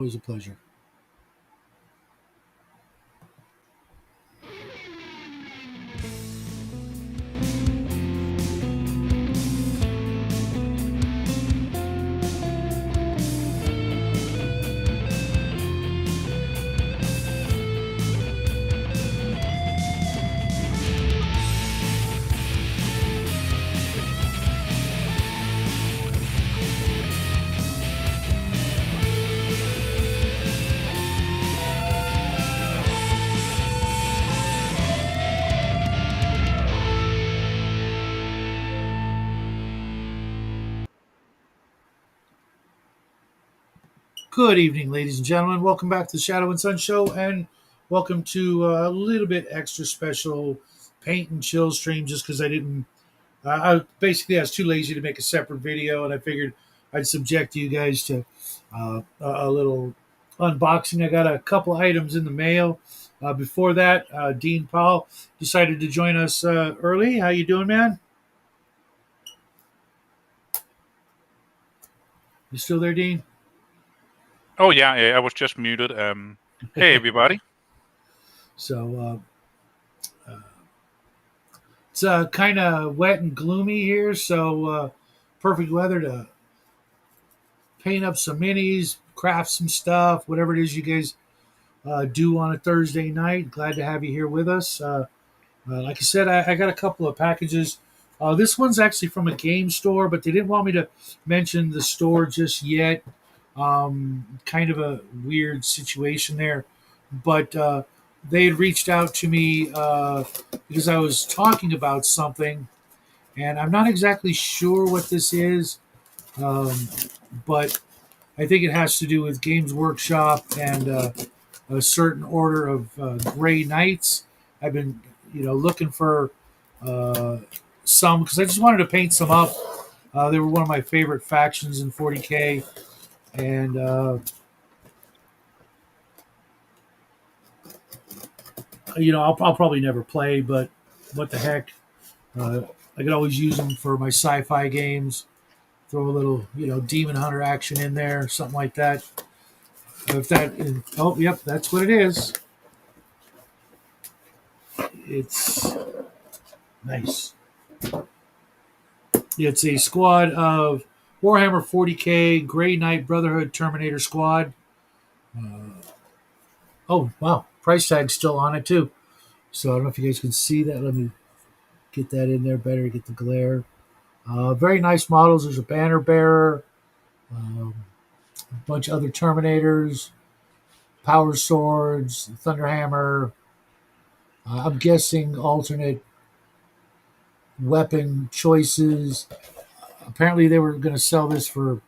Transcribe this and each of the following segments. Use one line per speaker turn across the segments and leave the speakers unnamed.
Always a pleasure. Good evening, ladies and gentlemen. Welcome back to the Shadow and Sun Show, and welcome to a little bit extra special paint and chill stream. Just because I didn't, I was too lazy to make a separate video, and I figured I'd subject you guys to a little unboxing. I got a couple items in the mail. Before that, Dean Powell decided to join us early. How you doing, man? You still there, Dean?
Oh yeah, I was just muted. Hey everybody.
So it's kind of wet and gloomy here, so perfect weather to paint up some minis, craft some stuff, whatever it is you guys do on a Thursday night. Glad to have you here with us. Like I said, I got a couple of packages. This one's actually from a game store, but they didn't want me to mention the store just yet. Kind of a weird situation there. But they had reached out to me because I was talking about something, and I'm not exactly sure what this is, but I think it has to do with Games Workshop and a certain order of Gray Knights. I've been, looking for uh, some because I just wanted to paint some up. They were one of my favorite factions in 40K, and I'll probably never play, but what the heck? I could always use them for my sci-fi games. Throw a little, demon hunter action in there, something like that. If that, oh, yep, that's what it is. It's nice. It's a squad of Warhammer 40K Grey Knight Brotherhood Terminator squad. Oh, wow. Price tag's still on it, too. So I don't know if you guys can see that. Let me get that in there better, get the glare. Very nice models. There's a banner bearer, a bunch of other Terminators, power swords, Thunderhammer. I'm guessing alternate weapon choices. Apparently, they were going to sell this for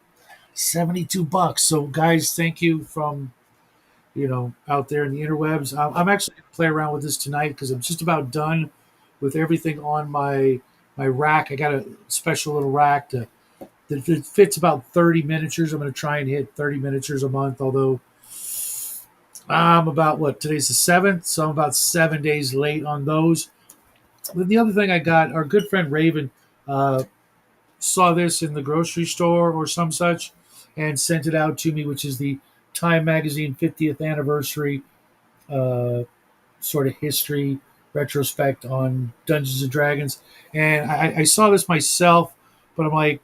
$72. So, guys, thank you from out there in the interwebs. I'm actually going to play around with this tonight because I'm just about done with everything on my rack. I got a special little rack that fits about 30 miniatures. I'm going to try and hit 30 miniatures a month, although I'm about today's the 7th, so I'm about 7 days late on those. Then the other thing I got, our good friend Raven saw this in the grocery store or some such and sent it out to me, which is the Time Magazine 50th anniversary uh, sort of history retrospect on Dungeons and Dragons. And I saw this myself, but I'm like,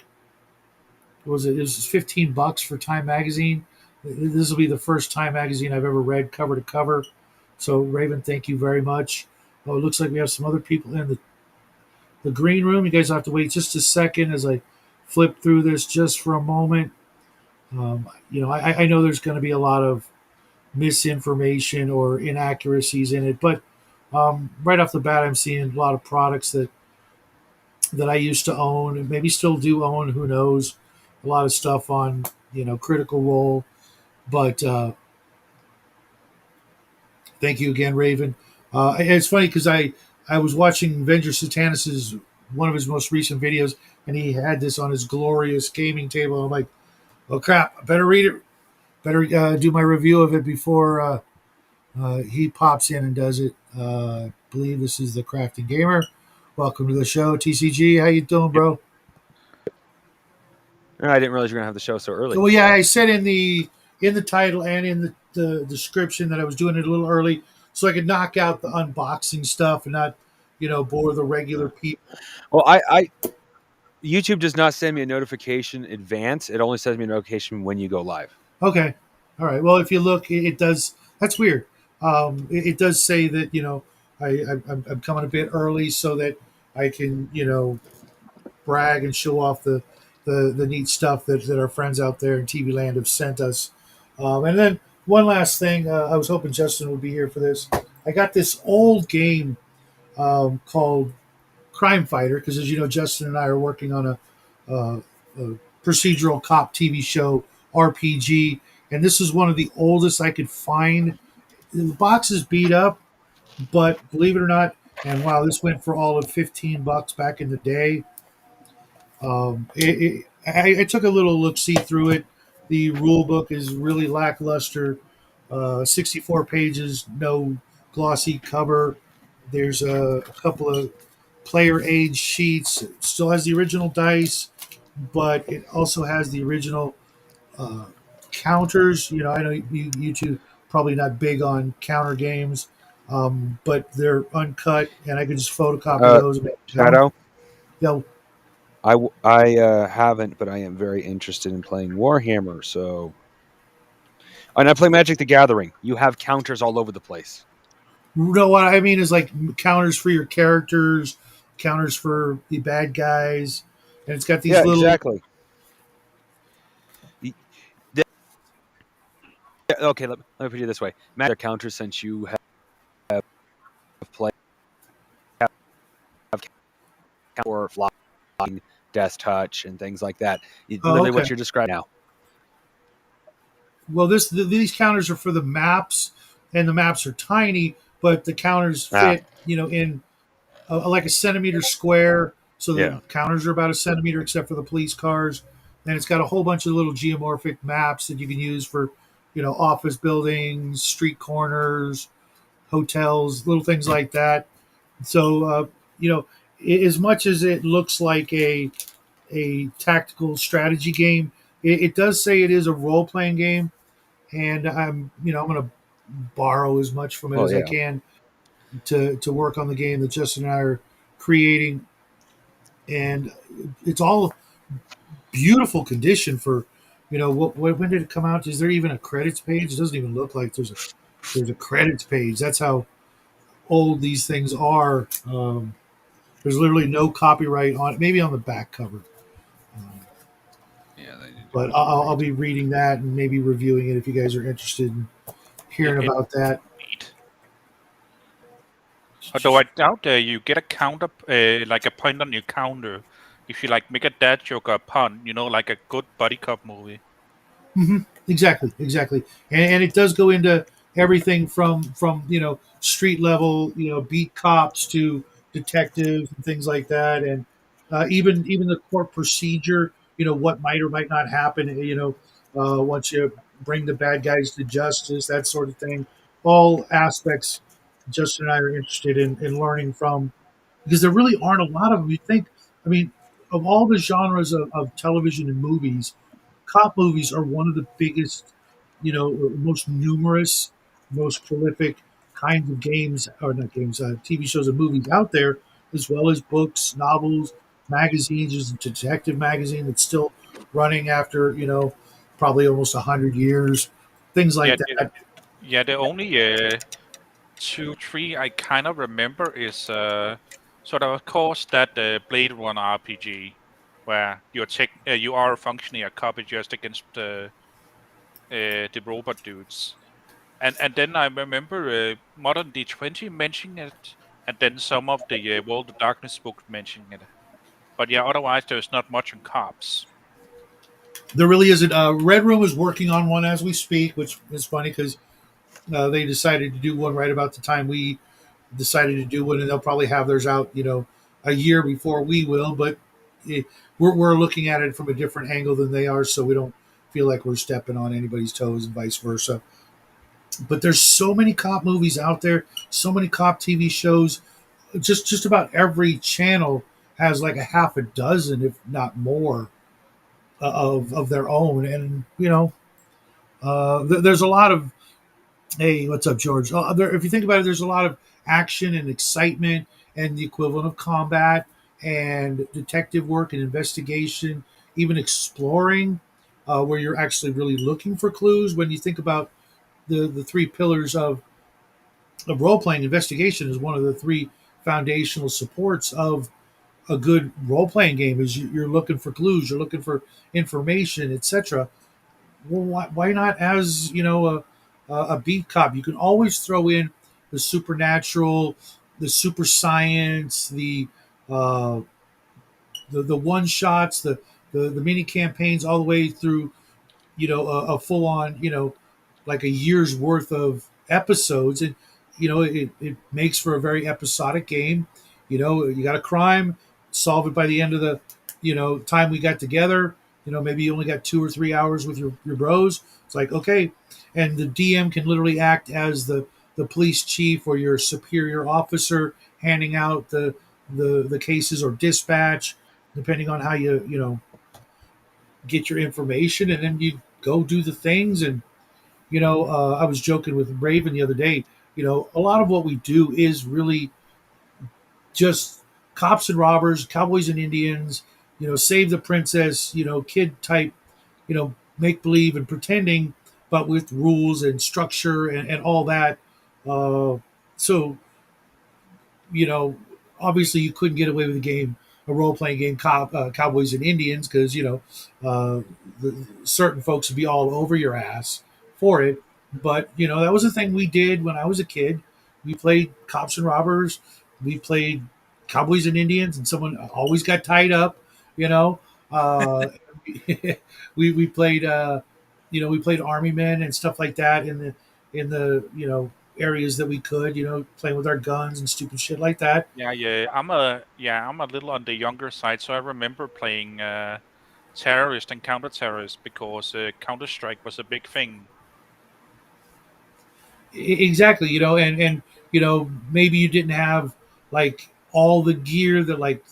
it was $15 for Time Magazine. This will be the first Time Magazine I've ever read cover to cover. So Raven, thank you very much. Oh, it looks like we have some other people in the green room. You guys have to wait just a second as I flip through this just for a moment. I know there's going to be a lot of misinformation or inaccuracies in it, but right off the bat, I'm seeing a lot of products that I used to own and maybe still do own. Who knows? A lot of stuff on Critical Role, but thank you again, Raven. It's funny because I was watching Venger Satanis's one of his most recent videos, and he had this on his glorious gaming table. I'm like, oh crap! I better read it. Better do my review of it before he pops in and does it. I believe this is the Crafting Gamer. Welcome to the show, TCG. How you doing, bro?
I didn't realize you were gonna have the show so early.
Well, yeah, I said in the in the title and in the description that I was doing it a little early so I could knock out the unboxing stuff and not, bore the regular people.
Well, I YouTube does not send me a notification in advance. It only sends me a notification when you go live.
Okay. All right. Well, if you look, it does. That's weird. It does say that I'm coming a bit early so that I can brag and show off the neat stuff that our friends out there in TV land have sent us. And then one last thing, I was hoping Justin would be here for this. I got this old game called Crime Fighter because, as you know, Justin and I are working on a procedural cop TV show RPG, and this is one of the oldest I could find. The box is beat up, but believe it or not, and wow, this went for all of $15 back in the day. I took a little look see through it. The rule book is really lackluster. 64 pages, no glossy cover. There's a couple of player age sheets. It still has the original dice, but it also has the original uh, counters. I know you two probably not big on counter games, but they're uncut, and I could just photocopy
Uh,
those and make my own.
Shadow,
You
I haven't, but I am very interested in playing Warhammer. So, and I play Magic the Gathering. You have counters all over the place.
know what I mean is like counters for your characters, counters for the bad guys, and it's got these
Yeah,
little.
exactly. The- Okay, let me put it this way: Magic counters, since you have played have for flying, death touch, and things like that.
Oh,
Literally,
okay.
what you're describing now.
Well, these counters are for the maps, and the maps are tiny, but the counters
Ah,
fit, in like a centimeter square. So the
yeah.
counters are about a centimeter, except for the police cars. And it's got a whole bunch of little geomorphic maps that you can use for, office buildings, street corners, hotels, little things like that. So, as much as it looks like a tactical strategy game, it does say it is a role playing game, and I'm going to borrow as much from it
Well,
as I
yeah.
can to work on the game that Justin and I are creating, and it's all beautiful condition. When did it come out? Is there even a credits page? It doesn't even look like there's a credits page. That's how old these things are. There's literally no copyright on it. Maybe on the back cover. Um,
Yeah, they did do
but
it
I'll
right.
be reading that and maybe reviewing it if you guys are interested in hearing about that.
Indeed. Although I doubt you get a counter, like a point on your counter, if you like make a dad joke or a pun, like a good buddy cop movie.
Exactly, exactly, and it does go into everything from street level, beat cops to detectives and things like that, and even the court procedure, what might or might not happen, once you bring the bad guys to justice, that sort of thing. All aspects Justin and I are interested in learning from because there really aren't a lot of them. You think, I mean, of all the genres of television and movies, cop movies are one of the biggest, most numerous, most prolific kinds of games, or not games, TV shows and movies out there, as well as books, novels, magazines. There's a detective magazine that's still running after, probably almost 100 years, things
Yeah,
like that.
the only two, three I kind of remember is sort of course that Blade Runner RPG, where you are functioning a copy just against the robot dudes. And then I remember Modern D20 mentioning it, and then some of the World of Darkness books mentioning it. But yeah, otherwise there's not much on cops.
There really isn't. Red Room is working on one as we speak, which is funny because they decided to do one right about the time we decided to do one, and they'll probably have theirs out, a year before we will. But it, we're looking at it from a different angle than they are, so we don't feel like we're stepping on anybody's toes and vice versa. But there's so many cop movies out there, so many cop TV shows. Just about every channel has like a half a dozen, if not more, of their own, and There's a lot of, hey, what's up, George? If you think about it, there's a lot of action and excitement and the equivalent of combat and detective work and investigation, even exploring, where you're actually really looking for clues. When you think about the three pillars of role playing, investigation is one of the three foundational supports of a good role playing game. Is you're looking for clues, you're looking for information, etc. Well, why not as a beat cop? You can always throw in the supernatural, the super science, uh, the one shots, the mini campaigns, all the way through a full on like a year's worth of episodes. And it makes for a very episodic game. You got a crime, solve it by the end of the time we got together. Maybe you only got 2 or 3 hours with your bros. It's like, okay. And the DM can literally act as the police chief or your superior officer, handing out the cases, or dispatch, depending on how you get your information. And then you go do the things. And I was joking with Raven the other day. A lot of what we do is really just cops and robbers, cowboys and Indians, save the princess, kid type, make believe and pretending, but with rules and structure and all that. So you know, obviously you couldn't get away with a game, a role playing game, Cowboys and Indians, because certain folks would be all over your ass for it. But that was a thing we did when I was a kid. We played cops and robbers. We played Cowboys and Indians, and someone always got tied up. You know, uh, we played we played army men and stuff like that in the areas that we could, playing with our guns and stupid shit like that.
I'm a little on the younger side, so I remember playing terrorist and counter terrorist because Counter Strike was a big thing.
Exactly, and maybe you didn't have like all the gear that, like,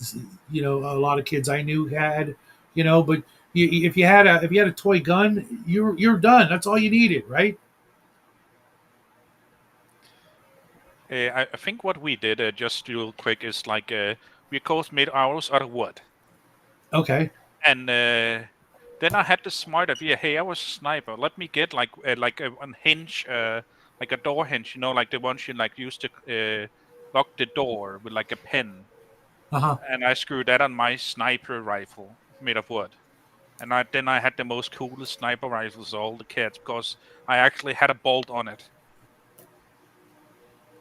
a lot of kids I knew had, but if you had a toy gun, you're done. That's all you needed, right?
I think what we did, just real quick, is like we of course made ours out of wood,
Okay.
and then I had the smart idea. Hey, I was a sniper. Let me get like a hinge, like a door hinge. Like the ones you like use to lock the door with like a pin.
Uh-huh.
And I screwed that on my sniper rifle made of wood. And I had the most coolest sniper rifles of all the kids because I actually had a bolt on it.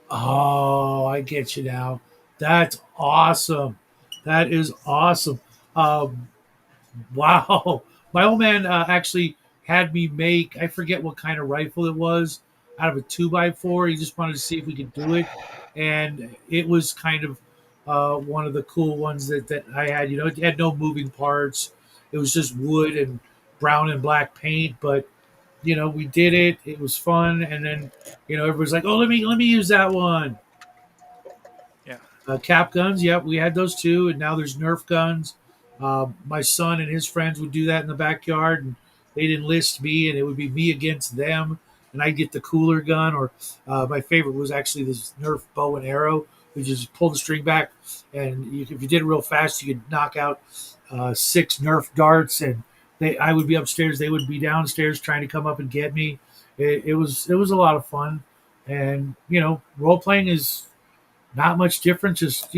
Oh, I get you now. That's awesome. That is awesome. um Wow. My old man actually had me make, I forget what kind of rifle it was, out of a 2x4. He just wanted to see if we could do it. And it was kind of one of the cool ones that I had. It had no moving parts, it was just wood and brown and black paint. But, we did it. It was fun. And then, everybody's like, oh, let me use that one.
Yeah.
Cap guns, yep, we had those too, and now there's Nerf guns. My son and his friends would do that in the backyard, and they'd enlist me, and it would be me against them, and I'd get the cooler gun. Or my favorite was actually this Nerf bow and arrow. You just pull the string back, and if you did it real fast, you could knock out 6 Nerf darts, and I would be upstairs, they would be downstairs trying to come up and get me. It was a lot of fun, and role playing is not much different, just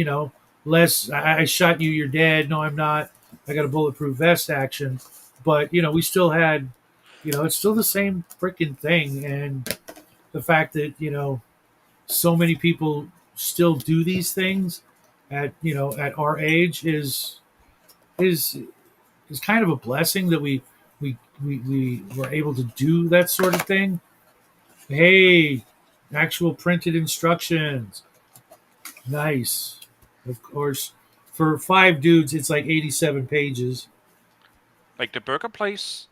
less. I shot you, you're dead. No, I'm not. I got a bulletproof vest action, but we still had, it's still the same freaking thing. And the fact that so many people still do these things at our age is is kind of a blessing that we were able to do that sort of thing. Hey, actual printed instructions. Nice. Of course, for 5 dudes, it's like 87 pages.
Like the burger place.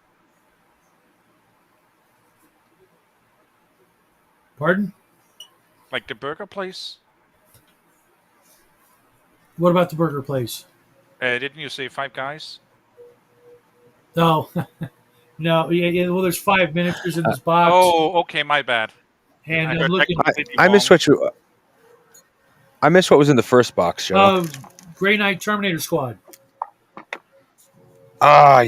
Pardon?
Like the burger place.
What about the burger place?
Didn't you say Five Guys?
Oh, No, yeah, yeah. Well, there's 5 miniatures in
Uh,
this box,
Oh, okay, my bad.
and
I
I'm
heard that
looking.
completely
I missed
wrong.
what you. I missed what was in the first box, Joe.
Grey Knight Terminator Squad.
Ah,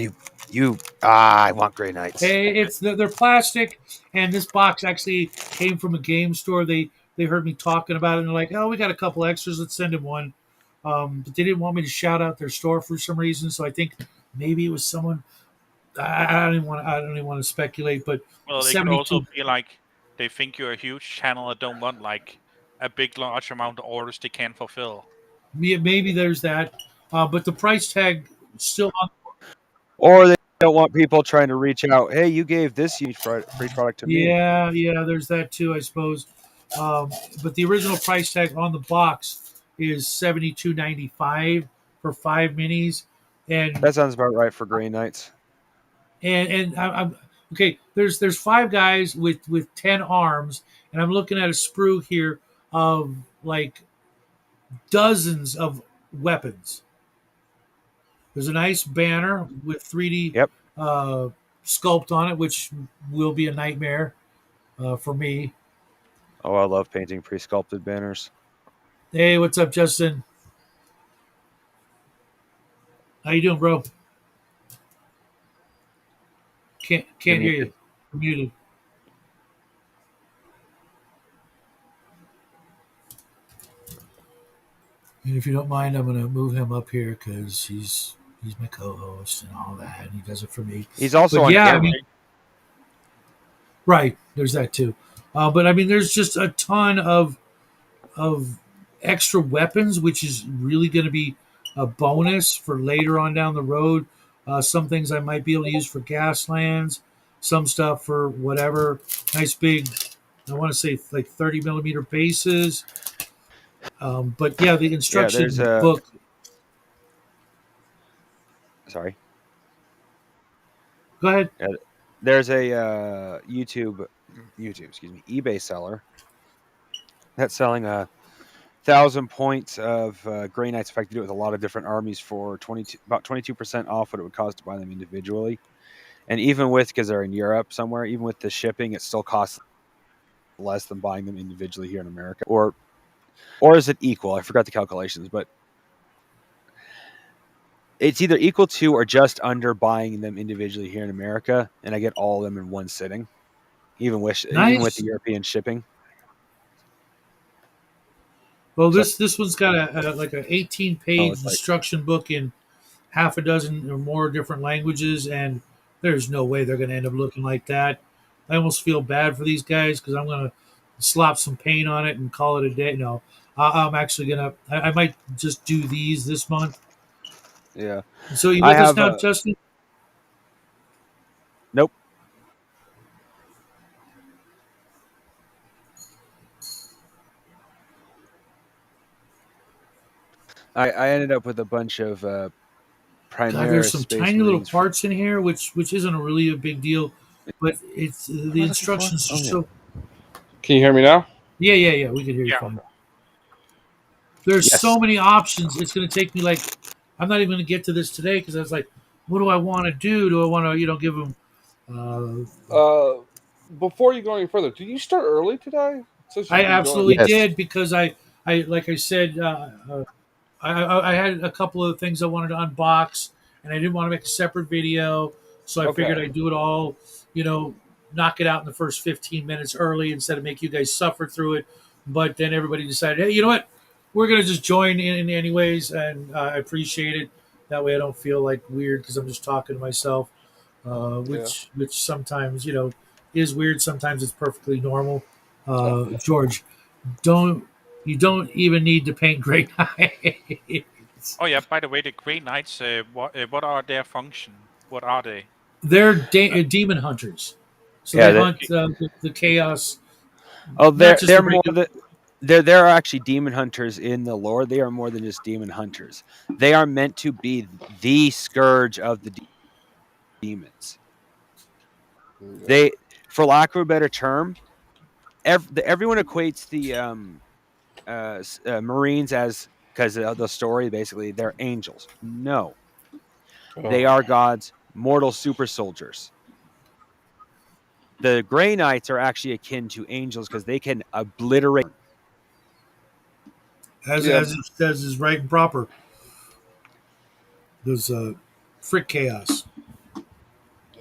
I want Grey Knights.
It's they're plastic, and this box actually came from a game store. They heard me talking about it, and they're like, "Oh, we got a couple extras. Let's send him one." But they didn't want me to shout out their store for some reason, so I think maybe it was someone. I don't even want. I don't even want to speculate, but
Well, it could also
72.
be like they think you're a huge channel and don't want like a big, large amount of orders they can't fulfill.
Maybe there's that, but the price tag still on.
Or they don't want people trying to reach out. Hey, you gave this huge free product to me.
Yeah, yeah, there's that too, I suppose. Um, but the original price tag on the box is $72.95 for 5 minis, and
That sounds about right for Grey Knights.
I'm okay. There's 5 guys with 10 arms, and I'm looking at a sprue here of like dozens of weapons. There's a nice banner with 3D
Yep.
uh, sculpt on it, which will be a nightmare for me.
Oh, I love painting pre-sculpted banners.
Hey, what's up, Justin? How you doing, bro? Can't
You're
can't hear
muted.
you. You're muted. And if you don't mind, I'm gonna move him up here because he's my co-host and all that, and he does it for me.
He's also
But
on
yeah, I
camera.
mean, right. There's that too. But I mean, there's just a ton of extra weapons, which is really going to be a bonus for later on down the road. Some things I might be able to use for gaslands, some stuff for whatever. Nice big, I want to say like 30 millimeter bases. But yeah, the
Yeah, there's
instruction
a
book.
sorry.
Go ahead.
Yeah, there's a excuse me, eBay seller that's selling 1,000 points of Grey Knights. In fact, they do it with a lot of different armies for about 22% off what it would cost to buy them individually. And even with, because they're in Europe somewhere, even with the shipping, it still costs less than buying them individually here in America. Or is it equal? I forgot the calculations, but it's either equal to or just under buying them individually here in America, and I get all of them in one sitting, even with the
Nice.
European shipping.
Well,
So
this one's got a like a 18 page
it's like,
instruction book in half a dozen or more different languages, and there's no way they're going to end up looking like that. I almost feel bad for these guys because I'm going to slop some paint on it and call it a day. No, I'm actually going to, I might just do these this month.
yeah,
So you
I
with us
have
now, Justin?
nope. I ended up with a bunch of
God, there's
Primaris
some
Space
tiny little
Marines.
parts in here, which isn't a really a big deal, but it's
What am
the
I looking for?
instructions are
Oh yeah,
so.
Can you hear me now?
Yeah, yeah, yeah. We can hear you
Yeah.
fine. There's
yes.
so many options. It's going to take me like I'm not even going to get to this today because I was like, what do I want to do? Do I want to give them?
Before you go any further, did you start early today? It says
I
you've been going.
absolutely
Yes.
did because I like I said, I had a couple of things I wanted to unbox, and I didn't want to make a separate video, so I figured
Okay.
I'd do it all, you know, knock it out in the first 15 minutes early instead of make you guys suffer through it. But then everybody decided, hey, you know what? We're gonna just join in anyways, and I appreciate it. That way, I don't feel like weird because I'm just talking to myself,
Yeah.
which sometimes is weird. Sometimes it's perfectly normal.
Oh,
George, don't you don't even need to paint gray eyes.
Oh yeah. By the way, the Grey Knights. What are their function? What are they?
They're demon hunters, so
Yeah.
they hunt the chaos,
Oh,
not just
they're
the
more
regular.
than there are actually demon hunters in the lore. They are more than just demon hunters. They are meant to be the scourge of the demons.
yeah.
They, for lack of a better term, everyone equates the Marines as, because of the story, basically they're angels. No, they
Oh,
are God's mortal super soldiers. The Grey Knights are actually akin to angels because they can obliterate.
Yeah,
as it says is right and proper. There's frick chaos.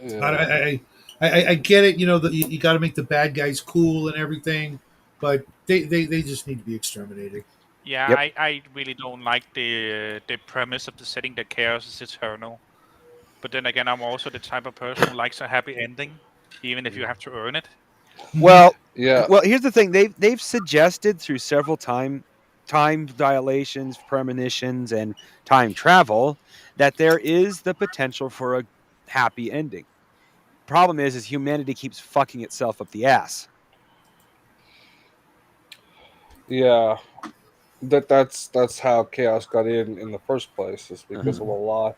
I,
yeah,
I, I get it. You know, you got to make the bad guys cool and everything, but they just need to be exterminated.
Yeah,
Yep.
I really don't like the premise of the setting that chaos is eternal. But then again, I'm also the type of person who likes a happy ending, even if you have to earn it.
Hmm.
Well,
yeah,
well, here's the thing. They've suggested through several time dilations, premonitions, and time travel that there is the potential for a happy ending. Problem is humanity keeps fucking itself up the ass.
yeah. That's how chaos got in the first place, is because of
Uh-huh.
a lie.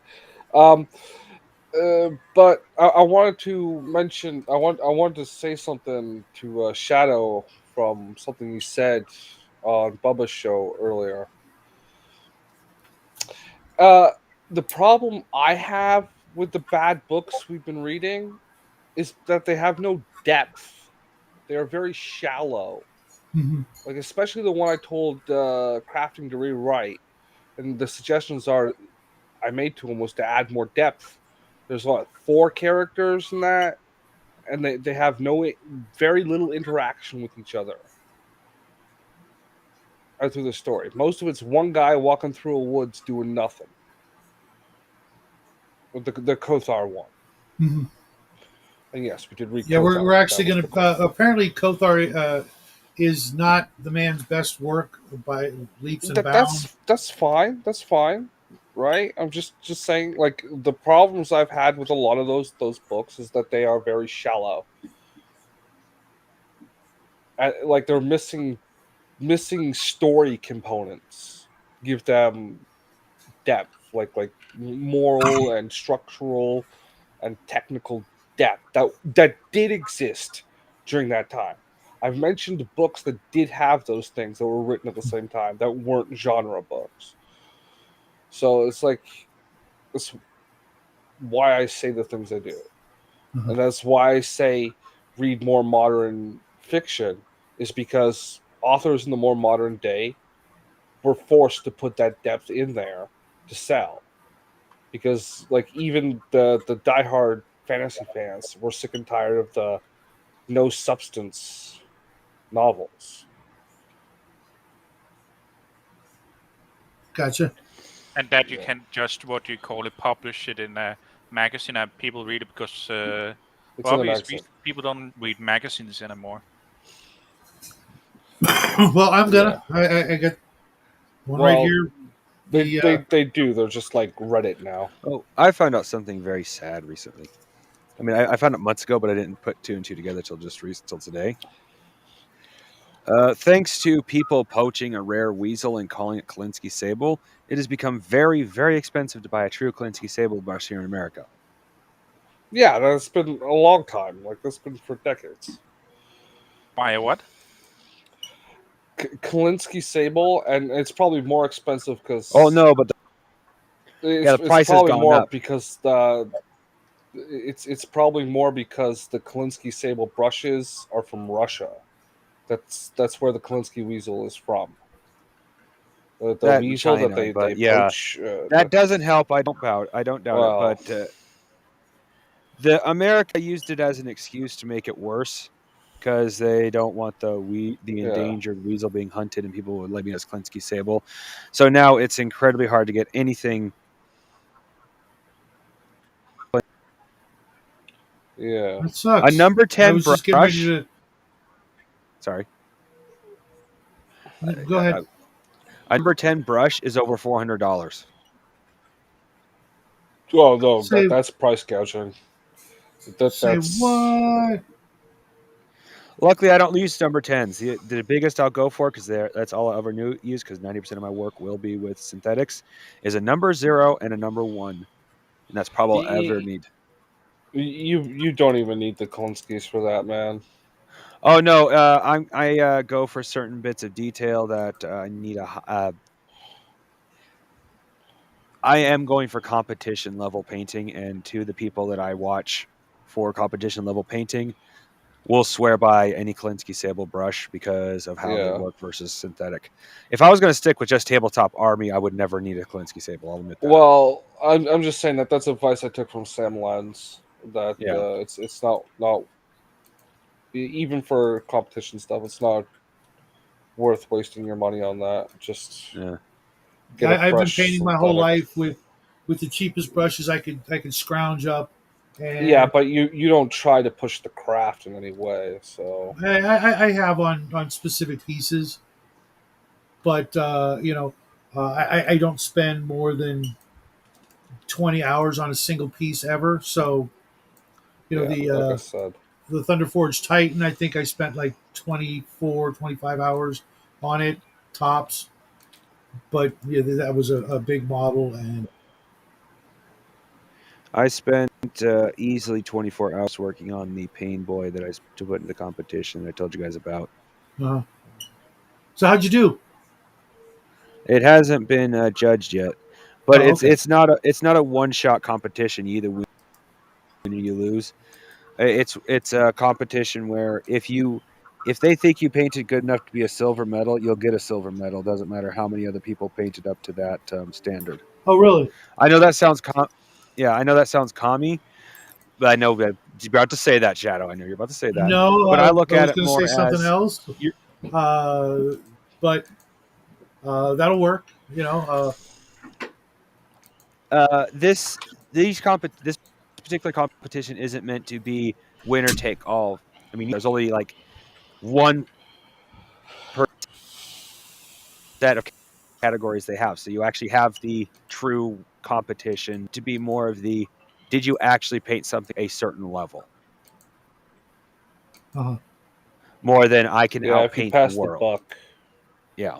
Um, but I wanted to mention, I wanted to say something to Shadow from something you said on Bubba's show earlier. Uh, the problem I have with the bad books we've been reading is that they have no depth. They are very shallow.
Hmm.
Like, especially the one I told Crafting to rewrite, and the suggestions are I made to him was to add more depth. There's what, four characters in that, and they have very little interaction with each other through the story. Most of it's one guy walking through a woods doing nothing. With the Kothar one,
Hmm.
and yes, we did read
Yeah, we're
Kothar. That
actually
was
going
the
to.
goal.
Apparently, Kothar is not the man's best work by leaps and bounds.
That's fine. That's fine, right? I'm just saying, like, the problems I've had with a lot of those books is that they are very shallow. Like, they're missing story components. Give them depth, like moral and structural and technical depth that did exist during that time. I've mentioned books that did have those things that were written at the same time that weren't genre books. So it's like, that's why I say the things I do,
Uh-huh.
and that's why I say read more modern fiction, is because authors in the more modern day were forced to put that depth in there to sell, because like even the diehard fantasy fans were sick and tired of the no substance novels.
Gotcha.
And that you
Yeah,
can just, what do you call it, publish it in a magazine and people read it because,
it's
for
in the
obvious
magazine.
reasons, people don't read magazines anymore.
Well, I'm gonna.
Yeah.
I got one right
Well,
here.
they
The
they they do. They're just like Reddit now.
Oh, I found out something very sad recently. I mean, I found it months ago, but I didn't put two and two together till today. Thanks to people poaching a rare weasel and calling it Kalinsky sable, it has become very, very expensive to buy a true Kalinsky sable brush here in America.
Yeah, that's been a long time. Like, that's been for decades.
By what?
Kalinsky Sable, and it's probably more expensive
Oh
because
no, but yeah, the
it's
price has
probably
gone
more
up.
because it's probably more because the Kalinsky Sable brushes are from Russia. That's where the Kalinsky weasel is from. The
That in
weasel that
China,
they
but yeah,
poach.
that doesn't help. I don't doubt it.
Well,
But the America used it as an excuse to make it worse because they don't want the
yeah,
endangered weasel being hunted and people would label it as Klinsky sable. So now it's incredibly hard to get anything.
yeah.
That
A
sucks.
number
I
10
was just getting ready
brush.
to
Sorry,
go ahead.
a number 10 brush is over $400.
Oh no,
Say
that's price gouging.
say
That's
what?
Luckily, I don't use number 10s. The biggest I'll go for, because that's all I'll ever use, because 90% of my work will be with synthetics, is a number 0 and a number 1. And that's probably all I'll ever
you.
need.
You don't even need the Kalinskis for that, man.
Oh no, I go for certain bits of detail that I need I am going for competition level painting, and to the people that I watch for competition level painting, will swear by any Klinsky sable brush because of how they
Yeah.
work versus synthetic. If I was going to stick with just tabletop army, I would never need a Klinsky sable. I'll admit that.
Well, I'm just saying that's advice I took from Sam Lenz. That
Yeah.
it's not even for competition stuff. It's not worth wasting your money on that. Just
Yeah.
get a
I've been
fresh
painting my whole
synthetic.
life with the cheapest brushes I could scrounge up,
Yeah,
and
but you don't try to push the craft in any way. So
I have on specific pieces, but I don't spend more than 20 hours on a single piece ever. So
yeah,
the
like I said,
the Thunderforge Titan, I think I spent like 25 hours on it tops, but yeah, that was a big model, and
I spent easily 24 hours working on the Pain Boy that to put in the competition that I told you guys about.
uh, so how'd you do?
It hasn't been judged yet, but
Oh, okay.
it's not a one shot competition. You either win or you lose. It's a competition where if they think you painted good enough to be a silver medal, you'll get a silver medal. Doesn't matter how many other people painted up to that standard.
Oh, really?
I know that sounds yeah, I know that sounds commie, but I know that you're about to say that, Shadow. I know you're about to say that,
No,
but I look
I
at
was
it
going to say
more
something
as
else,
you're,
uh, but that'll work.
this this particular competition isn't meant to be winner take all. I mean, there's only like one per set of categories they have, so you actually have the true competition to be more of the did you actually paint something a certain level
Uh-huh.
more than I can
yeah, if you
outpaint the
pass the
world.
buck,
Yeah.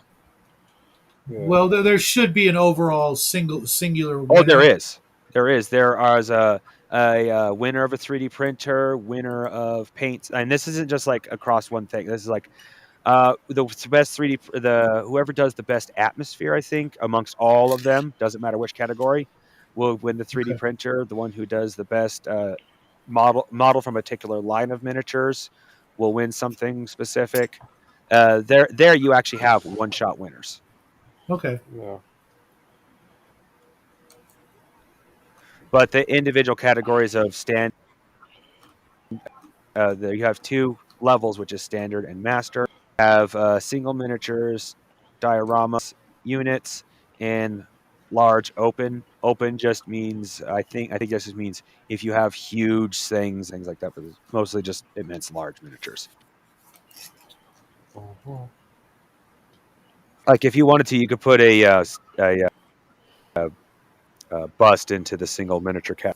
yeah,
Well, there should be an overall singular
Oh, there
winner.
is. There is. There is a winner of a 3D printer, winner of paints, and this isn't just like across one thing. This is like the best 3D the whoever does the best atmosphere, I think, amongst all of them, doesn't matter which category, will win the 3D
Okay.
printer. The one who does the best model from a particular line of miniatures will win something specific. There you actually have one shot winners.
Okay.
yeah.
But the individual categories of you have two levels, which is standard and master. Have single miniatures, dioramas, units, and large open. Open just means I think this just means if you have huge things like that. But it's mostly just it means large miniatures.
Mhm.
Like if you wanted to, you could put a bust into the single miniature cat.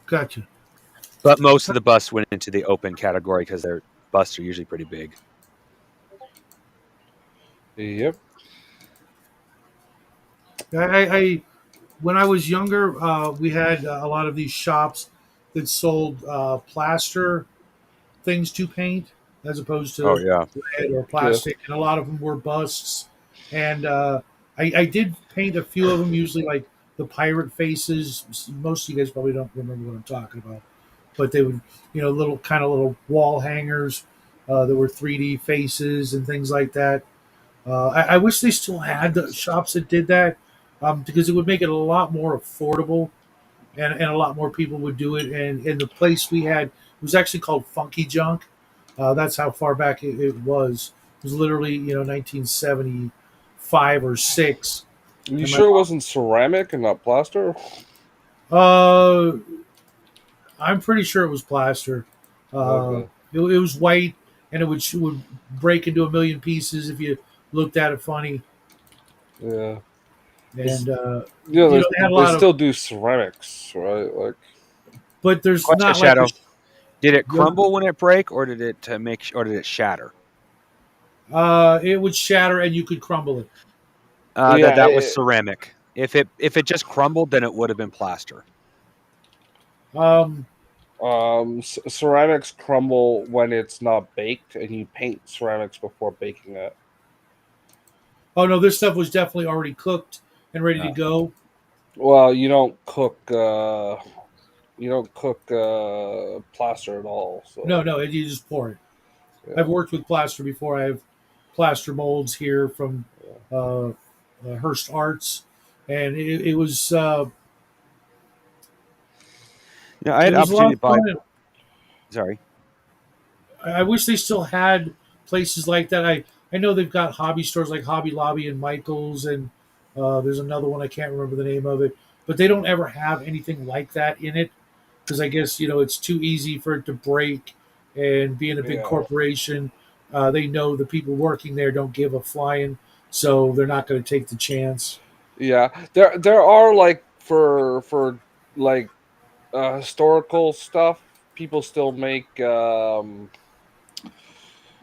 Gotcha.
But most of the busts went into the open category because their busts are usually pretty big.
Yep.
I when I was younger, we had a lot of these shops that sold plaster things to paint as opposed
Oh
to
yeah.
lead or
Yeah.
plastic, and a lot of them were busts. And I did paint a few of them, usually like the pirate faces. Most of you guys probably don't remember what I'm talking about, but they would, little wall hangers that were 3D faces and things like that. I wish they still had the shops that did that, because it would make it a lot more affordable, and a lot more people would do it. And the place we had was actually called Funky Junk. That's how far back it was. It was literally 1975 or six.
You
And my
sure it wasn't ceramic and not plaster?
uh, I'm pretty sure it was plaster.
Okay.
It was white, and it would break into a million pieces if you looked at it funny.
Yeah.
And
Yeah,
they had a
they
lot of,
still do ceramics, right? Like,
but there's
Question,
not like a
Shadow. Did it
Yep.
crumble when it break, or did it or did it shatter?
It would shatter and you could crumble it.
yeah,
That was ceramic. If it just crumbled, then it would have been plaster.
Um,
ceramics crumble when it's not baked, and you paint ceramics before baking it.
oh no, this stuff was definitely already cooked and ready to
Uh,
go.
Well, you don't cook. You don't cook plaster at all.
No,
So
no, you just pour it. I've worked with plaster before. I have plaster molds here from uh, Hearst Arts, and
I
it
had an
was a lot
opportunity
of
to buy.
fun.
Sorry.
I wish they still had places like that. I know they've got hobby stores like Hobby Lobby and Michaels, and there's another one I can't remember the name of it, but they don't ever have anything like that in it because I guess it's too easy for it to break. And being a big
Yeah.
corporation, they know the people working there don't give a flying, so they're not going to take the chance.
Yeah. There are like for like historical stuff, people still make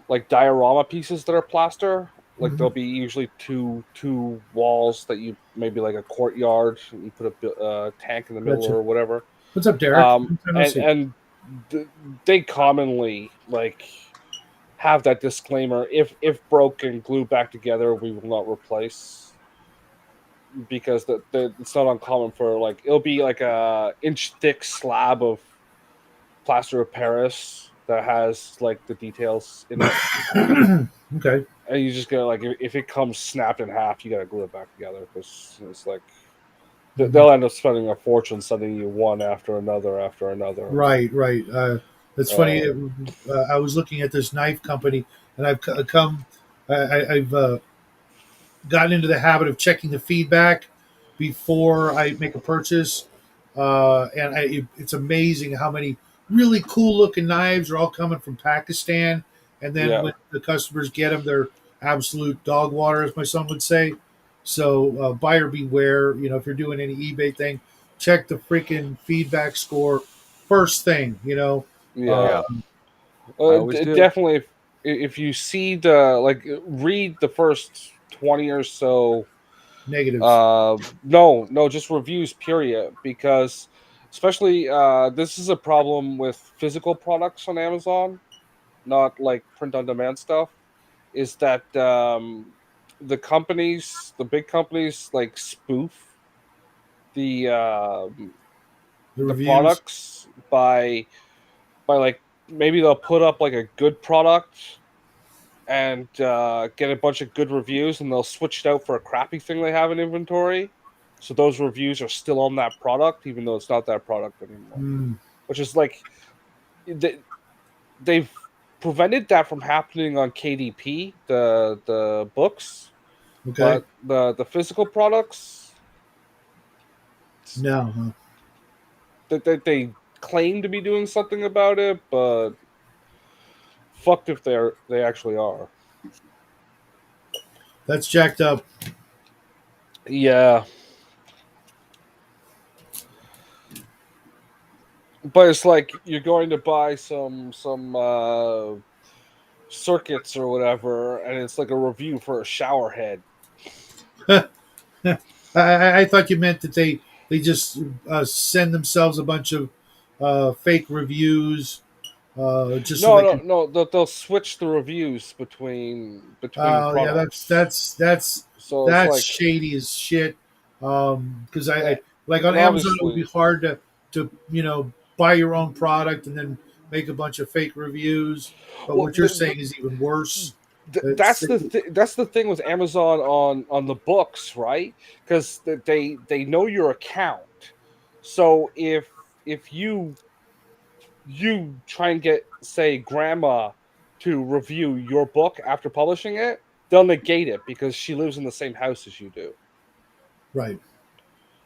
like diorama pieces that are plaster. Like
Mhm.
there'll be usually two walls that you maybe like a courtyard. And you put a tank in the middle
Gotcha.
or whatever.
What's up, Derek? Long time no
And
see.
they commonly like have that disclaimer: if broken, glue back together. We will not replace, because it's not uncommon for like it'll be like a inch thick slab of plaster of Paris that has like the details in it,
Okay.
and you just gotta like if it comes snapped in half, you gotta glue it back together because it's like
Mhm.
they'll end up spending a fortune sending you one after another.
Right, right. It's funny.
Uh,
I was looking at this knife company, and I've gotten into the habit of checking the feedback before I make a purchase, it's amazing how many really cool looking knives are all coming from Pakistan, and then
yeah,
when the customers get them, they're absolute dog water, as my son would say. So buyer beware. If you're doing any eBay thing, check the freaking feedback score first thing. Uh,
yeah.
Yeah, I always do.
Definitely. If you see the like, read the first 20 or so.
Negatives.
No, just reviews. Period. Because especially this is a problem with physical products on Amazon, not like print on demand stuff. Is that the big companies, like spoof the
The
the
reviews.
products by like maybe they'll put up like a good product and get a bunch of good reviews, and they'll switch it out for a crappy thing they have in inventory. So those reviews are still on that product, even though it's not that product anymore.
Mm,
Which is like they've prevented that from happening on KDP, the books,
okay.
but the physical products
No. Huh?
that they claim to be doing something about it, but fucked if they actually are.
That's jacked up.
Yeah, but it's like you're going to buy some circuits or whatever, and it's like a review for a shower head.
I thought you meant that they just send themselves a bunch of fake reviews just so
No,
they
no,
can.
no. They'll switch the reviews between
Yeah, that's
products.
that's that's
So it's
that's
like,
shady as shit. Because I
eh,
like on
and
Amazon it would be
obviously,
hard to buy your own product and then make a bunch of fake reviews. But
well,
what you're saying is even worse. It's,
that's the thing with Amazon on the books, right? Because they know your account. So if you try and get, say, grandma to review your book after publishing it, they'll negate it because she lives in the same house as you do,
right.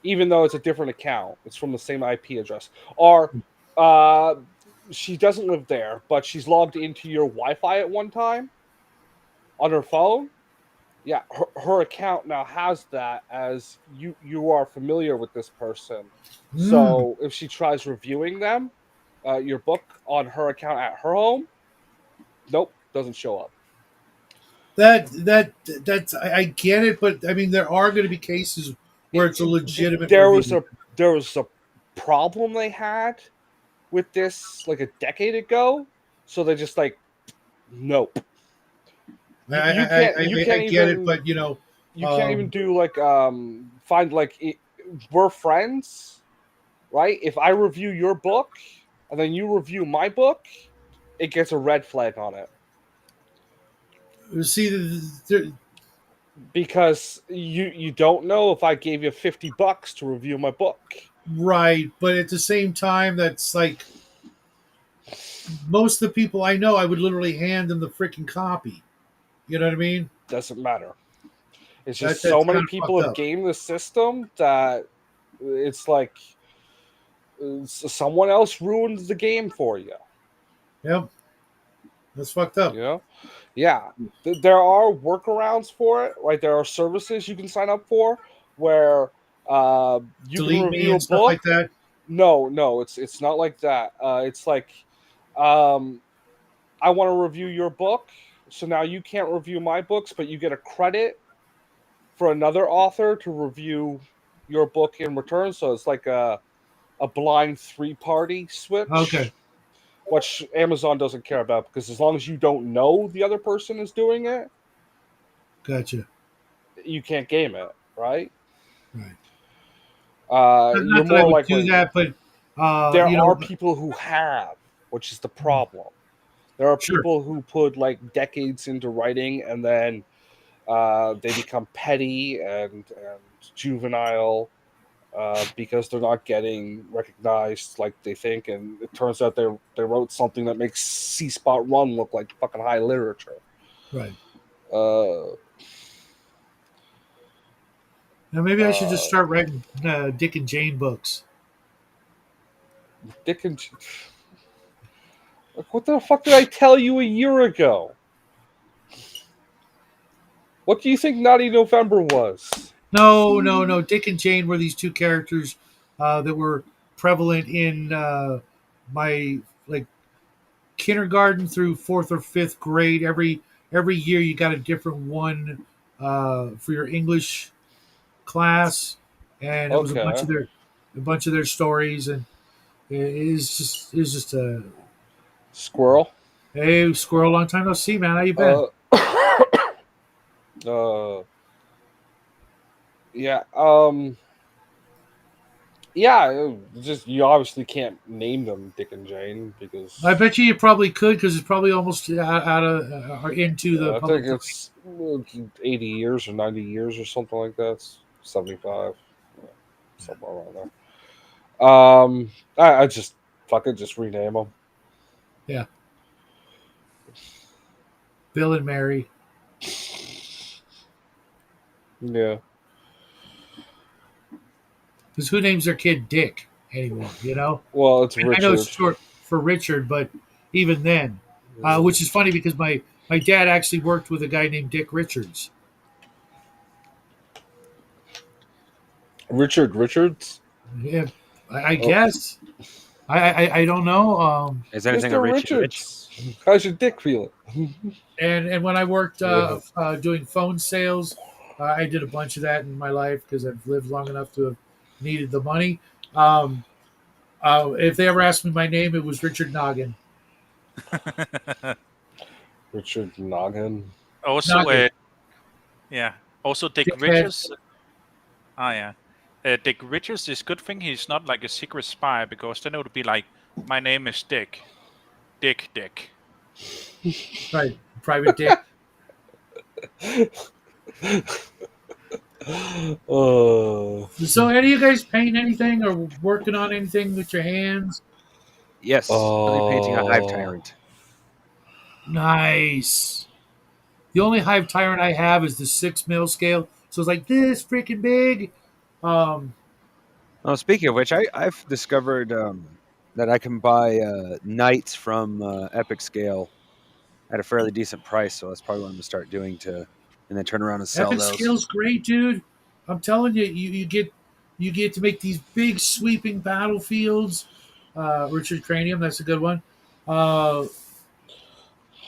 even though it's a different account. It's from the same IP address. Or uh, she doesn't live there, but she's logged into your Wi-Fi at one time on her phone. Yeah, her account now has that, as you are familiar with this person.
Mm.
So if she tries reviewing them, your book on her account at her home, nope, doesn't show up.
That's I get it, but I mean there are going to be cases where it's a legitimate
There was
review.
a problem they had with this like a decade ago, so they just like, nope. You
I
can't
get it,
even
but um,
do like find like we're friends, right? If I review your book and then you review my book, it gets a red flag on it.
See,
because you don't know if I gave you $50 to review my book.
right, but at the same time, that's like most of the people I know, I would literally hand them the freaking copy. You know what I mean?
Doesn't matter. It's
That
just so
that's
many
kind of
people
fucked
have
up.
gamed the system that it's like someone else ruined the game for you.
Yep, that's fucked up.
You know? Yeah. There are workarounds for it. Like there are services you can sign up for where you can
Delete me
review a
and stuff
book.
like that.
No, it's not like that. It's like um, I want to review your book, so now you can't review my books, but you get a credit for another author to review your book in return. So it's like a blind three-party
Okay,
switch, which Amazon doesn't care about because as long as you don't know the other person is doing it,
gotcha.
you can't game it, right?
Right.
You're
Not that I
more
would do
likely.
that, but
There
you
are
know,
people who have, which is the problem. There are
sure.
people who put like decades into writing and then they become petty and juvenile because they're not getting recognized like they think, and it turns out they wrote something that makes C Spot Run look like fucking high literature.
Right.
Uh,
Now maybe I should just
uh,
start writing Dick and Jane books.
Dick and like, what the fuck did I tell you a year ago? What do you think Naughty November was?
No, no, no. Dick and Jane were these two characters that were prevalent in my like kindergarten through fourth or fifth grade. Every year you got a different one for your English class, and it was
Okay,
a bunch of their stories, and it is just a
Squirrel.
hey squirrel, long time no see, man. How you been?
Uh, uh, yeah. Yeah. Just you obviously can't name them Dick and Jane
I
because
bet you probably could because it's probably almost out of into the
I think
public domain.
it's 80 years or 90 years or something like that. It's 75, somewhere around there. I just fucking just rename them.
Yeah, Bill and Mary.
Yeah.
Because who names their kid Dick anymore? You know,
Well, it's
I know it's
Richard.
short for Richard, but even then,
Mm.
which is funny because my dad actually worked with a guy named Dick Richards.
Richard Richards.
Yeah, I
Oh,
guess I don't know.
Is anything a
Mr.
Richie Rich?
Richards. How's your dick feeling?
And when I worked
Yeah.
doing phone sales, I did a bunch of that in my life because I've lived long enough to have needed the money. Um, if they ever asked me my name, it was Richard Noggin.
Richard Noggin.
Also,
Noggin,
yeah. Also, Dick
dickhead.
Richards. Ah, yeah. Dick Richards is good thing he's not like a secret spy because then it would be like, my name is Dick. Dick.
Right, private dick.
Oh.
So, any of you guys paint anything or working on anything with your hands?
Yes, currently painting a hive
Oh.
tyrant.
Nice. The only hive tyrant I have is the 6 mil scale, so it's like this freaking big. Um,
Well, speaking of which, I've discovered that I can buy knights from Epic Scale at a fairly decent price. So that's probably what I'm gonna start doing and then turn around and sell
Epic
those.
scale's great, dude. I'm telling you, you get to make these big sweeping battlefields. Richard Cranium, that's a good one. Uh,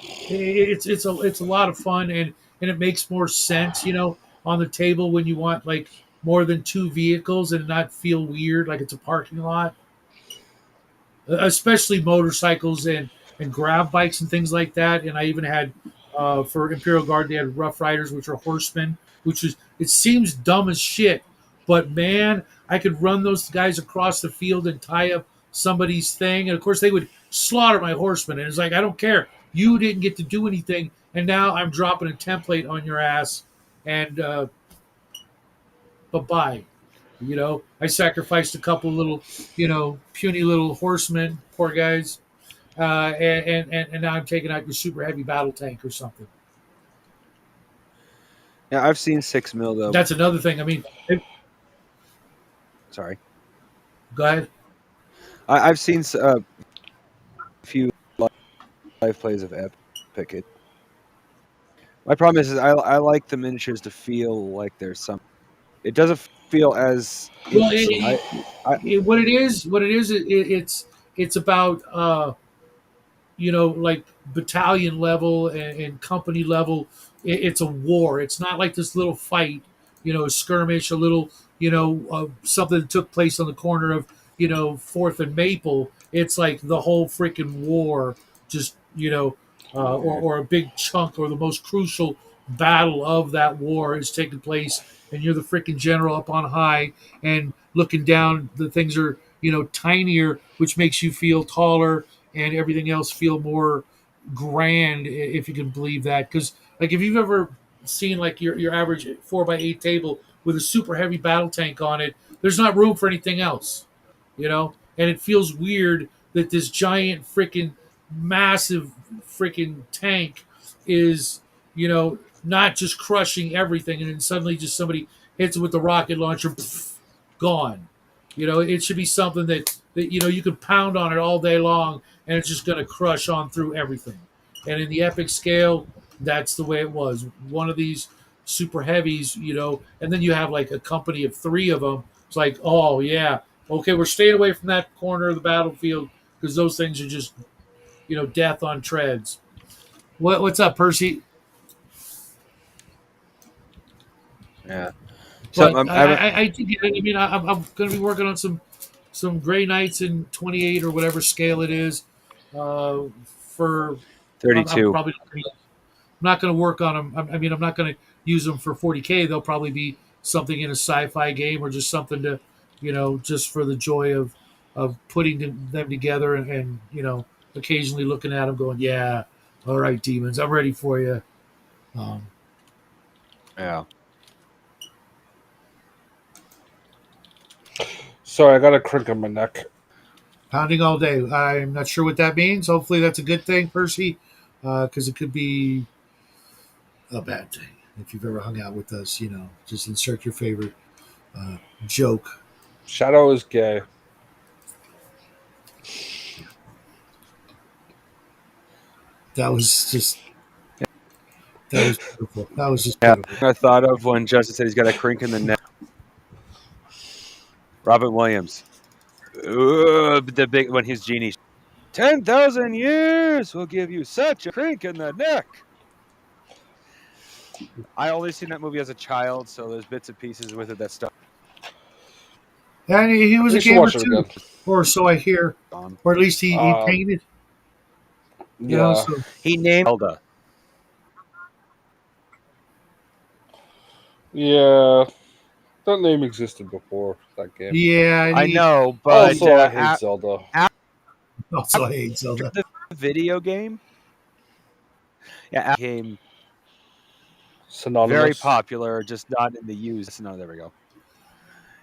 it's a lot of fun and it makes more sense, you know, on the table when you want like more than two vehicles and not feel weird like it's a parking lot, especially motorcycles and grab bikes and things like that. And I even had for Imperial Guard they had Rough Riders, which are horsemen, which is it seems dumb as shit, but man, I could run those guys across the field and tie up somebody's thing, and of course they would slaughter my horsemen, and it's like I don't care. You didn't get to do anything, and now I'm dropping a template on your ass, and bye bye. I sacrificed a couple little, puny little horsemen, poor guys, and now I'm taking out your super heavy battle tank or something.
Yeah, I've seen 6 mil though.
That's another thing. I mean,
Sorry,
go ahead.
I've seen a few live plays of Epic. My problem is I like the miniatures to feel like there's some. It doesn't feel as
Well,
interesting. I
it's about like battalion level and company level. It's a war. It's not like this little fight, a skirmish, a little, something that took place on the corner of, Fourth and Maple. It's like the whole freaking war, just, or a big chunk or the most crucial battle of that war is taking place. And you're the freaking general up on high and looking down. The things are, tinier, which makes you feel taller and everything else feel more grand, if you can believe that. Because like if you've ever seen like your average 4x8 table with a super heavy battle tank on it, there's not room for anything else, and it feels weird that this giant freaking massive freaking tank is not just crushing everything and then suddenly just somebody hits it with the rocket launcher, pff, gone. It should be something that you can pound on it all day long and it's just going to crush on through everything. And in the epic scale, that's the way it was. One of these super heavies, and then you have like a company of three of them. It's like, oh yeah, okay, we're staying away from that corner of the battlefield because those things are just, death on treads. What's up, Percy?
yeah. So
But
I haven't.
I think I mean I'm going to be working on some Gray Knights in 28 or whatever scale it is. For I'm
32.
probably not going to work on them. I mean, I'm not going to use them for 40K. They'll probably be something in a sci-fi game or just something to, just for the joy of putting them together and occasionally looking at them, going, yeah, all right, demons, I'm ready for you. Um,
Yeah.
Sorry, I got a crick in my neck.
Pounding all day. I'm not sure what that means. Hopefully, that's a good thing, Percy, because it could be a bad thing. If you've ever hung out with us, just insert your favorite uh, joke.
Shadow is gay.
That was just that was beautiful. That was just
Yeah.
beautiful.
I thought of when Justin said he's got a crink in the neck. Robin Williams. The big when he's genie. 10,000 years will give you such a crink in the neck. I only seen that movie as a child, so there's bits and pieces with it that stuff
And he was a
You should
gamer
watch it
too,
again.
or so I hear,
on.
or at least he
Uh,
painted.
yeah.
So
He named Zelda.
Yeah. That name existed before that game.
yeah, and
I
he
know, but
Also, I hate Zelda.
also I hate Zelda.
the video game, yeah, became very
Synonymous.
popular, just not in the use. No, there we go.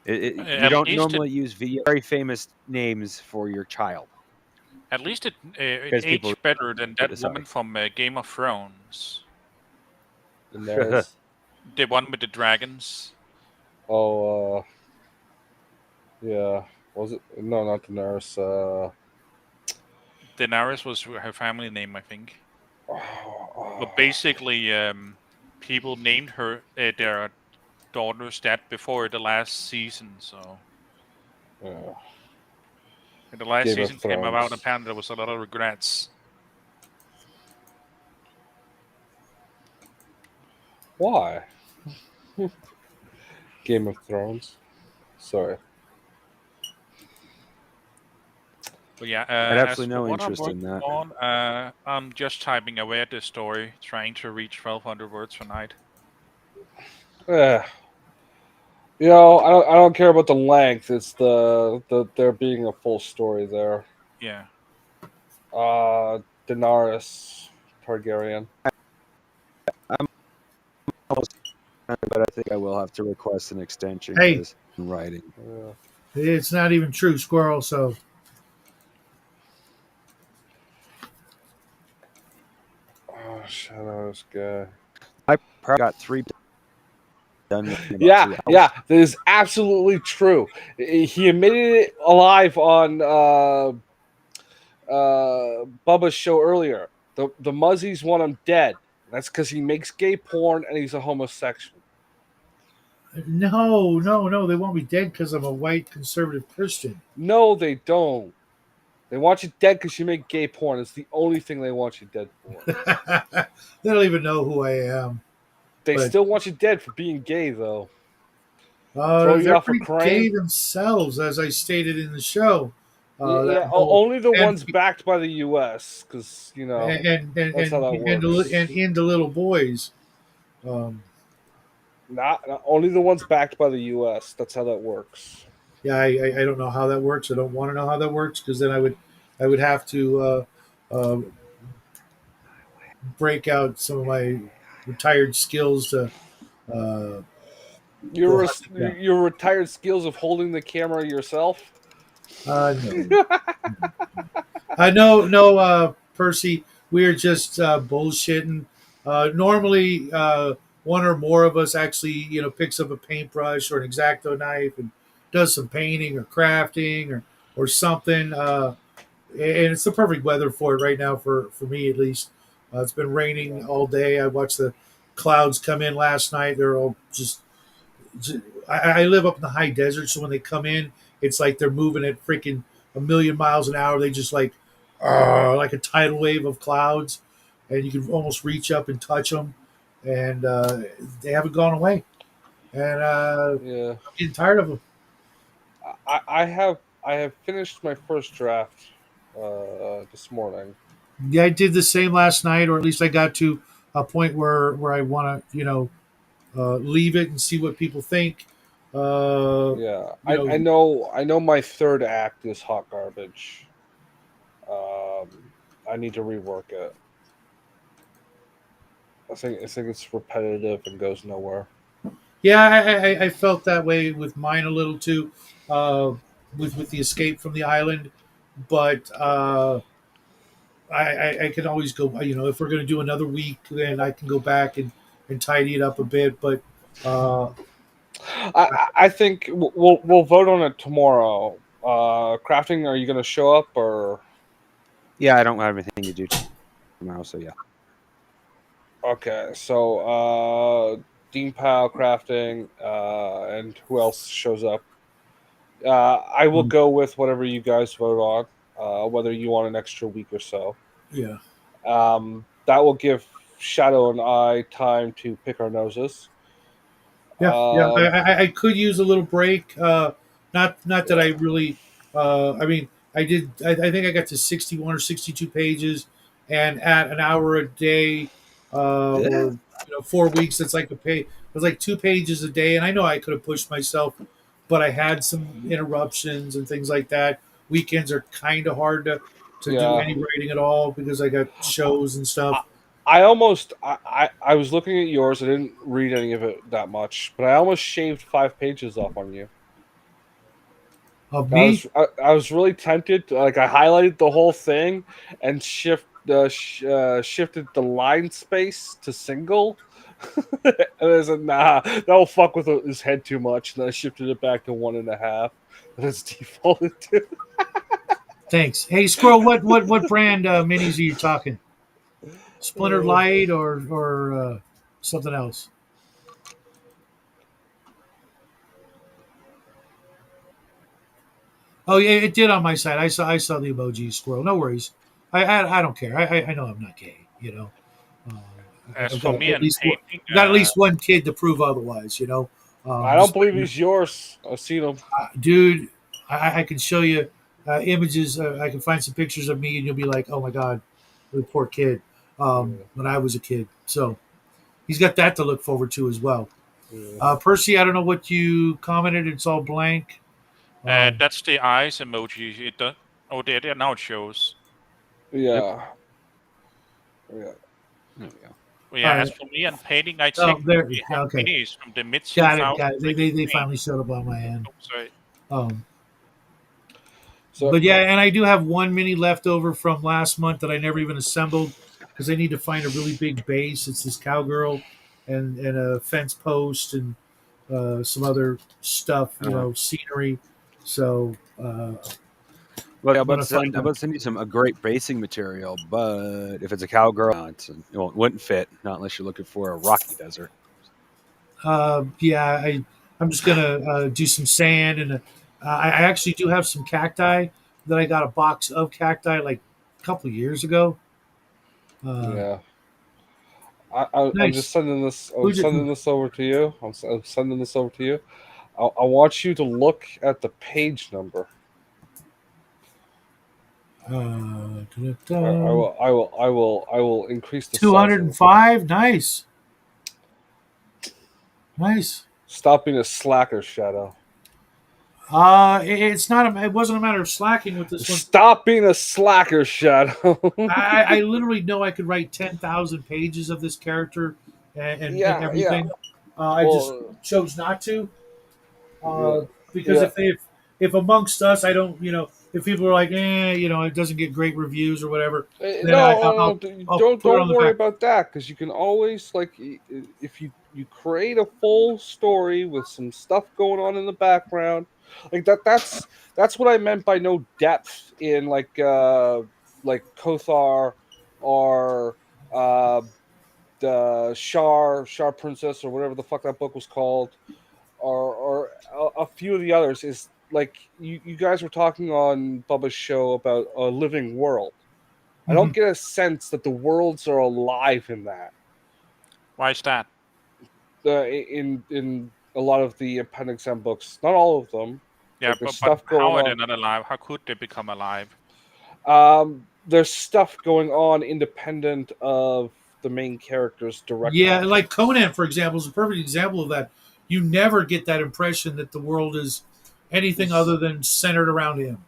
You
At
don't
least it
normally use very famous names for your child
at least it
because people
aged better than
get
that
sorry.
woman from Game of Thrones,
Daenerys.
the one with the dragons.
Oh, yeah. Was it? No, not Daenerys.
Daenerys was her family name, I think.
Oh,
But basically, people named her their daughters that before the last season. So
yeah.
when the last
Game of
season came about,
Thrones.
apparently there was a lot of regrets.
Why? Game of Thrones. Sorry.
But yeah,
I had
as
absolutely
for
no
what I'm
interest in
working
that.
on, I'm just typing away at this story, trying to reach 1,200 words per night.
Eh. I don't care about the length. It's the there being a full story there.
Yeah.
Daenerys. Targaryen.
Almost, but I think I will have to request an extension
Hey,
because I'm writing.
Yeah.
it's not even true, Squirrel. So
Oh, Shadow's guy.
I probably got 3 done in about
Yeah,
2 hours.
yeah, that is absolutely true. He admitted it alive on Bubba's show earlier. The Muzzies want him dead. That's because he makes gay porn and he's a homosexual.
no, they won't be dead because I'm a white conservative Christian.
No, they don't. They want you dead because you make gay porn. It's the only thing they want you dead for.
They don't even know who I am.
They
But
still want you dead for being gay, though. Throw you
they're
off a
pretty gay
crane.
themselves, as I stated in the show. That
Yeah,
whole
only the
and
ones backed by the U.S. Because that's how that
and
works.
into little boys. Um,
Not only the ones backed by the U.S. That's how that works.
yeah, I don't know how that works. I don't want to know how that works because then I would have to uh, break out some of my retired skills to uh, go hunting down.
Your retired skills of holding the camera yourself.
No, no, Percy. We are just bullshitting. Normally, one or more of us actually, picks up a paintbrush or an exacto knife and does some painting or crafting or something. And it's the perfect weather for it right now for me at least. It's been raining all day. I watched the clouds come in last night. They're all I live up in the high desert, so when they come in, it's like they're moving at freaking a million miles an hour. They just like a tidal wave of clouds, and you can almost reach up and touch them, and they haven't gone away. And
Yeah,
I'm getting tired of them.
I have finished my first draft this morning.
Yeah, I did the same last night, or at least I got to a point where I want to, leave it and see what people think.
Yeah,
You know,
I know my third act is hot garbage. I need to rework it. I think it's repetitive and goes nowhere.
Yeah, I felt that way with mine a little too, uh, with the escape from the island. But I can always go. If we're going to do another week, then I can go back and tidy it up a bit. But uh,
I think we'll vote on it tomorrow. Crafting, are you going to show up or?
Yeah, I don't have anything to do tomorrow, so yeah.
Okay, so Dean Powell crafting, and who else shows up? I will go with whatever you guys vote on, whether you want an extra week or so.
yeah,
That will give Shadow and I time to pick our noses.
yeah.
Um,
I could use a little break. Not that I
yeah,
really. I mean, I did. I think I got to 61 or 62 pages, and at an hour a day, or 4 weeks, it's like a pay. It was like 2 pages a day, and I know I could have pushed myself, but I had some interruptions and things like that. Weekends are kind of hard to do
yeah.
any writing at all because I got shows and
I,
stuff.
I was looking at yours. I didn't read any of it that much, but I almost shaved 5 pages off on you.
Of me,
I was really tempted. Like I highlighted the whole thing and shifted the line space to single. And I said, nah, that'll fuck with his head too much. And then I shifted it back to 1.5. And it's defaulted to.
thanks. Hey, Squirrel, what brand minis are you talking? Splintered Light or something else? Oh yeah, it did on my side. I saw the emoji squirrel. No worries. I don't care. I know I'm not gay. Uh,
As
I've
for
got
me
at
and
least
painting,
got at least one kid to prove otherwise.
I don't believe
Despite
he's yours. I've seen him.
dude, I can show you images. I can find some pictures of me, and you'll be like, oh my god, the poor kid.
Yeah,
When I was a kid, so he's got that to look forward to as well.
yeah.
Percy, I don't know what you commented. It's all blank. Um,
that's the eyes emoji. It does. Oh, there now it shows.
yep.
Yeah. Yeah.
There we go.
Well, yeah,
All
as
right.
for me and painting, I
Oh, there.
technically have
Okay.
minis from the mid
Got it.
2000s
Got it.
I could
They
paint.
finally showed up on my end.
Oh, sorry.
Um,
So
but yeah, and I do have one mini left over from last month that I never even assembled because I need to find a really big base. It's this cowgirl and a fence post and some other stuff, scenery. So
Well,
I'm gonna find
I'm
a.
about to send you a great basing material, but if it's a cowgirl, it wouldn't fit, not unless you're looking for a rocky desert.
Yeah, I'm just gonna do some sand and I actually do have some cacti that I got a box of cacti like a couple of years ago. Uh,
yeah, I'm just
nice.
sending this. I'm
Who'd you,
sending this over to you. I'm sending this over to you. I want you to look at the page number.
da-da-da.
I will increase the size of this.
205. Nice, nice.
Stop being a slacker, Shadow.
It's not. It wasn't a matter of slacking with this one.
Stop being a slacker, Shadow.
I literally know I could write 10,000 pages of this character and
Yeah, yeah.
everything. I just
Well,
chose not to.
yeah,
Because
yeah.
if amongst us, I don't, if people are like, it doesn't get great reviews or whatever, then I'll put it on
Don't
the
worry
back.
about that because you can always if you create a full story with some stuff going on in the background like that's what I meant by no depth in like Kothar or uh the Shar Princess or whatever the fuck that book was called or a few of the others is like you guys were talking on Bubba's show about a living world. I
Mhm.
don't get a sense that the worlds are alive in that.
Why is that?
In a lot of the Appendix M books, not all of them.
Yeah,
Like there's
but
stuff
how
going
are they
on.
not alive? How could they become alive?
There's stuff going on independent of the main character's direct
Yeah, like
actions.
Conan, for example, is a perfect example of that. You never get that impression that the world is anything
It's-
other than centered around him.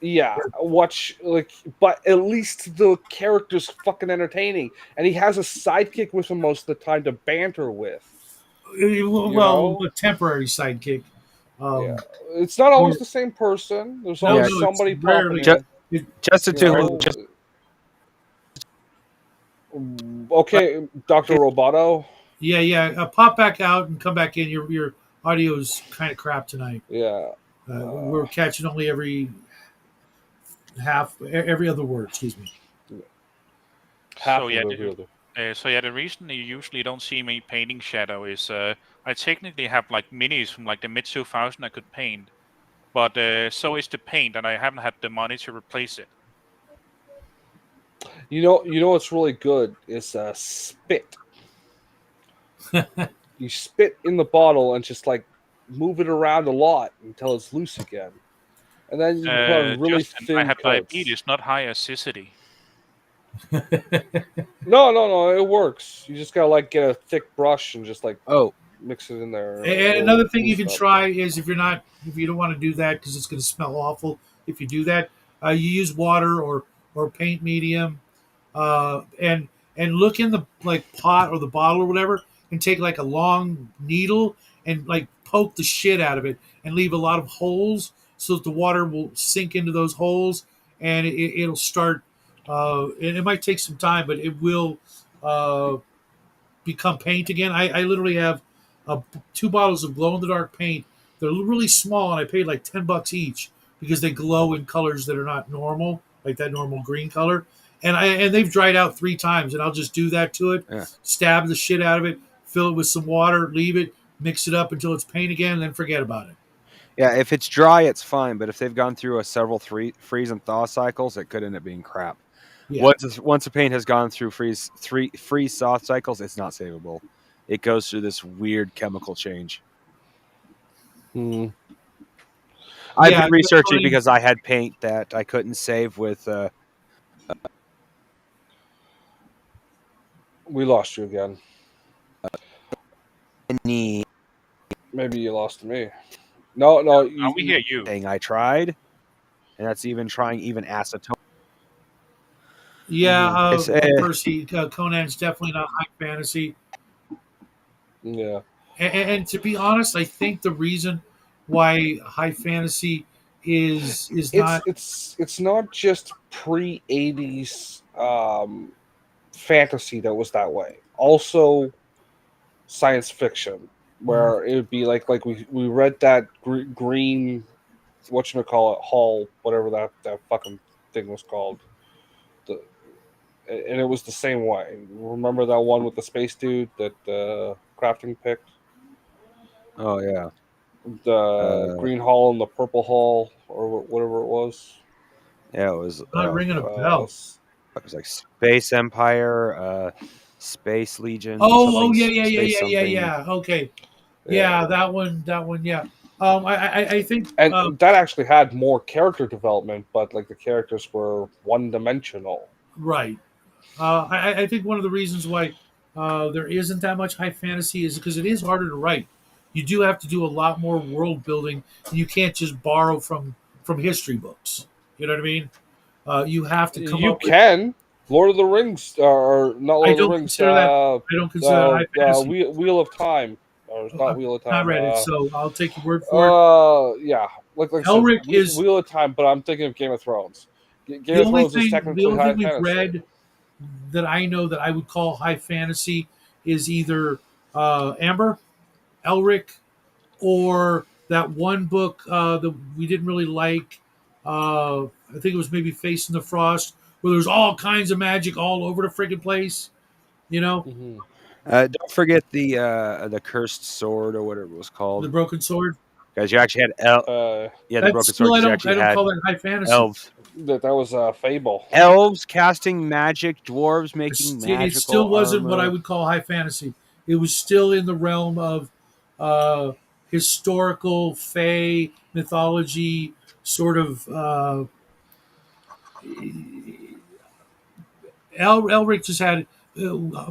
yeah, watch like, but at least the character's fucking entertaining, and he has a sidekick with him most of the time to banter with. You
Well,
know,
a temporary sidekick.
yeah,
Um,
it's not always
or
the same person. There's
no,
Yeah,
always
no, it's
somebody popping
rarely.
just
in.
It,
just
You
to
know,
just
okay, Doctor Roboto.
yeah, yeah. Pop back out and come back in. Your audio's kind of crap tonight.
Yeah,
We're catching only every other word. Excuse me.
So
half
yeah,
of every other.
the reason you usually don't see me painting Shadow is I technically have like minis from like the mid 2000 I could paint, but so is the paint, and I haven't had the money to replace it.
You know what's really good is spit. You spit in the bottle and just like move it around a lot until it's loose again, and then you can put on really
Justin, I
thin
have
coats.
diabetes, not high acidity.
No, it works. You just gotta like get a thick brush and just like
oh
mix it in there.
And
It'll
another thing you can
loosen up.
try is if you don't want to do that because it's going to smell awful. If you do that, you use water or paint medium, and look in the like pot or the bottle or whatever, and take like a long needle and like poke the shit out of it and leave a lot of holes so that the water will sink into those holes and it'll start. And it might take some time, but it will. Become paint again. I literally have uh, two bottles of glow in the dark paint. They're really small, and I paid like $10 each because they glow in colors that are not normal, like that normal green color. And they've dried out 3 times, and I'll just do that to it,
yeah.
stab the shit out of it, fill it with some water, leave it, mix it up until it's paint again, and then forget about it.
Yeah, if it's dry, it's fine. But if they've gone through a several freeze and thaw cycles, it could end up being crap.
Yeah,
Once a paint has gone through freeze thaw cycles, it's not savable. It goes through this weird chemical change.
Hmm.
I've
yeah.
been researching
Conan,
because I had paint that I couldn't save with.
We lost you again.
Any
Maybe you lost me. No, no.
Now we hear you.
thing I tried, and that's even trying even acetone.
Yeah,
It's
Percy, Conan's definitely not high fantasy.
Yeah,
And to be honest, I think the reason why high fantasy is
it's
not
it's it's not just pre-80s fantasy that was that way. Also, science fiction,
mm,
where it would be like we read that green whatchamacallit Hall, whatever that fucking thing was called. The, and it was the same way. Remember that one with the space dude that crafting picked?
oh yeah,
The
uh,
green hall and the purple hall, or whatever it was.
yeah. It was
not ringing a
Uh,
bell.
s-
it was like Space Empire, Space Legion,
Oh,
something,
yeah, yeah, yeah,
Space
yeah, yeah,
something.
yeah. Okay,
yeah.
yeah, that one, yeah. I think
And that actually had more character development, but like the characters were one dimensional.
right. I think one of the reasons why there isn't that much high fantasy is because it is harder to write. You do have to do a lot more world building. You can't just borrow from history books. You know what I mean? You have to come
You
up with.
can. Lord of the Rings, or not
I
Lord of the
don't
Rings,
consider that. I don't consider that high fantasy.
Wheel of Time, or it's not
I've
Wheel of
not
Time.
read it, so I'll take your word for it.
Yeah, like I said,
Elric is
Wheel of Time, but I'm thinking of Game of Thrones. Game of Thrones is
the
technically
only
high
thing we've
fantasy.
read that I know that I would call high fantasy is either Amber, Elric, or that one book that we didn't really like. I think it was maybe Face in the Frost, where there's all kinds of magic all over the friggin' place. You know,
Hmm.
Don't forget the cursed sword or whatever it was
the
called,
Broken Sword.
guys. You actually had
Uh,
yeah, the
That's
broken sword
still
because you
I
actually
don't
had
call that high fantasy.
elves,
that was Fable.
elves casting magic, dwarves making
It
magical
still wasn't what I
armor.
would call high fantasy. It was still in the realm of uh, historical, fey mythology, sort of. Elric just had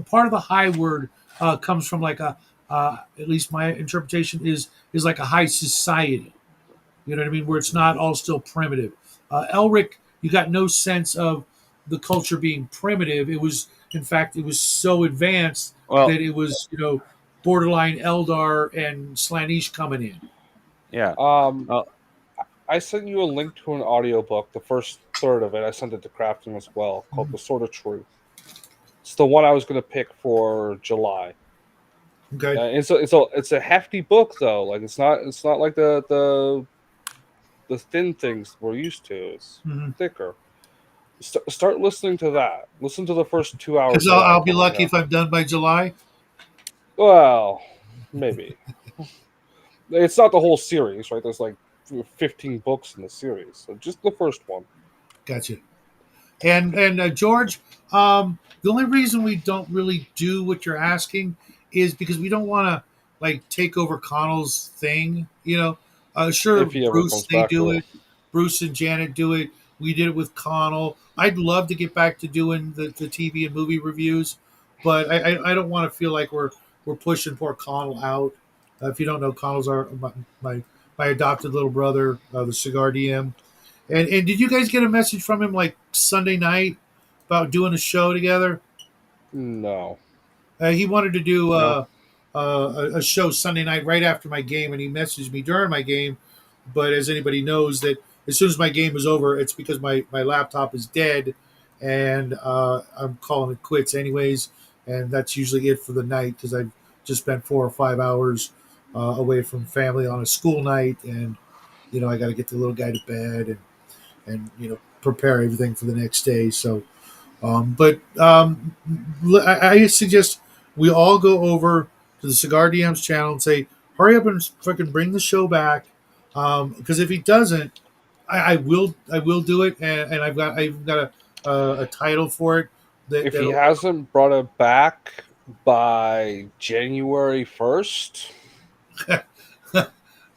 part of the high word comes from like a at least my interpretation is like a high society. You know what I mean? Where it's not all still primitive. Elric, you got no sense of the culture being primitive. It was, in fact, it was so advanced
Well,
that it was, borderline Eldar and Slaanesh coming in.
yeah.
Um,
Well,
I sent you a link to an audiobook, the first third of it. I sent it to Crafton as well, called
Mhm.
The Sword of Truth. It's the one I was going to pick for July.
Okay.
It's a hefty book though. Like it's not like the thin things we're used to. It's
Because
thicker. Start listening to that. Listen to the first 2 hours of that
I'll be
coming
lucky
up.
if I'm done by July.
Well, maybe it's not the whole series, right? There's like 15 books in the series, so just the first one.
Gotcha. And George, the only reason we don't really do what you're asking is because we don't want to like take over Connell's thing. Sure,
If he ever
Bruce
comes
they
back
do
to it.
it. Bruce and Janet do it. We did it with Connell. I'd love to get back to doing the TV and movie reviews, but I don't want to feel like we're pushing poor Connell out. If you don't know, Connell's my, my adopted little brother, the cigar DM. And did you guys get a message from him like Sunday night about doing a show together?
No.
He wanted to do
no.
a show Sunday night right after my game, and he messaged me during my game. But as anybody knows, that as soon as my game is over, it's because my laptop is dead, and I'm calling it quits anyways. And that's usually it for the night because I've just spent 4 or 5 hours away from family on a school night, and I got to get the little guy to bed and prepare everything for the next day. So, but I suggest we all go over to the Cigar DM's channel and say, "Hurry up and freaking bring the show back," because if he doesn't, I will do it, and I've got a title for it that
If he
that'll.
hasn't brought it back by January 1st,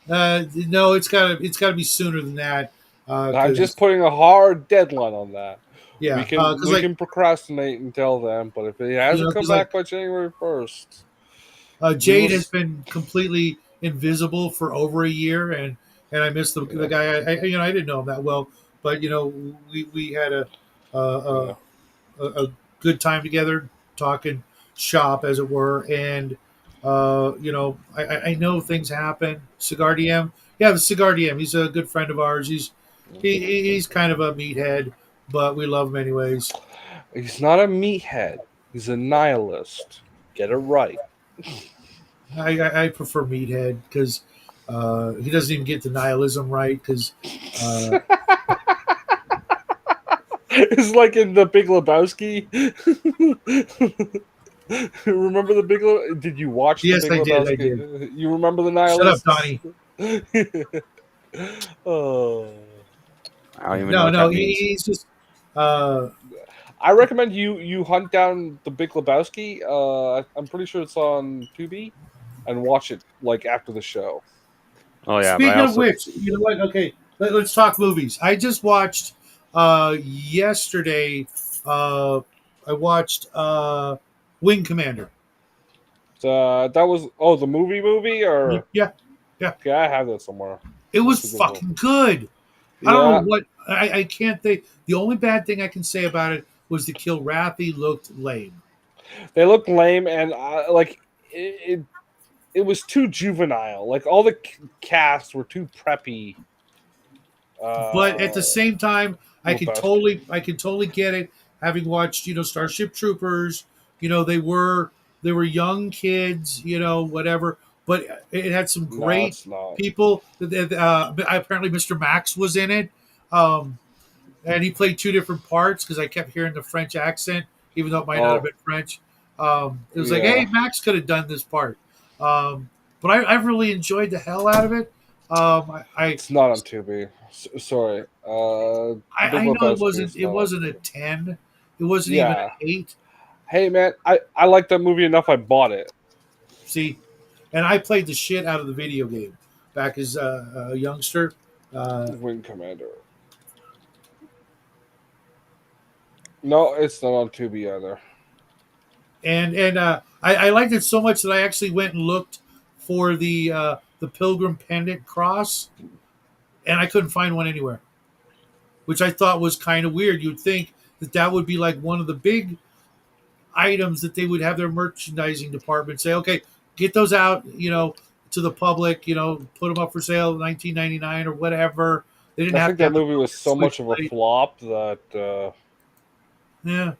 No, it's got to be sooner than that
I'm just
because
putting a hard deadline on that. We
yeah,
can
because
we
like
can procrastinate until then, but if he hasn't come
because like
back by January 1st, we will.
Jade has been completely invisible for over a year, and I miss the
Yeah,
guy. I didn't know him that well, but we had a
yeah.
a good time together, talking shop, as it were. And I know things happen. Cigar DM, yeah, the Cigar DM. He's a good friend of ours. He's kind of a meathead, but we love him anyways.
He's not a meathead. He's a nihilist. Get it right.
I prefer meathead because he doesn't even get the nihilism right because.
It's like in the Big Lebowski. Remember the Did you watch the
Yes,
Big
I did. I did.
Lebowski? You remember the
Shut up,
nihilists?
Donnie.
Oh.
I don't even know
No,
what
no,
that means.
he's just. Uh,
I recommend you hunt down the Big Lebowski. I'm pretty sure it's on Tubi, and watch it like after the show.
Oh yeah, but I
Speaking of
also
which, you know what? Okay, let's talk movies. I just watched yesterday. I watched Wing Commander.
That was the movie or
Yeah, yeah.
okay, I have that somewhere.
It was
That's a good one.
fucking good. I don't know
Yeah,
what I can't think. The only bad thing I can say about it was the Kilrathi looked lame.
they look lame, and like it was too juvenile. Like all the casts were too preppy.
But at
Uh,
the same time,
Lebowski.
I could totally get it. Having watched, Starship Troopers, they were young kids, whatever. But it had some
No,
great
it's not.
people. Apparently, Mr. Max was in it, and he played two different parts because I kept hearing the French accent, even though it might not have
Oh,
been French. It was like,
yeah.
hey, Max could have done this part. But I've really enjoyed the hell out of it. I
It's not on Tubi. Sorry. The Big
I know
Lebowski is
it
not on
wasn't a
Tubi.
10. It wasn't even
Yeah.
an 8.
Hey man, I like that movie enough. I bought it.
See, and I played the shit out of the video game back as a youngster. Uh,
Wing Commander. No, it's not on Tubi either.
and I liked it so much that I actually went and looked for the Pilgrim Pendant Cross, and I couldn't find one anywhere, which I thought was kind of weird. You'd think that would be like one of the big items that they would have their merchandising department say, okay, get those out, to the public, put them up for sale, 19.99 or whatever. They didn't
I
have
think
to
that
have a
movie was so much of a
switchblade.
flop that
Yeah,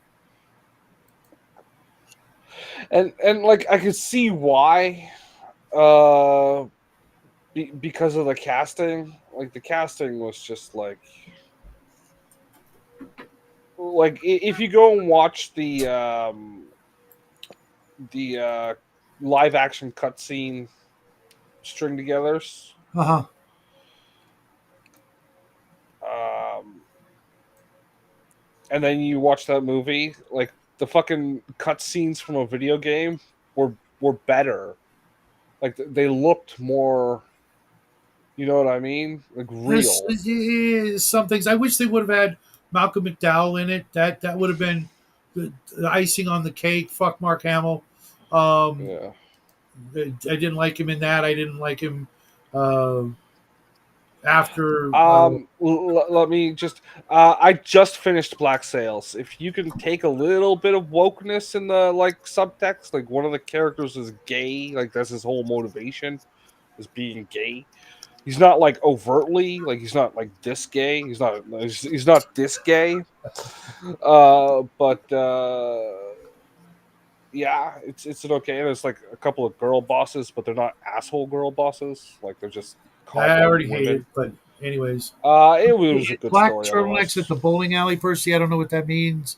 and like I could see why because of the casting. Like the casting was just if you go and watch the live action cutscene string togethers,
uh huh.
um, and then you watch that movie, like the fucking cutscenes from a video game were better. Like they looked more, you know what I mean? Like real.
Some things I wish they would have had Malcolm McDowell in it. That would have been the icing on the cake. Fuck Mark Hamill. Um,
Yeah.
I didn't like him in that. I didn't like him uh, after.
Let me just. I just finished Black Sails. If you can take a little bit of wokeness in the like subtext, like one of the characters is gay, like that's his whole motivation, is being gay. He's not like overtly, like he's not like this gay. He's not this gay. But yeah, it's an okay. There's like a couple of girl bosses, but they're not asshole girl bosses. Like they're just
I
cobbler
already hate it,
women.
but anyways.
It was a good
Black
story
turtlenecks at
otherwise.
the bowling alley, Percy. I don't know what that means.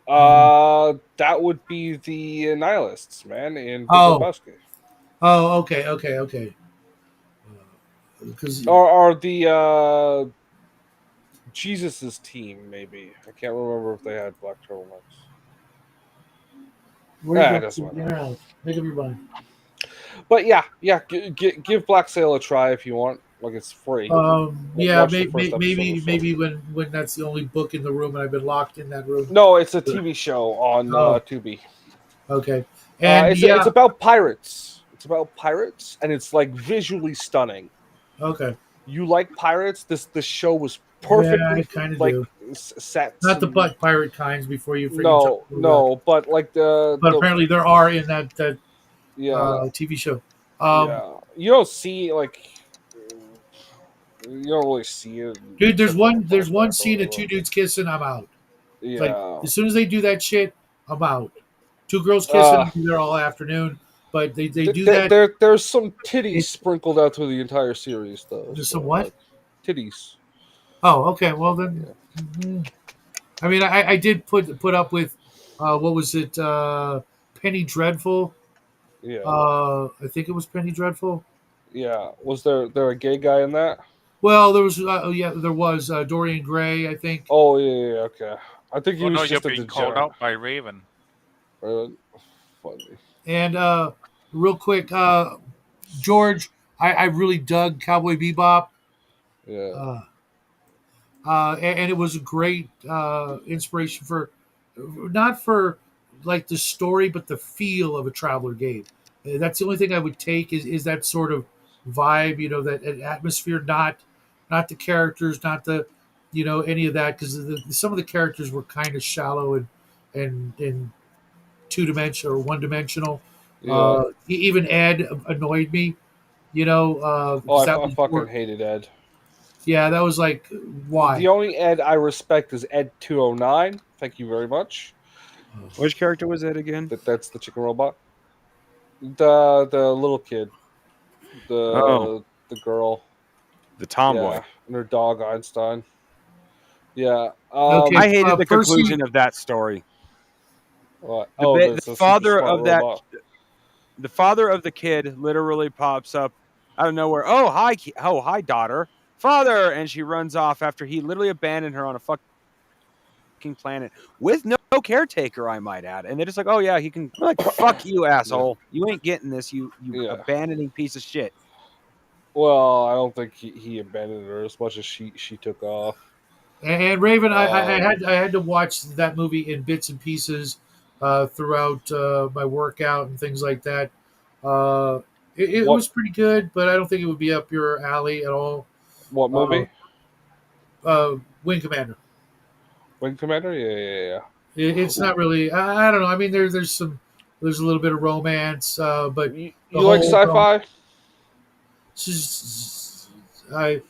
That would be the nihilists, man, in Big
Oh,
Lebowski,
okay, okay, okay. Because
or the Jesus's team, maybe. I can't remember if they had black turtlenecks.
where are you
It
going
doesn't
to
matter.
make up your mind.
But yeah, give Black Sail a try if you want. Like it's free.
Yeah,
Watch the first episode or so.
maybe when that's the only book in the room and I've been locked in that room.
No, it's a TV show on
Oh,
Tubi.
okay. And
It's
yeah,
about pirates. It's about pirates, and it's like visually stunning.
okay.
You like pirates? This show was
Yeah, I
perfectly
kind of
like
do.
sets
Not the
and
butt pirate kinds before you freaking jump
no,
over the.
no, but like
But
the
apparently there are in that
yeah,
TV show. Um,
yeah. You don't see like you don't really see it in
dude,
typical
there's
Star
one
Trek
scene
or
of two
whatever.
dudes kissing. I'm out. Like
Yeah.
as soon as they do that shit, I'm out. Two girls kissing,
Uh
I'll be there all afternoon. But they do that.
there's some titties
It,
sprinkled out through the entire series though.
there's some
So
what?
like titties.
Oh, okay. Well then,
Yeah.
I mean, I did put up with what was it? Penny Dreadful.
Yeah.
I think it was Penny Dreadful.
Yeah. Was there a gay guy in that?
Well, there was yeah, there was Dorian Gray, I think.
Oh yeah, okay. I think he
Oh no,
was
you're
just a
being called
degenerate.
out by Raven.
Uh, Funny.
And real quick, George, I really dug Cowboy Bebop.
Yeah.
Uh, and it was a great inspiration for not for like the story, but the feel of a traveler game. That's the only thing I would take is that sort of vibe, you know, that an atmosphere, not the characters, not the any of that, because some of the characters were kind of shallow and two dimensional or one dimensional.
Yeah.
Even Ed annoyed me,
Oh,
because that
I
was
fucking hated Ed.
yeah, that was like
The
why.
only Ed I respect is Ed 209. Thank you very much.
Which character was that again?
That's the chicken robot. The little kid,
Oh,
the girl,
the tomboy.
yeah, and her dog Einstein. Yeah.
Okay,
I hated the
Percy.
conclusion of that story.
What?
The
Oh,
ba-
that's
the
a super
father
smart
of that
robot.
the father of the kid literally pops up out of nowhere. Oh hi, oh hi, daughter, father, and she runs off after he literally abandoned her on a fucking planet with no caretaker, I might add. And they're just like, oh yeah, he can. I'm like, fuck you,
Yeah.
asshole. You ain't getting this. You
Yeah.
abandoning piece of shit.
Well, I don't think he abandoned her as much as she took off.
And Raven,
Um.
I had to watch that movie in bits and pieces throughout my workout and things like that. Uh, it
What
was pretty good, but I don't think it would be up your alley at all.
what
Uh,
movie?
Wing Commander.
Wing Commander? Yeah, yeah,
It's not really. I don't know. I mean, there's a little bit of romance, but
yeah. You,
the
you like
whole
sci-fi?
I,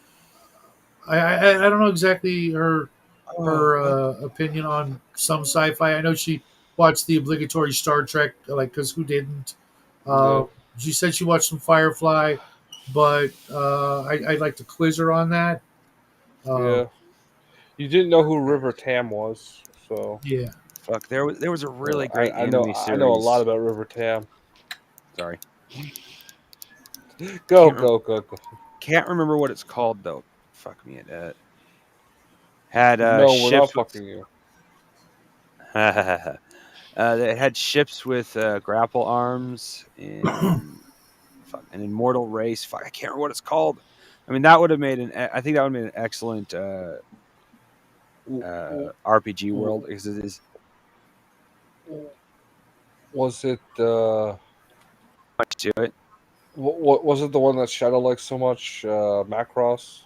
I don't know exactly her
What?
opinion on some sci-fi. I know she watched the obligatory Star Trek, like because who didn't?
Yeah,
Uh, she said she watched some Firefly, but I'd like to quiz her on that. Uh,
yeah. You didn't know who River Tam was, so
yeah,
Fuck, there was a really great
I
anime
know a lot
series.
about River Tam.
Sorry,
Go
can't rem-
go go go.
can't remember what it's called though. Fuck me, it had
No, we're not
ships with
fucking you.
it had ships with grapple arms and fuck, an immortal race. Fuck, I can't remember what it's called. I mean, that would have made I think that would have made an excellent
W- w-
RPG world
w-
because it is
Was it
much to it.
what was it the one that Shadow likes so much? Macross.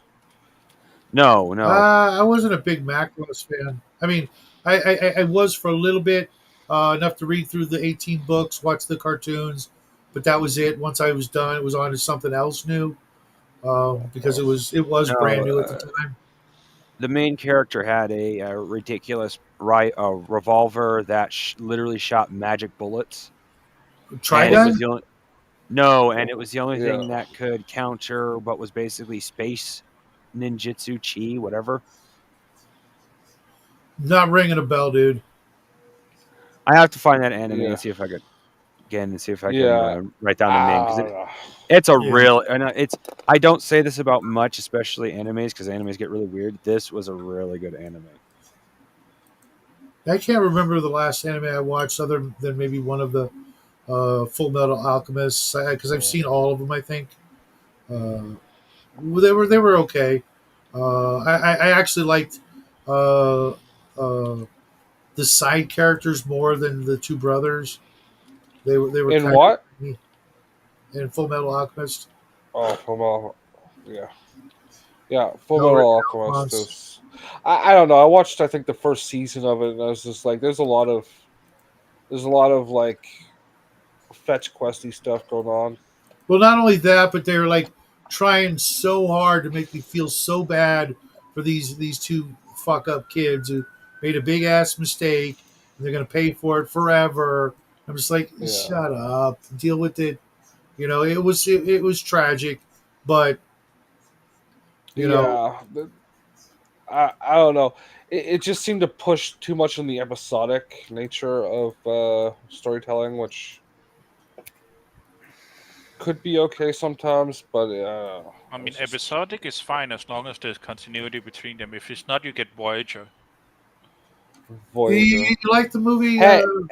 No, no,
I wasn't a big Macross fan. I mean, I was for a little bit, enough to read through the 18 books, watch the cartoons, but that was it. Once I was done, it was on to something else new because it was brand
no.
new at the time.
The main character had a ridiculous revolver that literally shot magic bullets, and it was
Trigun?
the only no, and it was the only
Yeah.
thing that could counter what was basically space ninjutsu chi, whatever.
Not ringing a bell, dude.
I have to find that anime
Yeah.
and see if I could again and see if I can
Yeah.
write down the name because
I don't know.
it's a
Yeah.
real and it's. I don't say this about much, especially animes, because animes get really weird. This was a really good anime.
I can't remember the last anime I watched other than maybe one of the Full Metal Alchemists because I've seen all of them. I think uh, they were okay. I actually liked uh, uh, the side characters more than the two brothers. They were
In
kind
what?
of in Full Metal Alchemist.
Oh, from yeah. Yeah, Full
Hellraiser,
Metal Alchemist
Alphonse.
is. I don't know. I watched I think the first season of it, and I was just like, there's a lot of like fetch questy stuff going on.
Well, not only that, but they're like trying so hard to make me feel so bad for these two fuck up kids who made a big ass mistake and they're gonna pay for it forever. I'm just like,
Yeah,
shut up, deal with it. You know, it was tragic, but you know,
yeah. I don't know. It just seemed to push too much on the episodic nature of storytelling, which could be okay sometimes, but
I mean,
it's just
episodic is fine as long as there's continuity between them. If it's not, you get Voyager.
Voyager.
you like the movie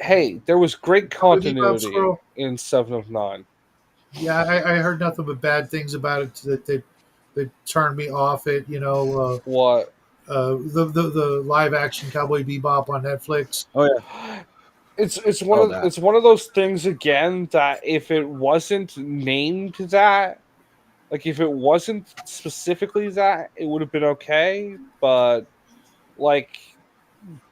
Hey, there was great
Cowboy Bebop
continuity
Squirrel?
in Seven of Nine.
Yeah, I heard nothing but bad things about it that turned me off it. You know,
What?
the live action Cowboy Bebop on Netflix.
Oh yeah, saw that.
It's one of those things again that if it wasn't named that, like if it wasn't specifically that, it would have been okay. But like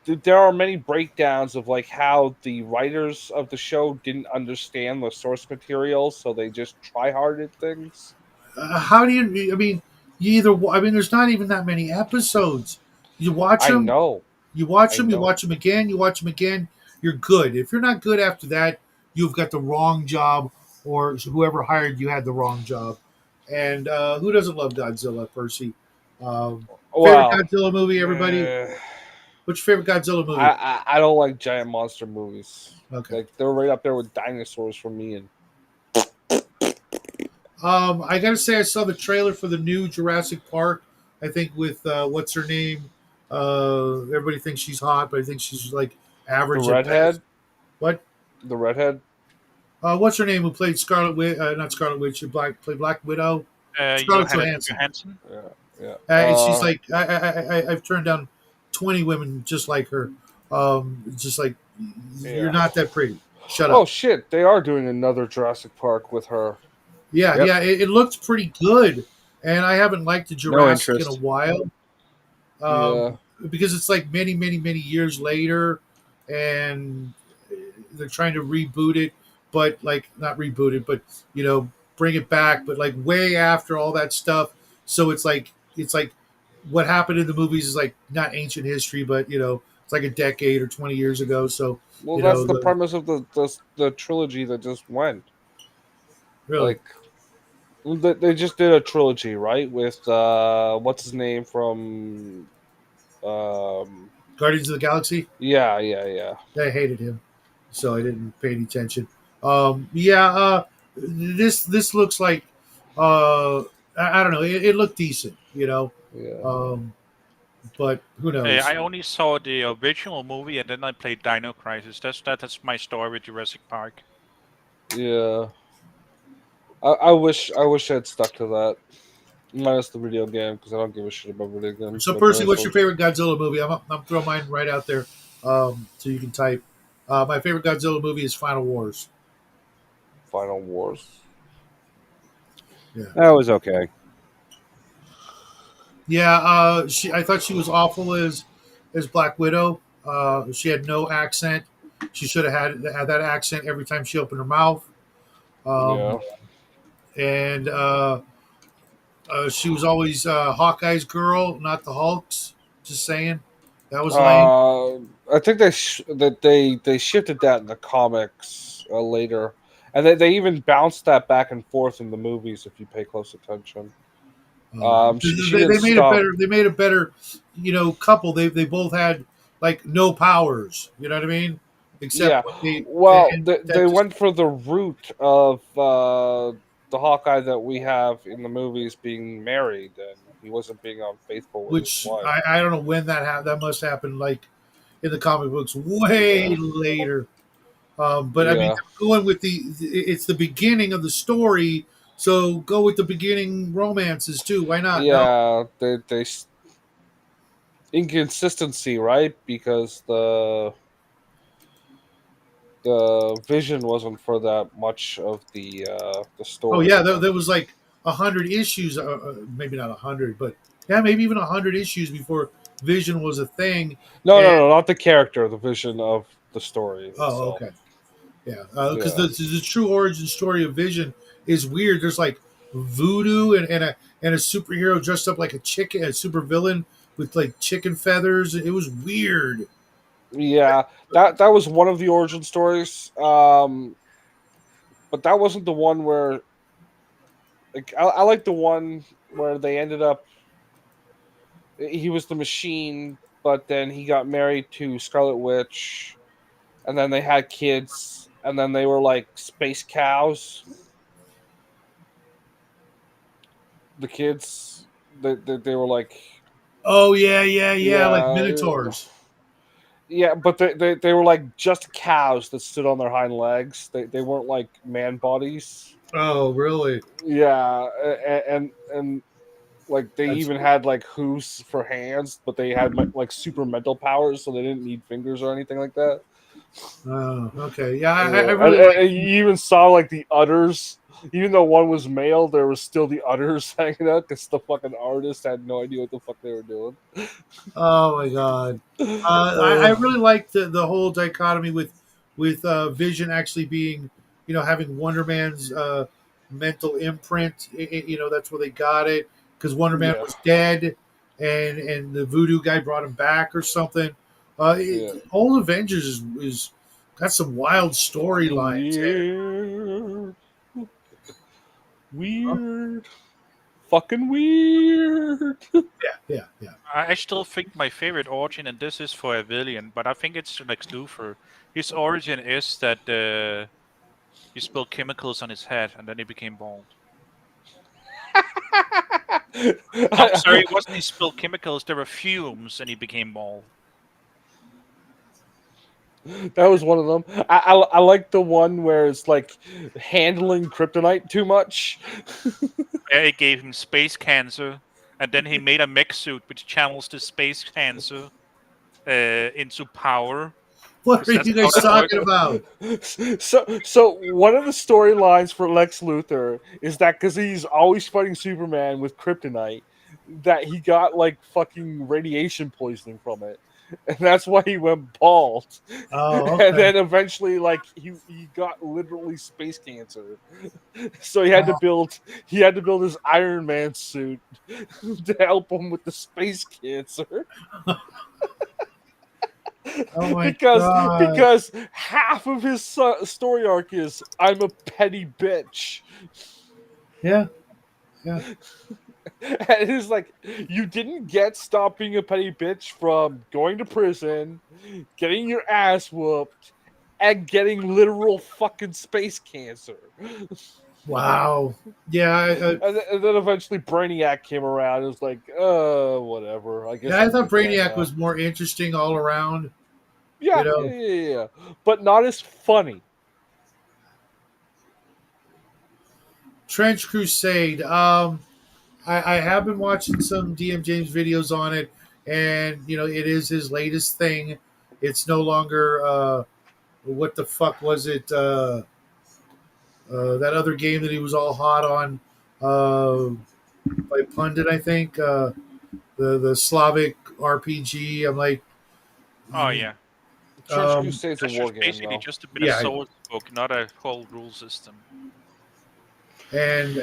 there are many breakdowns of like how the writers of the show didn't understand the source material, so they just try hard at things.
How do you? I mean, you either. I mean, there's not even that many episodes. You watch
I
them.
know,
You watch
I
them. You
know.
watch them again. You watch them again. You're good. If you're not good after that, you've got the wrong job, or whoever hired you had the wrong job. And who doesn't love Godzilla, Percy? Favorite
Well,
Godzilla movie, everybody?
eh,
What's your favorite Godzilla movie?
I don't like giant monster movies.
Okay.
Like they're right up there with dinosaurs for me. And
I gotta say, I saw the trailer for the new Jurassic Park. I think with what's her name. Everybody thinks she's hot, but I think she's like
the
average at best.
redhead,
What?
the redhead,
What's her name? Who played Scarlet Witch? Not Scarlet Witch. Who played Black Widow. Scarlett
Johannes
Johansson.
Johansson.
yeah, yeah.
And she's like, I've turned down 20 women just like her. Just like you're
Yeah.
not that pretty. Shut
Oh
up.
shit! They are doing another Jurassic Park with her.
Yeah,
Yep.
yeah. It looked pretty good, and I haven't liked the
No
Jurassic in a
interest.
while.
Yeah,
Because it's like many, many, many years later, and they're trying to reboot it, but like not reboot it, but you know, bring it back, but like way after all that stuff. So it's like what happened in the movies is like not ancient history, but you know, it's like a decade or 20 years ago. So
well,
you
that's
know,
the
the
premise of the trilogy that just went.
really
Like they just did a trilogy, right? With what's his name from
Guardians of the Galaxy.
yeah, yeah, yeah,
I hated him, so I didn't pay any attention. Yeah, this looks like I don't know. It looked decent, you know,
yeah,
um, but who knows?
I only saw the original movie and then I played Dino Crisis. That's my story with Jurassic Park.
yeah. I wish I'd stuck to that. Minus the video game because I don't give a shit about video games.
So,
But
Percy, what's
dinosaurs,
your favorite Godzilla movie? I'm throwing mine right out there, so you can type. My favorite Godzilla movie is Final Wars.
Final Wars.
Yeah,
That was okay.
yeah. I thought she was awful as Black Widow. She had no accent. She should have had that accent every time she opened her mouth.
Yeah.
Um, and she was always Hawkeye's girl, not the Hulk's. Just saying, that was lame.
I think they shifted that in the comics later, and they even bounced that back and forth in the movies if you pay close attention. She didn't
They made it
stop.
better. They made a better, you know, couple. They both had like no powers. You know what I mean? Except
Yeah.
when
Well,
and
they
that just
went for the route of the Hawkeye that we have in the movies being married, and he wasn't being unfaithful with his
which
wife.
I don't know when that happened. That must happen like in the comic books way
Yeah.
later. But I mean,
Yeah.
they're going with it's the beginning of the story, so go with the beginning romances too. Why not? No,
Yeah. Inconsistency, right? Because the vision wasn't for that much of the
oh
story.
yeah,
And then
there was like 100 issues, maybe not 100, but yeah, maybe even 100 issues before Vision was a thing.
No,
And
no, no, not the character, the vision of the story
oh,
itself.
okay, yeah, because
Yeah.
the true origin story of Vision is weird. There's like voodoo and a superhero dressed up like a chicken, a super villain with like chicken feathers. It was weird.
Yeah, that was one of the origin stories. But that wasn't the one where like I like the one where they ended up he was the machine, but then he got married to Scarlet Witch, and then they had kids, and then they were like space cows. The kids, they were like,
Oh yeah, yeah, yeah, like
yeah,
minotaurs.
yeah, but they were like just cows that stood on their hind legs. They weren't like man bodies.
Oh really?
Yeah, and like they
That's
even had like hooves for hands, but they had like super mental powers, so they didn't need fingers or anything like that.
oh okay. Yeah, I
Yeah,
really like.
and you even saw like the udders. Even though one was male, there was still the udders hanging out because the fucking artist had no idea what the fuck they were doing.
Oh my god. I
Uh,
really like the whole dichotomy with Vision actually being, having Wonder Man's mental imprint. That's where they got it because Wonder Man
yeah,
was dead, and the Voodoo guy brought him back or something.
yeah.
Whole Avengers is got some wild storylines there.
Weird,
Huh?
weird, fucking weird.
Yeah, yeah, yeah.
I still think my favorite origin, and this is for a villain, but I think it's Lex Luthor. His origin is that he spilled chemicals on his head and then he became bald. No, sorry, it wasn't he spilled chemicals. There were fumes and he became bald.
That was one of them. I like the one where it's like handling kryptonite too much.
Yeah, it gave him space cancer, and then he made a mech suit which channels the space cancer into power,
What
because
are
that's
you
how
guys
that works.
talking about?
So one of the storylines for Lex Luthor is that because he's always fighting Superman with kryptonite, that he got like fucking radiation poisoning from it, and that's why he went bald.
Oh,
And
okay.
then eventually, like he got literally space cancer, so he had to build his Iron Man suit to help him with the space cancer.
Oh my
because
god.
because half of his story arc is I'm a petty bitch.
Yeah, yeah.
And it's like you didn't get stop being a petty bitch from going to prison, getting your ass whooped, and getting literal fucking space cancer.
Wow. Yeah,
And then eventually Brainiac came around and was like, whatever. I guess
yeah. I
I'm a
thought
good guy
Brainiac
now.
was more interesting all around. You
Yeah, yeah,
know,
yeah, yeah, yeah. But not as funny.
Trench Crusade. I have been watching some DM James videos on it, and it is his latest thing. It's no longer what the fuck was it? That other game that he was all hot on by Pundit, I think. The Slavic RPG. I'm like,
Oh yeah,
Trench
um,
Crusade's a
that's
war
just
game,
basically
though.
just a bit of
yeah,
source book, not a whole rule system.
and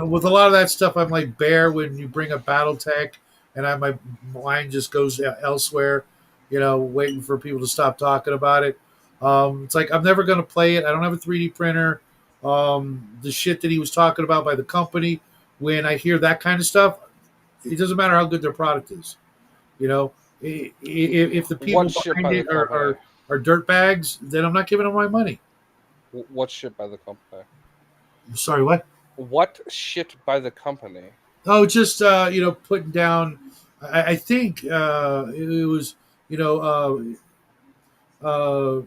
with a lot of that stuff, I'm like Bear when you bring up BattleTech, and my mind just goes elsewhere. Waiting for people to stop talking about it. It's like I'm never going to play it. I don't have a 3D printer. The shit that he was talking about by the company. When I hear that kind of stuff, it doesn't matter how good their product is. You know, if the
What
people
shit
behind
by the
it are
company?
dirt bags, then I'm not giving them my money.
What shit by the company?
Sorry, what?
What shit by the company?
Oh, just putting down. I think it was you know uh,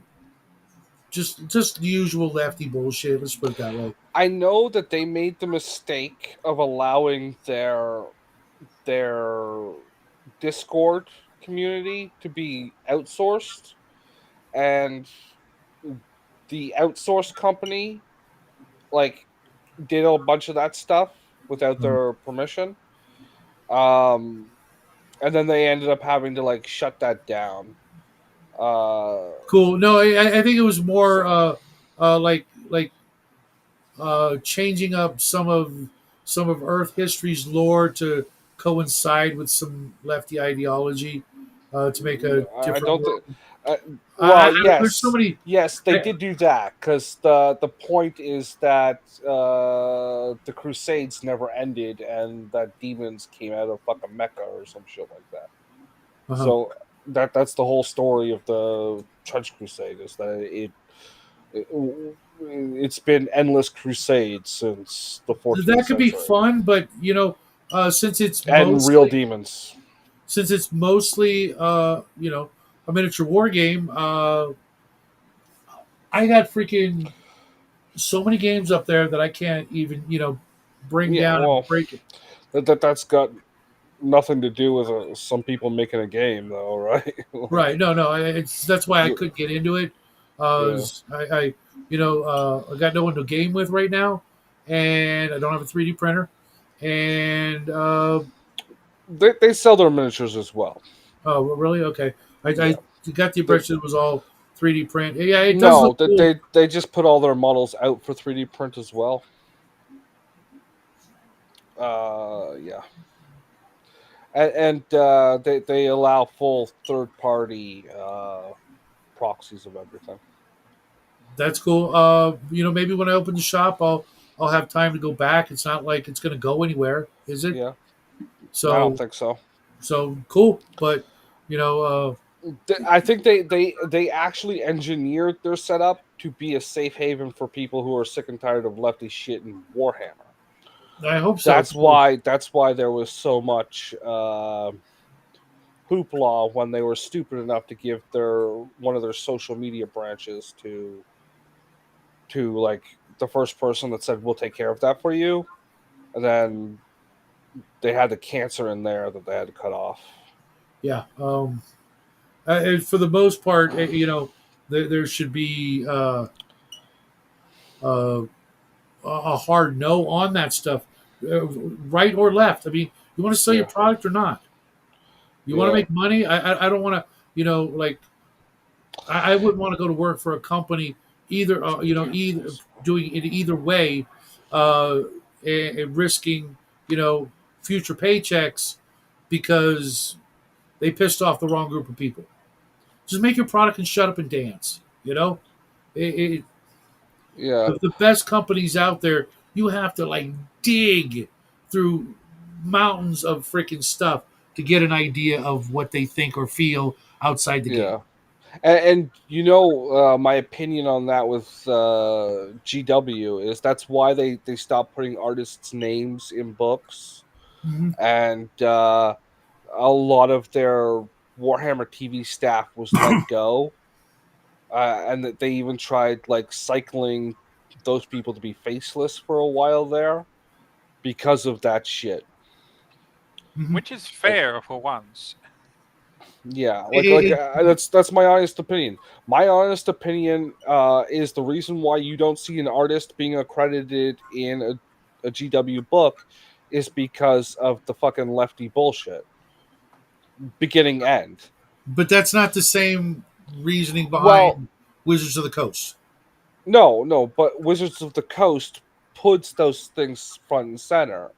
just the usual lefty bullshit. Let's put it that way.
I know that they made the mistake of allowing their Discord community to be outsourced, and the outsourced company like did a bunch of that stuff. without
Uh,
their permission. Um, and then they ended up having to like shut that down.
cool. No, I think it was more
So
like changing up some of Earth history's lore to coincide with some lefty ideology to make a
I
different
don't
world.
think. Well,
There's so
yes,
many.
yes, they
I,
did do that because the point is that the Crusades never ended and that demons came out of fucking Mecca or some shit like that.
uh-huh.
So that's the whole story of the Trench Crusade is that it it's been endless crusades since the 14th
That could be
century
fun, but
and real demons.
since it's mostly a miniature war game, I got freaking so many games up there that I can't even bring
Yeah,
down and
well,
break it.
that's got nothing to do with some people making a game, though, right?
Right?
Like,
No. It's that's why I
you,
couldn't get into it.
yeah,
I got no one to game with right now, and I don't have a 3D printer, and
they sell their miniatures as well.
oh really? Okay,
Yeah,
I got the
they,
impression it was all 3D print. Yeah, it does
no,
look cool.
they just put all their models out for 3D print as well. Yeah, and they allow full third party proxies of everything.
That's cool. Maybe when I open the shop, I'll have time to go back. It's not like it's going to go anywhere, is it?
Yeah, I don't
So
think so.
so cool. But you know,
I think they actually engineered their setup to be a safe haven for people who are sick and tired of lefty shit in Warhammer.
I hope so too.
That's why there was so much hoopla when they were stupid enough to give their one of their social media branches to like the first person that said we'll take care of that for you, and then they had the cancer in there that they had to cut off.
Yeah. And for the most part, there should be uh, a hard no on that stuff, right or left. I mean, you want to sell your
Yeah,
product or not? You want to
yeah,
make money. I don't want to. Like I wouldn't want to go to work for a company either. Either doing it either way, and risking you know future paychecks because they pissed off the wrong group of people. Just make your product and shut up and dance. It, it,
yeah.
the best companies out there, you have to like dig through mountains of freaking stuff to get an idea of what they think or feel outside the game.
Yeah. And my opinion on that with GW is that's why they stopped putting artists' names in books,
Hmm.
and a lot of their Warhammer TV staff was let go, and that they even tried like cycling those people to be faceless for a while there because of that shit.
Hmm.
Which is
Like,
fair for once.
yeah,
It,
that's my honest opinion. My honest opinion is the reason why you don't see an artist being accredited in a GW book is because of the fucking lefty bullshit, beginning end.
but that's not the same reasoning
Well,
behind Wizards of the Coast.
no, but Wizards of the Coast puts those things front and center,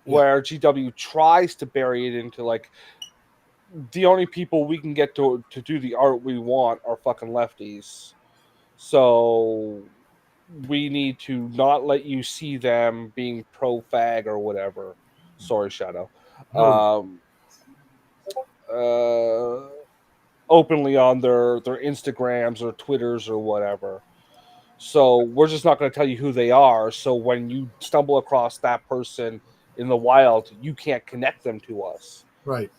Yeah,
where GW tries to bury it into like the only people we can get to do the art we want are fucking lefties. So we need to not let you see them being pro fag or whatever. Sorry, Shadow.
no,
Um, uh, Openly on their Instagrams or Twitters or whatever. So we're just not going to tell you who they are. So when you stumble across that person in the wild, you can't connect them to us.
right.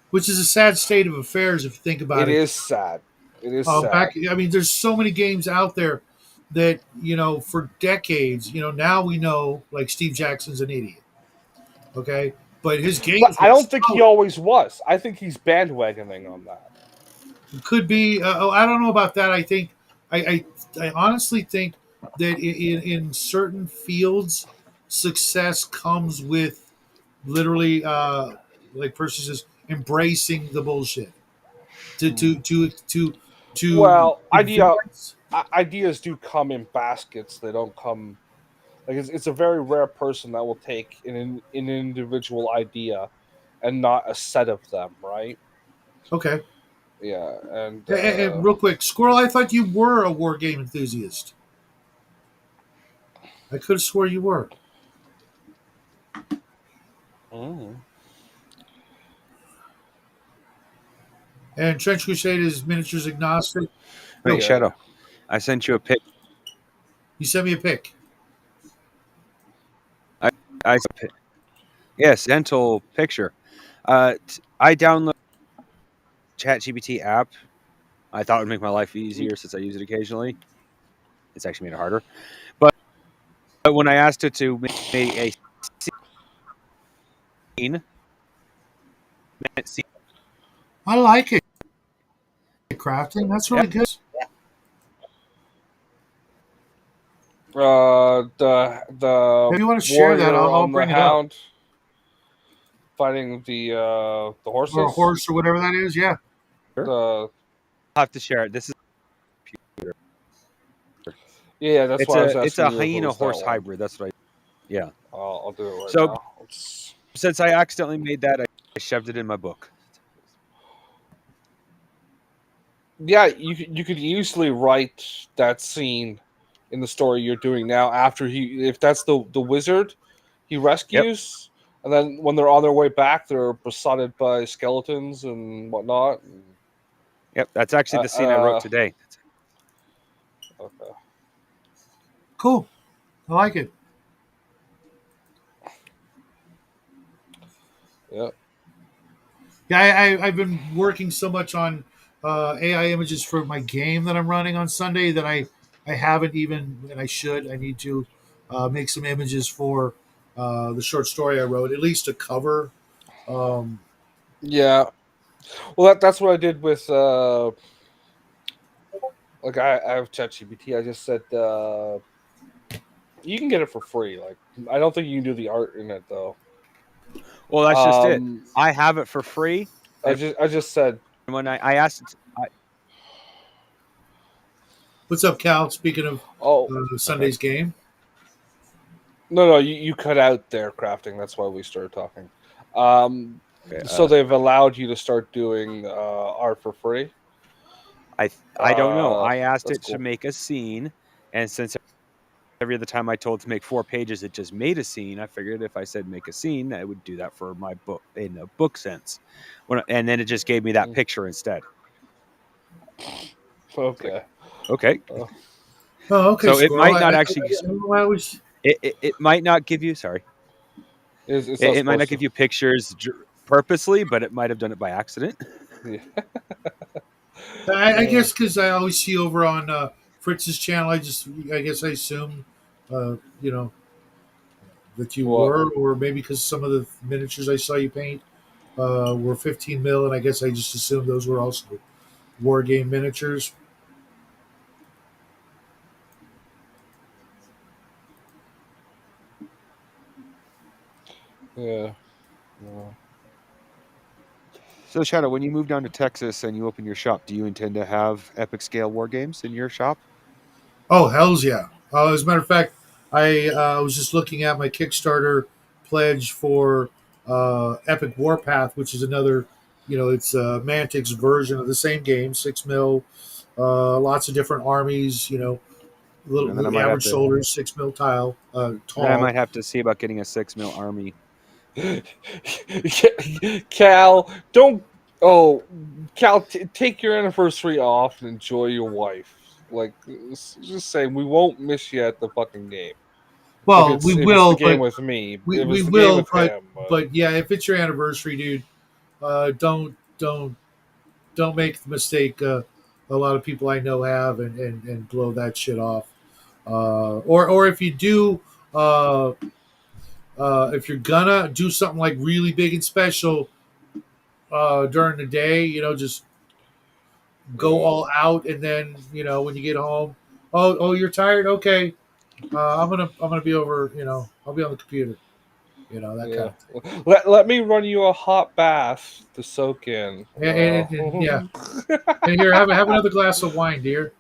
Which is a sad state of affairs if you think about
It
it.
is sad. It is sad.
I mean, there's so many games out there that for decades, now we know like Steve Jackson's an idiot. Okay, but his
But
games
I
were
don't think he
solid.
always was. I think he's bandwagoning on that.
Could be. I don't know about that. I think I honestly think that in certain fields, success comes with literally, like Percy says, embracing the bullshit. To to to to to
Well,
advance.
ideas do come in baskets. They don't come like it's a very rare person that will take an individual idea and not a set of them, right?
Okay.
Yeah, and
And real quick, Squirrel, I thought you were a war game enthusiast. I could have swore you were.
mm.
And Trench Crusade is miniatures agnostic.
Wait,
No,
Yeah.
Shadow. I sent you a pic.
you sent me a pic.
I yes, dental picture. I download ChatGPT app. I thought it would make my life easier since I use it occasionally. It's actually made it harder. But when I asked it to make a scene,
I like it. Crafting. That's
yeah,
really good.
The
If you want to share that,
warrior
I'll
on the
bring it up.
hound fighting the
Or a
horses.
horse or whatever that is. Yeah.
The
I'll have to share it. This is
yeah, that's why I was
it's
asking
a
you if it
hyena
was that
horse
one.
hybrid. That's what I yeah.
I'll do it right
So
now. It's,
since I accidentally made that, I shoved it in my book.
yeah, you could easily write that scene in the story you're doing now after he if that's the wizard he
Yep,
rescues, and then when they're on their way back they're besotted by skeletons and whatnot.
yep. That's actually the scene I wrote today.
Okay.
Cool. I like it.
Yeah.
Yeah, I've been working so much on AI images for my game that I'm running on Sunday that I haven't even, and I should. I need to make some images for the short story I wrote, at least a cover. Um,
Yeah. Well, that's what I did with like I have ChatGPT. I just said you can get it for free. Like I don't think you can do the art in it though.
Well, that's just it.
Um,
I have it for free, and
I just said
when I asked it,
what's up, Cal? Speaking of
oh
okay,
Sunday's game.
no you cut out there crafting. That's why we started talking. Um,
okay,
so they've allowed you to start doing art for free.
I don't know. I asked
That's
it to
cool.
make a scene, and since every other time I told it to make 4 pages, it just made a scene. I figured if I said make a scene, I would do that for my book in a book sense. And then it just gave me that
Mm.
picture instead. It's like,
Okay.
okay,
Uh,
Oh, okay,
so it
Squirrel.
might not actually.
I don't know why I was.
It might not give you. Sorry,
it's not
it might not
supposed to.
give you pictures purposely, but it might have done it by accident.
Yeah.
I guess because I always see over on Fritz's channel. I guess I assume, you know, that you
What?
were, or maybe because some of the miniatures I saw you paint were 15 mil, and I guess I just assumed those were also war game miniatures.
Yeah. Yeah.
So, Shadow, when you move down to Texas and you open your shop, do you intend to have epic scale war games in your shop?
Oh, hell's yeah! As a matter of fact, I was just looking at my Kickstarter pledge for Epic Warpath, which is another, it's Mantic's version of the same game, 6 mil, lots of different armies,
And then I
little
might have
average
to.
soldiers, 6 mil
Then I
tall.
might have to see about getting a 6 mil army.
Cal, don't. Oh, Cal, take your anniversary off and enjoy your wife. Like, just saying, we won't miss you at the fucking game.
Well, we
If it's the
will,
game
but
with me,
we,
if
we
it's the game
will,
with him,
but yeah, if it's your anniversary, dude, don't make the mistake a lot of people I know have and blow that shit off. Or if you do, uh, if you're gonna do something like really big and special during the day, just go
yeah,
all out, and then when you get home, oh you're tired, okay, I'm gonna be over. I'll be on the computer. That kind
Yeah.
of thing.
Let me run you a hot bath to soak in.
And yeah, and here have another glass of wine, dear.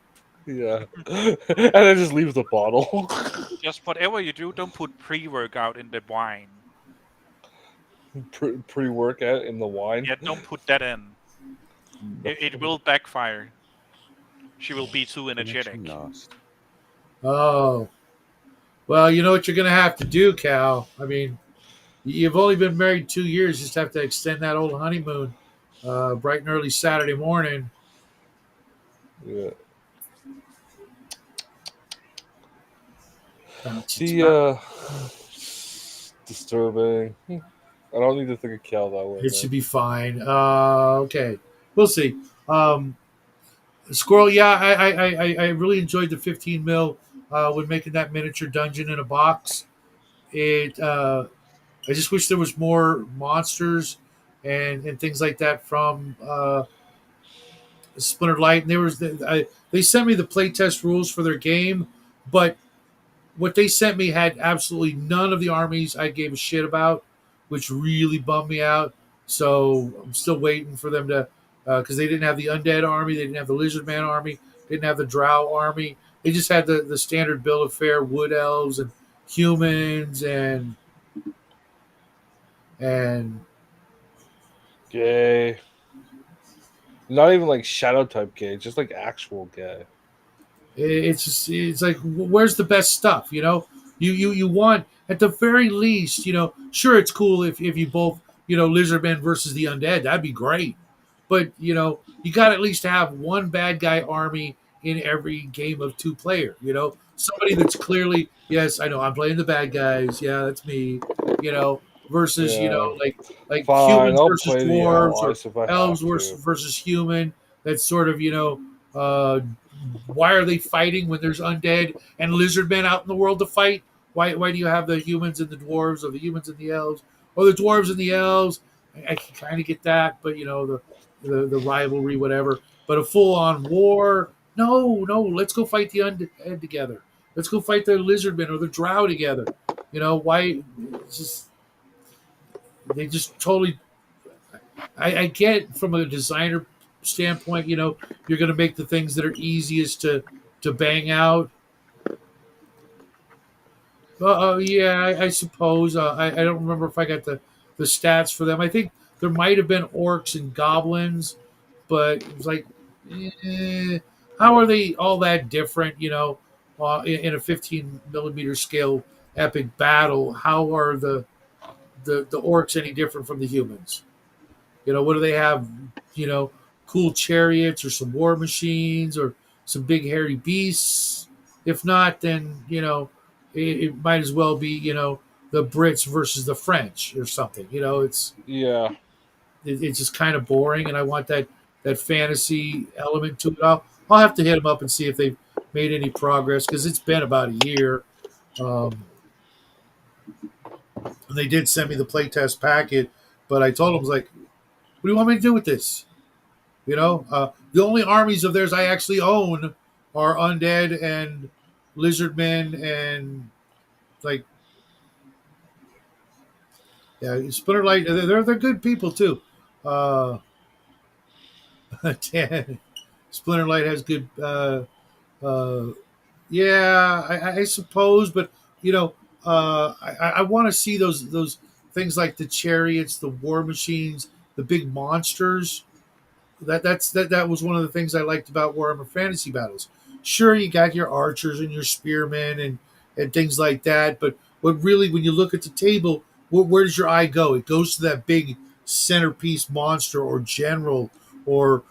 Yeah. And then just leave the bottle.
Just whatever you do, don't put pre-workout in the wine.
Pre-workout in the wine.
Yeah, don't put that in. It will backfire. She will be too
Connection
energetic.
lost.
Oh, well, you know what you're gonna have to do, Cal. I mean, you've only been married 2 years. Just have to extend that old honeymoon, bright and early Saturday morning.
Yeah.
Bounce,
The
bounce.
disturbing. I don't need to think of Cal that way,
It
man.
should be fine. Okay, we'll see. Um, Squirrel, yeah, I really enjoyed the 15 mil when making that miniature dungeon in a box. It I just wish there was more monsters and things like that from Splinter Light. And they sent me the playtest rules for their game, but what they sent me had absolutely none of the armies I gave a shit about, which really bummed me out. So I'm still waiting for them to, because they didn't have the undead army, they didn't have the lizard man army, didn't have the drow army. They just had the standard bill of fare: wood elves and humans and
Gay. Not even like shadow type gay, just like actual gay.
it's like where's the best stuff? You want at the very least. Sure, it's cool if you both lizardmen versus the undead. That'd be great. But you got to at least have one bad guy army in every game of two player. Somebody that's clearly, yes, I know I'm playing the bad guys. Yeah, that's me. You know versus
Yeah.
like
Fine,
humans
I'll
versus
play the
dwarves, or
allies if I
elves
have
versus,
to.
versus human. That's sort of why are they fighting when there's undead and lizard men out in the world to fight? Why do you have the humans and the dwarves, or the humans and the elves, or the dwarves and the elves? I can kind of get that, but the rivalry, whatever. But a full on war, no, no. Let's go fight the undead together. Let's go fight the lizard men or the drow together. Why? It's just they just totally. I get from a designer standpoint. You're going to make the things that are easiest to bang out. Yeah, I suppose. I don't remember if I got the stats for them. I think there might have been orcs and goblins, but it was like, eh, how are they all that different? In a 15 millimeter scale epic battle, how are the orcs any different from the humans? What do they have? You know, cool chariots or some war machines or some big hairy beasts. If not, then it might as well be the Brits versus the French or something.
Yeah.
It's just kind of boring, and I want that fantasy element to it. I'll have to hit them up and see if they've made any progress because it's been about a year. Um, and they did send me the playtest packet, but I told them, I was like, "What do you want me to do with this?" The only armies of theirs I actually own are undead and lizardmen and like yeah, Splinter Light. They're good people too. Uh, Splinter Light has good. Uh, yeah, I suppose, but you know, I want to see those things like the chariots, the war machines, the big monsters. That was one of the things I liked about Warhammer Fantasy Battles. Sure, you got your archers and your spearmen and things like that, but really, when you look at the table, where does your eye go? It goes to that big centerpiece monster or general or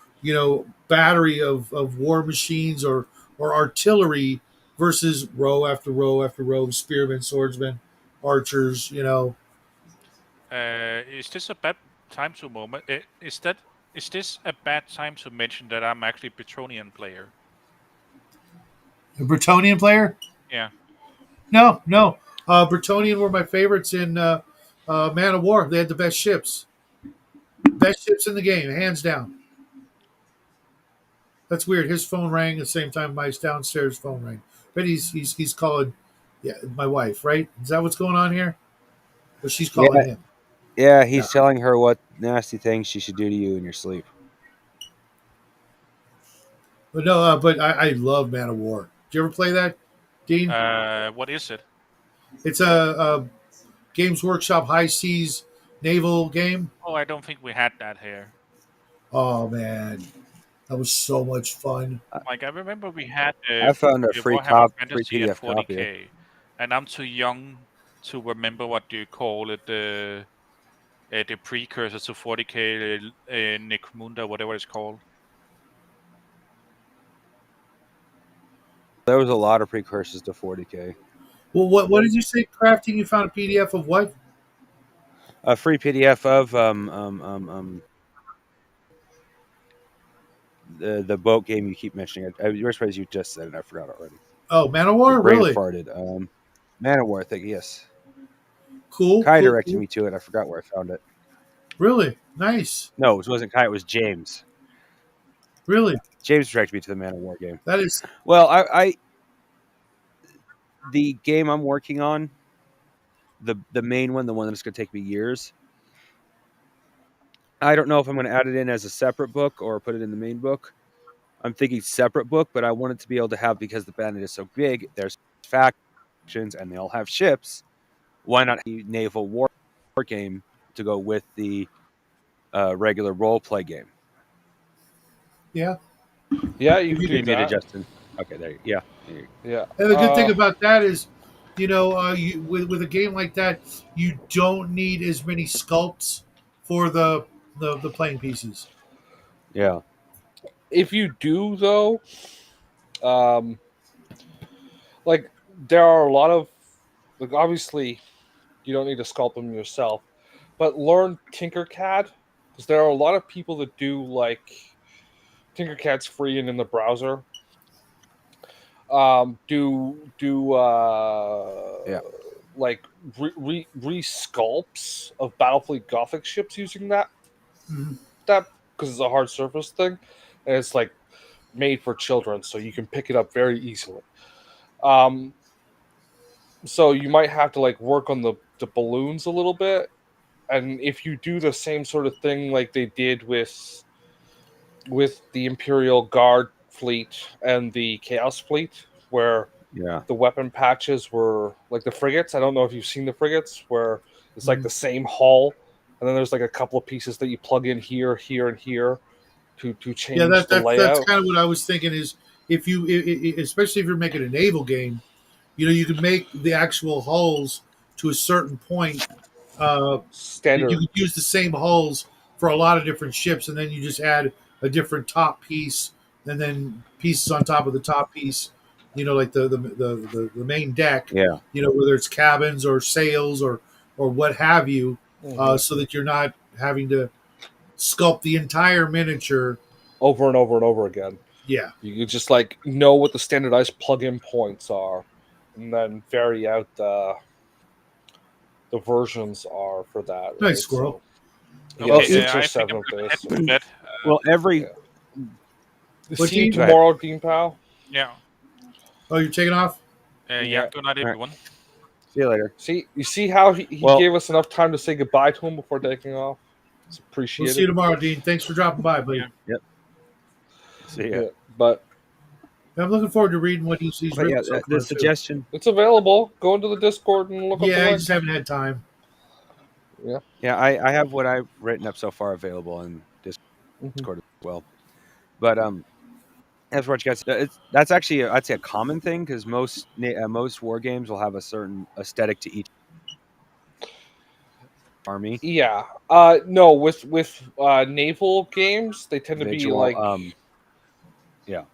battery of war machines or artillery versus row after row after row of spearmen, swordsmen, archers.
Is this a bad time to moment? Is this a bad time to mention that I'm actually Bretonian player?
A Bretonian player?
Yeah.
No, no. Bretonian were my favorites in Man of War. They had the best ships. Best ships in the game, hands down. That's weird. His phone rang at the same time my downstairs phone rang. But he's calling. Yeah, my wife, right? Is that what's going on here? But she's calling
Yeah,
him.
yeah.
Yeah.
He's telling her what nasty things she should do to you in your sleep.
But no, but I love Man of War. Did you ever play that, Dean?
What is it?
It's a Games Workshop high seas naval game.
Oh, I don't think we had that here.
Oh man, that was so much fun.
Like I remember we had
I found a
the
free
Warhammer
free
Fantasy at
PDF copy.
40k, and I'm too young to remember what do you call it, the precursor to 40k, Necromunda, whatever it's called.
There was a lot of precursors to 40k.
Well, what did you say? Crafting? You found a PDF of what?
A free PDF of the boat game you keep mentioning. You're surprised you just said it. I forgot already.
Oh, Man of
Your
War.
brain
Really
farted. Man of War, I think. Yes.
cool,
Kai
cool,
directed
cool.
me to it. I forgot where I found it.
Really nice.
No, it wasn't Kai. It was James.
Really,
James directed me to the Man of War game.
that is.
Well, I the game I'm working on, the main one, the one that's going to take me years. I don't know if I'm going to add it in as a separate book or put it in the main book. I'm thinking separate book, but I want it to be able to have, because the planet is so big, there's factions and they all have ships. Why not a naval war game to go with the regular role play game?
Yeah.
Yeah, you
If
could
you,
Are
do
you muted,
that.
Justin? Okay, there. Yeah. There you
Yeah.
and the good thing about that is, you with a game like that, you don't need as many sculpts for the playing pieces.
Yeah.
If you do though, um, like there are a lot of like obviously you don't need to sculpt them yourself, but learn Tinkercad because there are a lot of people that do like Tinkercad's free and in the browser. Do
Yeah.
like re sculpts of Battlefleet Gothic ships using
Mhm.
that because it's a hard surface thing, and it's like made for children, so you can pick it up very easily. Um, so you might have to like work on the balloons a little bit, and if you do the same sort of thing like they did with the Imperial Guard fleet and the Chaos fleet, where
Yeah.
the weapon patches were like the frigates. I don't know if you've seen the frigates, where it's like
Mhm.
the same hull, and then there's like a couple of pieces that you plug in here, here, and here to
Yeah,
change the
that's
layout.
kind of what I was thinking. Is if you, especially if you're making a naval game, you can make the actual hulls to a certain point. You
Standard.
could use the same hulls for a lot of different ships, and then you just add a different top piece, and then pieces on top of the top piece. Like the main deck.
Yeah.
Whether it's cabins or sails or what have you,
Mhm.
so that you're not having to sculpt the entire miniature.
Over and over and over again.
Yeah,
You just like know what the standardized plug-in points are, and then vary out the versions are for that,
nice
right?
squirrel.
So you got
Well,
Okay,
six or
I think I'm
seven of
gonna head
this.
to bed.
Well,
Yeah.
every
What
See you
team?
go ahead.
tomorrow, Dean Pal.
Yeah,
Oh, you're taking off.
yeah.
Yeah.
Good night,
All right.
everyone.
See you later.
See, you see how he
Well,
gave us enough time to say goodbye to him before taking off. It's
We'll see you
appreciated.
tomorrow, Dean. Thanks for dropping by, buddy.
Yeah.
yep. See ya.
Yeah, but
I'm looking forward to reading what he's
But yeah,
written so
the
far too.
suggestion.
it's available. Go into the Discord and look up the
Yeah, I
link.
just haven't had time.
Yeah.
Yeah, I have what I've written up so far available in
Mhm.
Discord as well. But as what you guys, that's actually I'd say a common thing because most war games will have a certain aesthetic to each army.
Yeah. No, with naval games, they tend to be
Visual.
like
Yeah.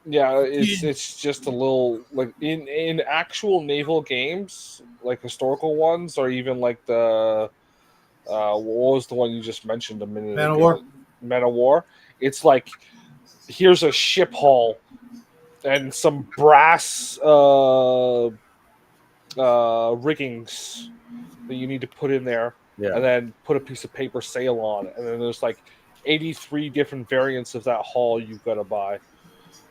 yeah,
You-
it's just a little like in actual naval games, like historical ones, or even like the what was the one you just mentioned a minute
Man of War.
ago? Men of War. It's like here's a ship hull and some brass riggings that you need to put in there,
Yeah.
and then put a piece of paper sail on, and then there's like 83 different variants of that hull you've got to buy.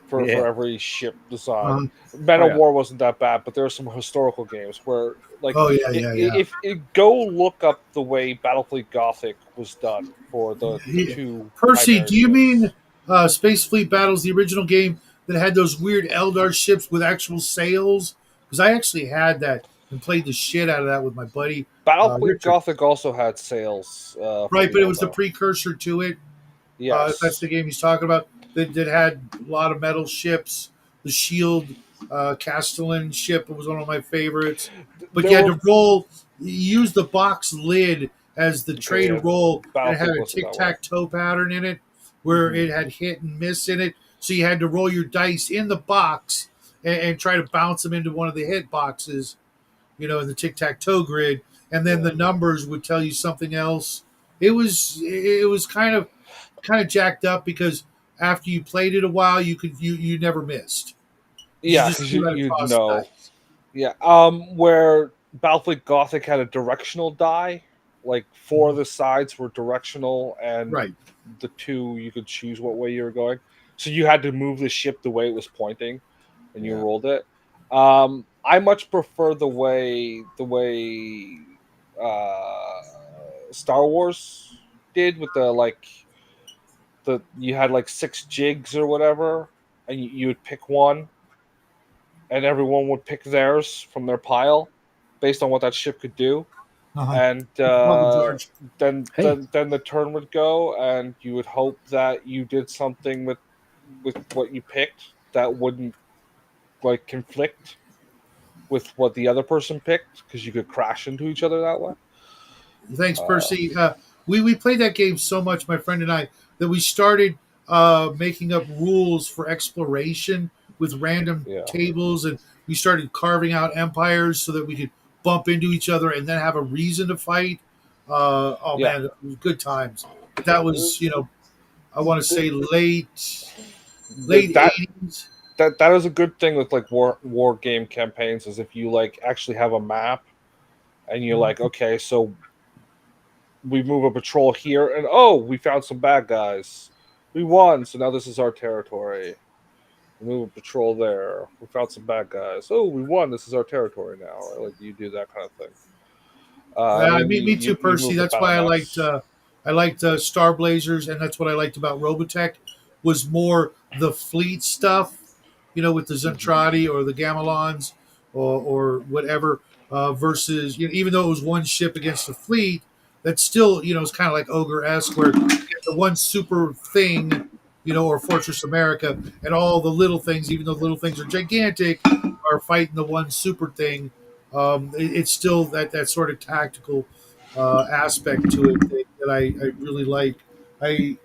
for
Yeah.
every ship design.
Um,
Man
Oh
of
yeah.
War wasn't that bad, but there are some historical games where, like,
oh yeah, yeah, yeah.
if go look up the way Battlefleet Gothic was done for the
Yeah.
two
Percy,
primary
do you
ships.
mean Space Fleet Battles, the original game that had those weird Eldar ships with actual sails? Because I actually had that and played the shit out of that with my buddy
Battlefleet
Richard.
Gothic also had sails for
Right,
the
but it was the
Eldar.
precursor to it. If that's the
Yes.
game he's talking about, that had a lot of metal ships. The Shield Castellan ship was one of my favorites. But
There
you had
were
to roll, you use the box lid as the tray
okay.
to
Yeah,
roll, and it had
Battlefleet
a
wasn't
tic
that way.
tac toe pattern in it where
Hmm.
it had hit and miss in it. So you had to roll your dice in the box and try to bounce them into one of the hit boxes, in the tic tac toe grid, and then
Yeah.
the numbers would tell you something else. It was kind of jacked up because after you played it a while, you never missed because you
Yeah,
just
because
knew how to
you'd
toss
know.
dice.
Yeah. Where Battlefleet Gothic had a directional die, like four of the sides were directional, and
Right.
the two you could choose what way you were going. So you had to move the ship the way it was pointing, and you
Yeah.
rolled it. I much prefer the way Star Wars did with the like the you had like six jigs or whatever, and you would pick one, and everyone would pick theirs from their pile based on what that ship could do,
Uh-huh.
and
Welcome, George.
then
Hey.
then the turn would go, and you would hope that you did something with what you picked that wouldn't like conflict with what the other person picked because you could crash into each other that way.
Thanks,
Uh,
Percy. We played that game so much, my friend and I, that we started making up rules for exploration with random
yeah,
tables, and we started carving out empires so that we could bump into each other and then have a reason to fight. Oh
yeah.
man, it was good times. But that was, I want to say late
That
'80s.
that is a good thing with like war game campaigns is if you like actually have a map and you're like, okay, so we move a patrol here, and oh, we found some bad guys. We won, so now this is our territory. We move a patrol there. We found some bad guys. Oh, we won. This is our territory now. Or like you do that kind of thing, and then
Me too,
you
Percy.
move the
That's
battle
why
maps.
I liked Star Blazers, and that's what I liked about Robotech was more the fleet stuff, with the
Hmm.
Zentradi or the Gamelons or whatever, versus even though it was one ship against a fleet, that's still it's kind of like Ogre esque where you get the one super thing, or Fortress America, and all the little things, even though the little things are gigantic, are fighting the one super thing. It's still that sort of tactical aspect to it that I really like. I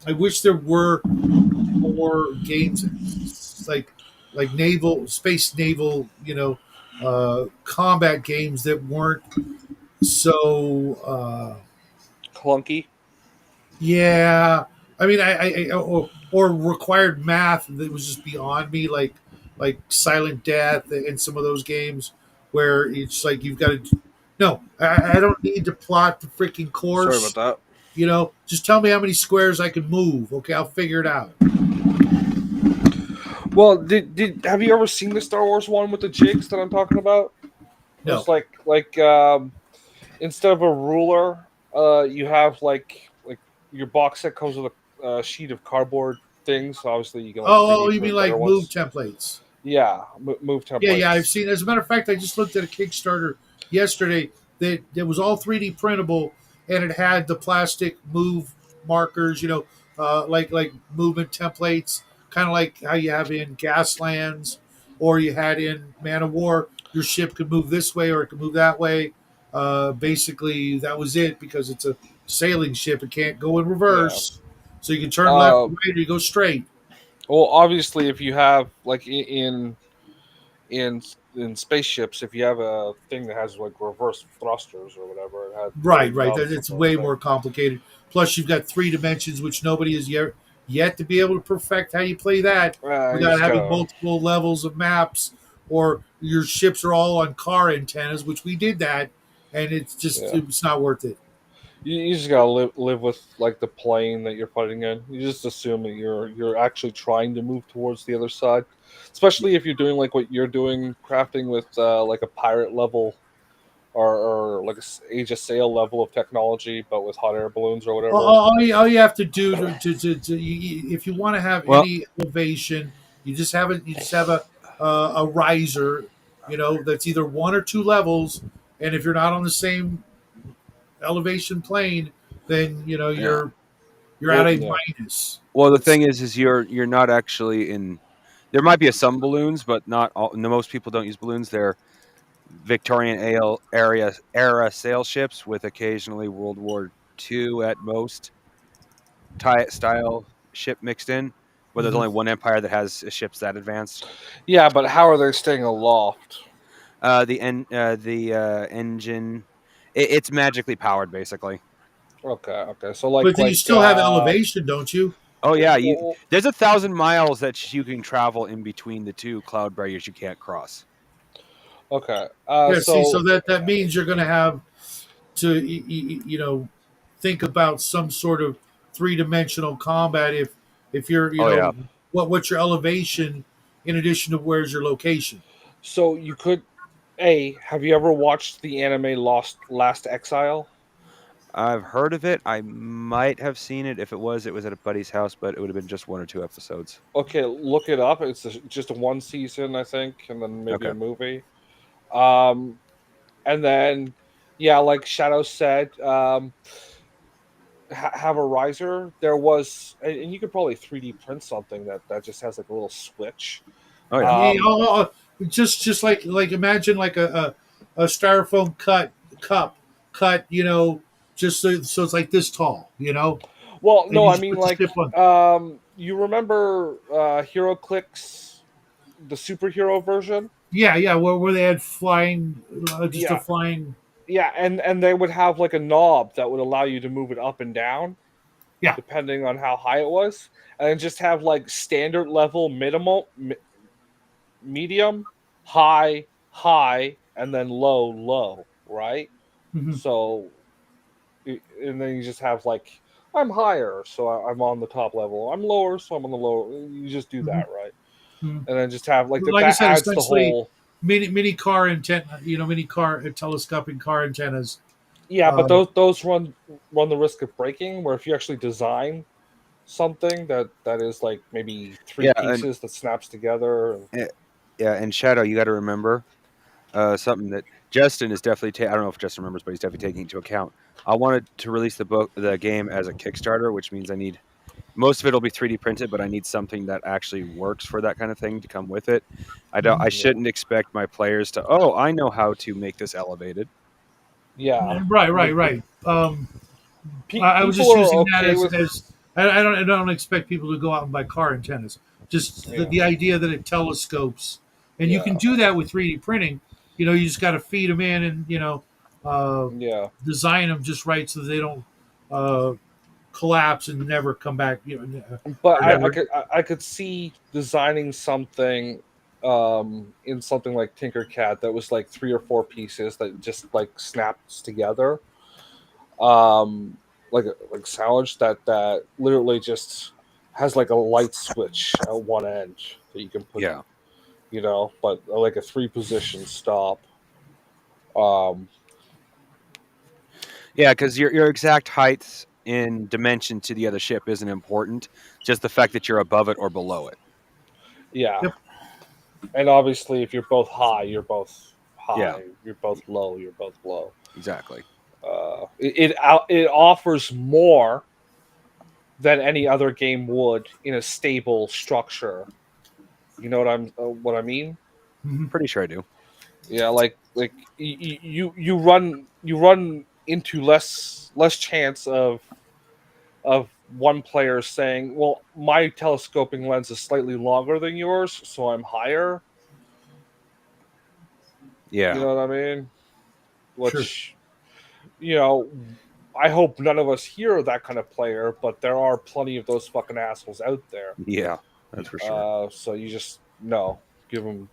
I wish there were more games like naval space naval combat games that weren't so
Clunky.
yeah. I mean, or required math that was just beyond me, like Silent Death and some of those games where it's like you've got to. No, I don't need to plot the freaking
Sorry about
course.
that.
Just tell me how many squares I can move. Okay, I'll figure it out.
Well, did have you ever seen the Star Wars one with the jigs that I'm talking about? It was
No.
like instead of a ruler, you have like your box set comes with a sheet of cardboard things. So obviously, you can like
Oh,
3D
you mean
print better
like move
ones.
templates?
Yeah, move
Yeah, I've
templates.
seen. As a matter of fact, I just looked at a Kickstarter yesterday that was all 3D printable, and it had the plastic move markers. Like movement templates, kind of like how you have in Gaslands, or you had in Man of War. Your ship could move this way or it could move that way. Basically, that was it because it's a sailing ship. It can't go in
Yeah.
reverse, so you can turn left,
Uh,
right, or you go straight.
well, obviously, if you have like in in spaceships, if you have a thing that has like reverse thrusters or whatever, it had little
Right, right.
nubs
It's
for the
way
thing.
more complicated. Plus, you've got three dimensions, which nobody has yet to be able to perfect how you play that
You
without
just
having
gotta,
multiple levels of maps, or your ships are all on car antennas, which we did that, and it's
yeah.
not worth it.
You just gotta live with like the plane that you're fighting in. You just assume that you're actually trying to move towards the other side, especially if you're doing like what you're doing, crafting with like a pirate level or like a Age of Sail level of technology, but with hot air balloons or whatever.
All you have to do if you want to have
Well,
any elevation, you just have a riser, that's either one or two levels, and if you're not on the same elevation plane, then
yeah.
you're at
Well,
a
Yeah.
minus.
well, the
It's
thing is you're not actually in. There might be some balloons, but not all. No, most people don't use balloons. They're Victorian era sail ships with occasionally World War II at most style ship mixed in. But there's
Mhm.
only one empire that has ships that advanced.
Yeah, but how are they staying aloft?
The engine, it's magically powered basically.
Okay, okay. So
But then you
like
still have elevation, don't you?
Oh yeah,
well,
there's 1,000 miles that you can travel in between the two cloud barriers you can't cross.
okay.
Yeah. See, so
So
that means you're going to have to think about some sort of three-dimensional combat if you're
Oh yeah,
what's your elevation in addition to where's your location.
so you could have you ever watched the anime Lost Last Exile?
I've heard of it. I might have seen it. If it was at a buddy's house, but it would have been just 1 or 2 episodes.
Okay, look it up. It's just a one season, I think, and then maybe
Okay.
a movie. Um, and then yeah, like Shadow said, have a riser. There was, and you could probably 3D print something that just has like a little switch.
Oh yeah.
Yeah,
Um,
just like imagine like a styrofoam cup cut, just so it's like this tall,
well,
and
no,
you
I
just
mean
put the
like,
tip on.
you remember Hero Clicks, the superhero version?
Yeah, yeah, where they had flying, just a
Yeah,
flying.
yeah, and they would have like a knob that would allow you to move it up and down
Yeah.
depending on how high it was, and then just have like standard level, minimal, medium, high, high, and then low, low, right?
Hmm.
So, and then you just have like, I'm higher, so I'm on the top level. I'm lower, so I'm on the lower. You just do
Hmm.
that, right?
Hmm.
And then just have like that.
Like I
That
said,
adds the
essentially
whole.
mini car antenna, mini car telescopic car antennas.
Yeah, but
Uh,
those run the risk of breaking. Where if you actually design something that is like maybe three
Yeah, and
pieces that snaps together, and
eh, yeah, and Shadow, you got to remember something that Justin is definitely. I don't know if Justin remembers, but he's definitely taking into account. I wanted to release the game as a Kickstarter, which means I need most of it will be 3D printed, but I need something that actually works for that kind of thing to come with it. I don't.
mhm.
I
yeah,
shouldn't expect my players to. Oh, I know how to make this elevated.
yeah.
Right, right,
Like
right. I was
people
just
are
using that
okay with,
as I don't expect people to go out and buy car antennas. Just
yeah,
the idea that it telescopes, and you can
yeah,
do that with 3D printing. You just got to feed them in and uh,
yeah.
design them just right so they don't uh, collapse and never come back.
But
Or
Yeah,
I could see designing something in something like Tinkercad that was like three or four pieces that just like snaps together. Like sandwich that literally just has like a light switch at one end that you can put,
yeah,
but like a three position stop. Um,
yeah. Because your exact height in dimension to the other ship isn't important. Just the fact that you're above it or below it.
yeah,
Yep.
and obviously if you're both high, you're both
Yeah,
high. You're both low, you're both low.
exactly.
It offers more than any other game would in a stable structure. You know what I mean?
Mhm.
Pretty sure I do.
Yeah, like you run into less chance of one player saying, "Well, my telescoping lens is slightly longer than yours, so I'm higher." You
Yeah,
know what I mean?
Sure.
Which you know, I hope none of us here are that kind of player, but there are plenty of those fucking assholes out there.
yeah, that's for sure.
So you just no give them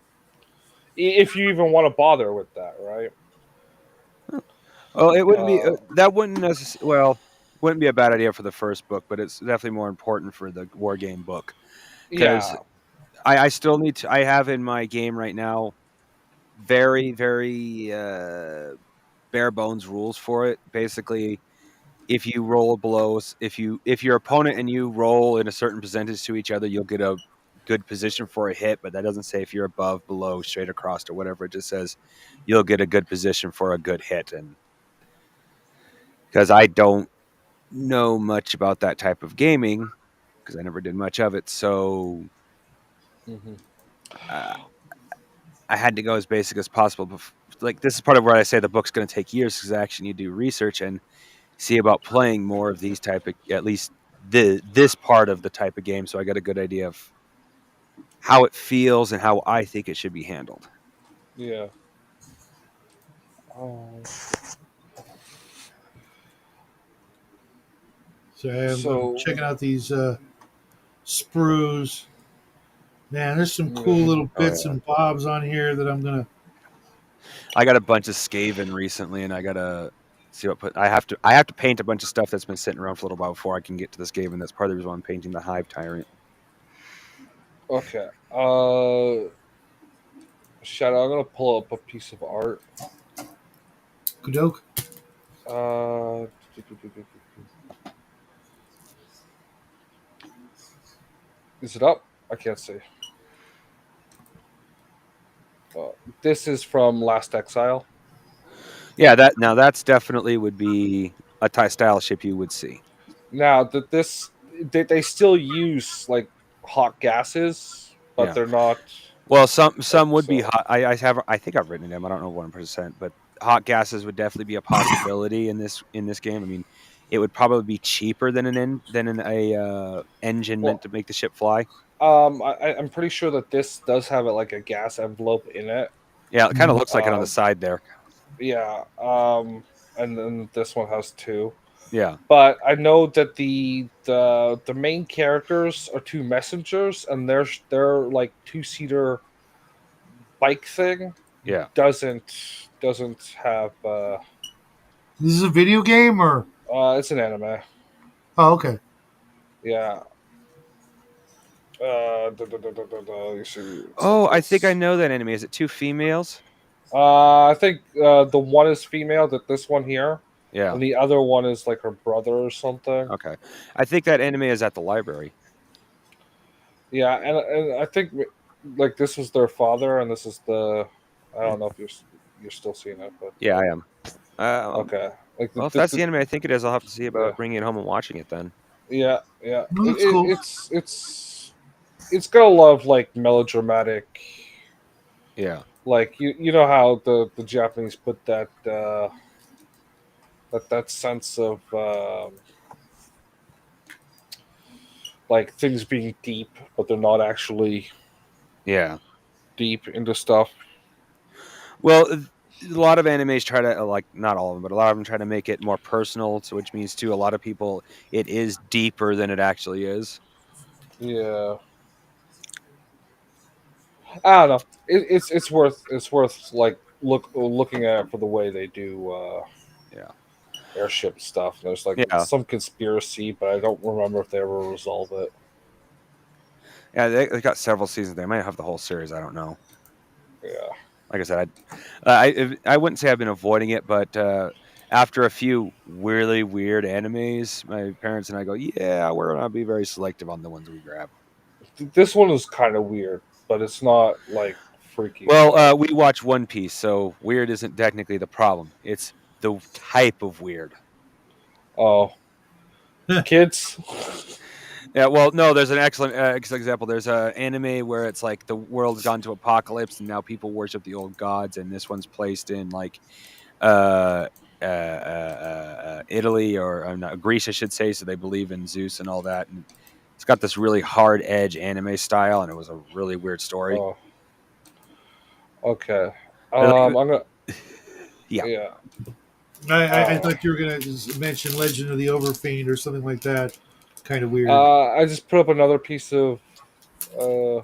if you even want to bother with that, right?
Oh, it wouldn't be
Uh,
that wouldn't necessarily wouldn't be a bad idea for the first book, but it's definitely more important for the war game book because
yeah,
I still need to. I have in my game right now very bare bones rules for it. Basically, if you roll below, if your opponent and you roll in a certain percentage to each other, you'll get a good position for a hit. But that doesn't say if you're above, below, straight across, or whatever. It just says you'll get a good position for a good hit. And because I don't know much about that type of gaming, because I never did much of it, so
hmm
uh, I had to go as basic as possible. Like this is part of where I say the book's going to take years because I actually need to do research and see about playing more of these type of at least this part of the type of game, so I got a good idea of how it feels and how I think it should be handled.
yeah. Um,
So I'm
so
checking out these sprues. Man, there's some
yeah.
cool little
Oh
bits
yeah,
and bobs on here that I'm gonna.
I got a bunch of Skaven recently, and I gotta see what put. I have to paint a bunch of stuff that's been sitting around for a little while before I can get to the Skaven. That's part of the reason why I'm painting the Hive Tyrant.
Okay. Shadow. I'm gonna pull up a piece of art.
Kudok.
Uh, is it up? I can't see. Uh, this is from Last Exile.
Yeah, that's definitely would be a style ship you would see.
Now that they still use like hot gases, but
Yeah.
they're not
Well,
like
some would be
so.
hot. I think I've written them. I don't know 1%, but hot gases would definitely be a possibility in this game. I mean, it would probably be cheaper than an engine meant
Well,
to make the ship fly.
I'm pretty sure that this does have like a gas envelope in it.
Yeah, it kind of
Mhm.
looks like it on the side there.
Yeah. And then this one has two.
Yeah,
But I know that the main characters are two messengers, and their like two-seater bike thing
yeah.
doesn't have.
This is a video game, or
It's an anime.
oh, okay.
Yeah. You see, it's like
Oh, I think I
this.
know that anime. Is it two females?
I think the one is female, that this one here,
Yeah.
and the other one is like her brother or something.
Okay. I think that anime is at the library.
Yeah, and I think like this was their father, and this is the. I don't know if you're still seeing it, but
Yeah, I am. Um,
okay, like
well, if that's the anime I think it is, I'll have to see
yeah,
about bringing it home and watching it then.
yeah, yeah.
No, that's cool.
It's got a lot of like melodramatic,
Yeah.
like you know how the Japanese put that sense of like things being deep, but they're not actually
Yeah.
deep into stuff.
Well, a lot of animes try to like not all of them, but a lot of them try to make it more personal, so which means to a lot of people it is deeper than it actually is.
Yeah, I don't know. It's worth like looking at it for the way they do
Yeah.
airship stuff. There's like
Yeah.
some conspiracy, but I don't remember if they ever resolve it.
Yeah, they got several seasons. They might have the whole series. I don't know.
Yeah,
Like I said, I wouldn't say I've been avoiding it, but after a few really weird animes, my parents and I go, yeah, we're gonna be very selective on the ones we grab.
this one is kind of weird, but it's not like freaky
Well,
weird.
we watch One Piece, so weird isn't technically the problem. It's the type of weird.
Oh, kids.
Yeah, well, no, there's an excellent example. There's an anime where it's like the world's gone to apocalypse, and now people worship the old gods, and this one's placed in like uh, Italy or not, Greece, I should say. So they believe in Zeus and all that, and it's got this really hard edge anime style, and it was a really weird story.
Oh, okay.
Like,
I'm gonna.
yeah,
Yeah.
I
Uh,
thought you were gonna mention Legend of the Overfiend or something like that. Kind of weird.
I just put up another piece of. Uh,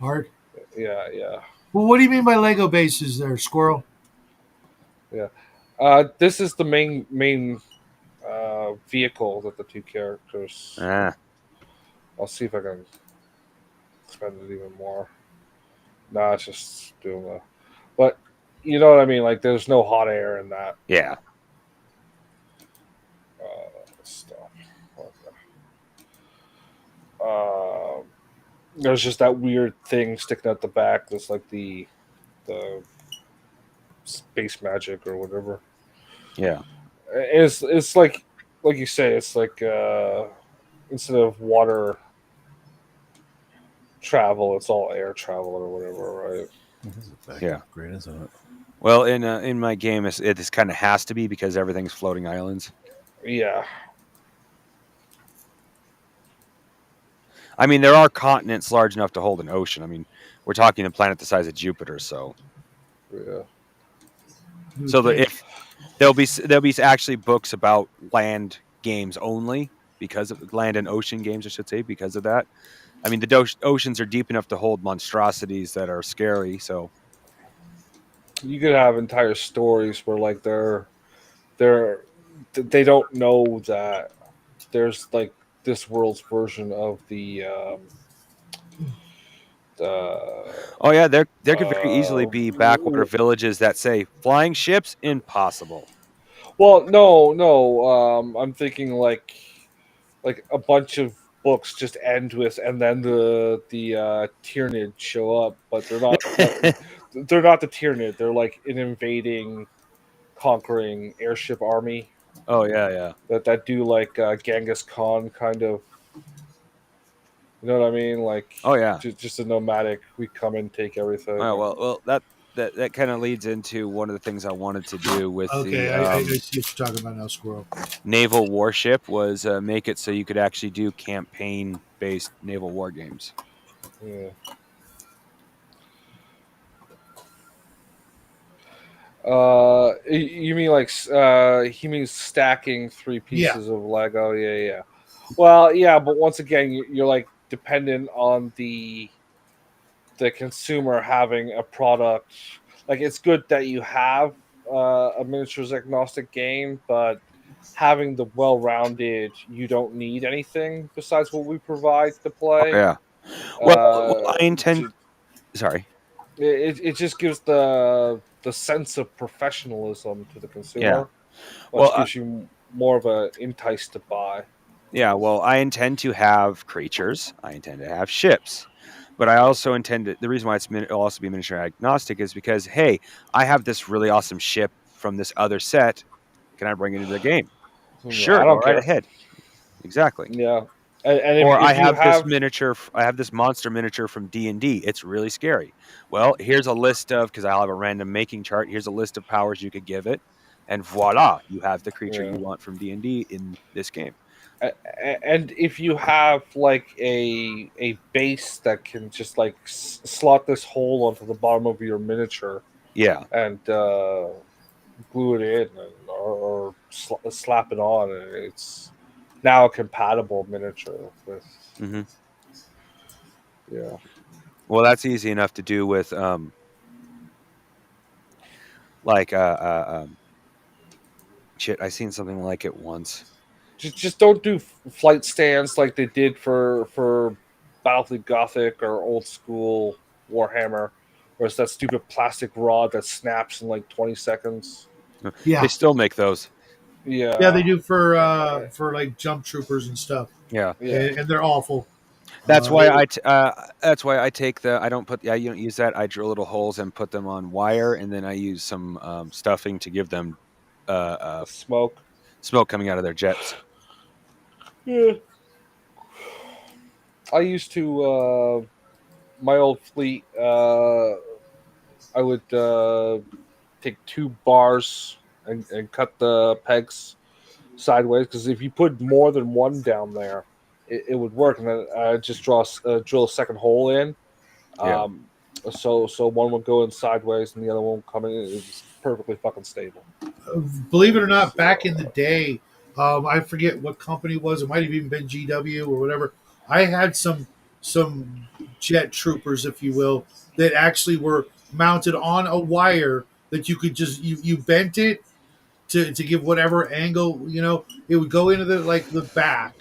Art.
yeah, yeah,
Well, what do you mean by Lego bases there, Squirrel?
yeah. This is the main vehicle that the two characters.
Ah,
I'll see if I can expand it even more. Nah, it's just doing the. But you know what I mean? Like, there's no hot air in that
yeah.
stuff. There's just that weird thing sticking out the back. That's like the space magic or whatever.
Yeah.
It's like you say. It's like instead of water travel, it's all air travel or whatever, right?
This is a fact
Yeah.
upgrade, isn't it?
Well, in my game, it kind of has to be because everything's floating islands.
Yeah.
I mean, there are continents large enough to hold an ocean. I mean, we're talking a planet the size of Jupiter, so
Yeah.
so that if there'll be actually books about land games only because of land and ocean games, I should say, because of that. I mean, the oceans are deep enough to hold monstrosities that are scary. So
You could have entire stories where like they're they don't know that there's like this world's version of the
oh yeah, there could very easily be backwater villages that say flying ships impossible.
well, no, I'm thinking like a bunch of books just end with and then the Tyrannid show up, but they're not the Tyrannid. They're like an invading, conquering airship army
Oh yeah.
that do like Genghis Khan kind of. You know what I mean? Like
Oh yeah.
just a nomadic. We come and take everything.
Oh, well, that kind of leads into one of the things I wanted to do with
Okay,
the
I see what you're talking about now, Squirrel.
naval warship was make it so you could actually do campaign based naval war games.
Yeah. You mean like he means stacking three
Yeah.
pieces of Lego? Yeah. Well, yeah, but once again, you're like dependent on the consumer having a product. Like it's good that you have a miniatures agnostic game, but having the well-rounded, you don't need anything besides what we provide to
Oh
play.
yeah. Well, I intend.
It,
Sorry.
it just gives the sense of professionalism to the
Yeah.
consumer,
Well,
which gives you more of a entice to buy.
yeah. Well, I intend to have creatures. I intend to have ships. But I also intend to. The reason why it'll also be miniature agnostic is because hey, I have this really awesome ship from this other set. Can I bring it into the game?
I
Sure, go
don't
right
care.
ahead. Exactly.
Yeah, and
Or I
if you
have this
have
miniature. I have this monster miniature from D&D. It's really scary. Well, here's a list of because I'll have a random making chart. Here's a list of powers you could give it, and voila, you have the creature
yeah.
you want from D&D in this game.
And if you have like a base that can just like slot this hole onto the bottom of your miniature
Yeah.
and glue it in or slap it on, and it's now a compatible miniature with
hmm
yeah.
Well, that's easy enough to do with like shit. I seen something like it once.
Just don't do flight stands like they did for Battlefield Gothic or old school Warhammer, where it's that stupid plastic rod that snaps in like 20 seconds.
Yeah,
They still make those.
yeah, they
Yeah,
do for like jump troopers and stuff,
Yeah.
yeah.
and they're awful.
That's
Uh,
why that's why I take the I don't put yeah you don't use that I drill little holes and put them on wire and then I use some stuffing to give them
The smoke.
smoke coming out of their jets.
Yeah. I used to my old fleet. I would take two bars and cut the pegs sideways because if you put more than one down there, it would work. And then I just drill a second hole in.
Yeah.
So one would go in sideways and the other one would come in. It was perfectly fucking stable.
believe it or not, back in the day, I forget what company it was. It might have even been GW or whatever. I had some jet troopers, if you will, that actually were mounted on a wire that you could just you bent it to give whatever angle, it would go into the back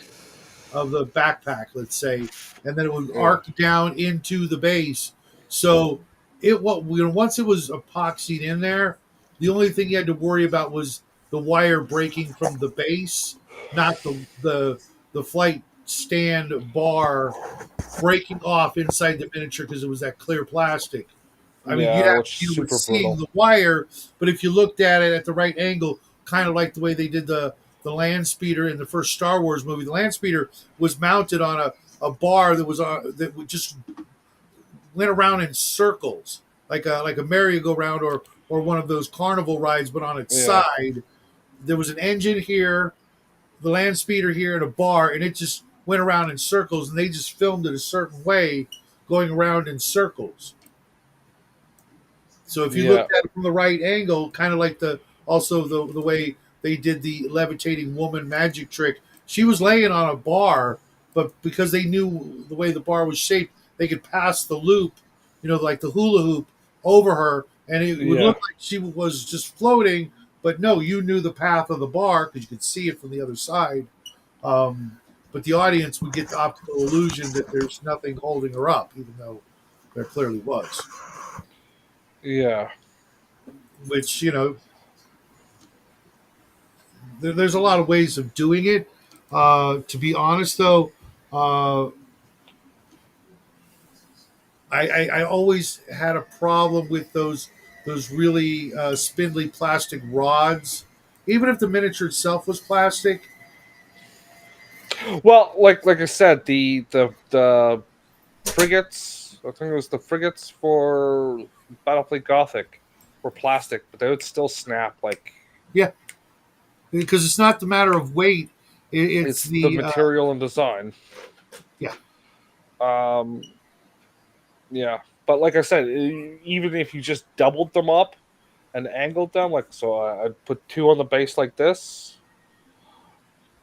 of the backpack, let's say, and then it would
Yeah.
arc down into the base. So once it was epoxied in there, the only thing you had to worry about was the wire breaking from the base, not the flight stand bar breaking off inside the miniature because it was that clear plastic. I mean, you'd
Yeah,
have to
which is
deal with
super
seeing
brutal.
the wire, but if you looked at it at the right angle, kind of like the way they did the land speeder in the first Star Wars movie, the land speeder was mounted on a bar that would just went around in circles, like a merry-go-round or one of those carnival rides, but on its
Yeah.
side. There was an engine here, the land speeder here, and a bar, and it just went around in circles, and they just filmed it a certain way, going around in circles. So if you
Yeah.
looked at it from the right angle, kind of like the way they did the levitating woman magic trick, she was laying on a bar, but because they knew the way the bar was shaped, they could pass the loop, like the hula hoop over her, and it would
Yeah.
look like she was just floating. But no, you knew the path of the bar because you could see it from the other side. But the audience would get the optical illusion that there's nothing holding her up, even though there clearly was.
Yeah.
Which there's a lot of ways of doing it. To be honest, though, uh, I always had a problem with those really spindly plastic rods, even if the miniature itself was plastic.
Well, like I said, the frigates. I think it was the frigates for Battlefleet Gothic were plastic, but they would still snap. Like
Yeah, because it's not the matter of weight; it's
it's the
the
material and design.
yeah.
Um, yeah, but like I said, even if you just doubled them up and angled them, like so, I'd put two on the base like this.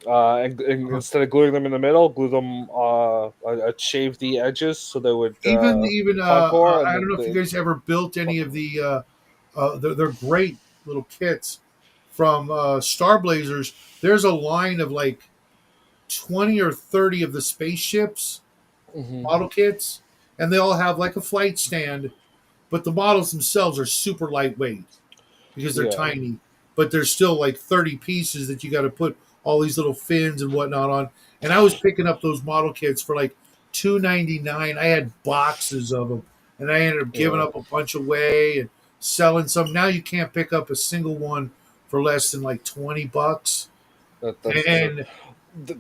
And instead of gluing them in the middle, glue them. I'd shave the edges so they would
Even
contour,
I
and
don't know if you guys ever built any of the they're great little kits from Star Blazers. There's a line of like 20 or 30 of the spaceships
Mhm.
model kits, and they all have like a flight stand, but the models themselves are super lightweight because they're
Yeah,
tiny, but there's still like 30 pieces that you got to put all these little fins and whatnot on. And I was picking up those model kits for like $2.99. I had boxes of them, and I ended up giving
yeah.
up a bunch away and selling some. Now you can't pick up a single one for less than like $20.
That's true.
And,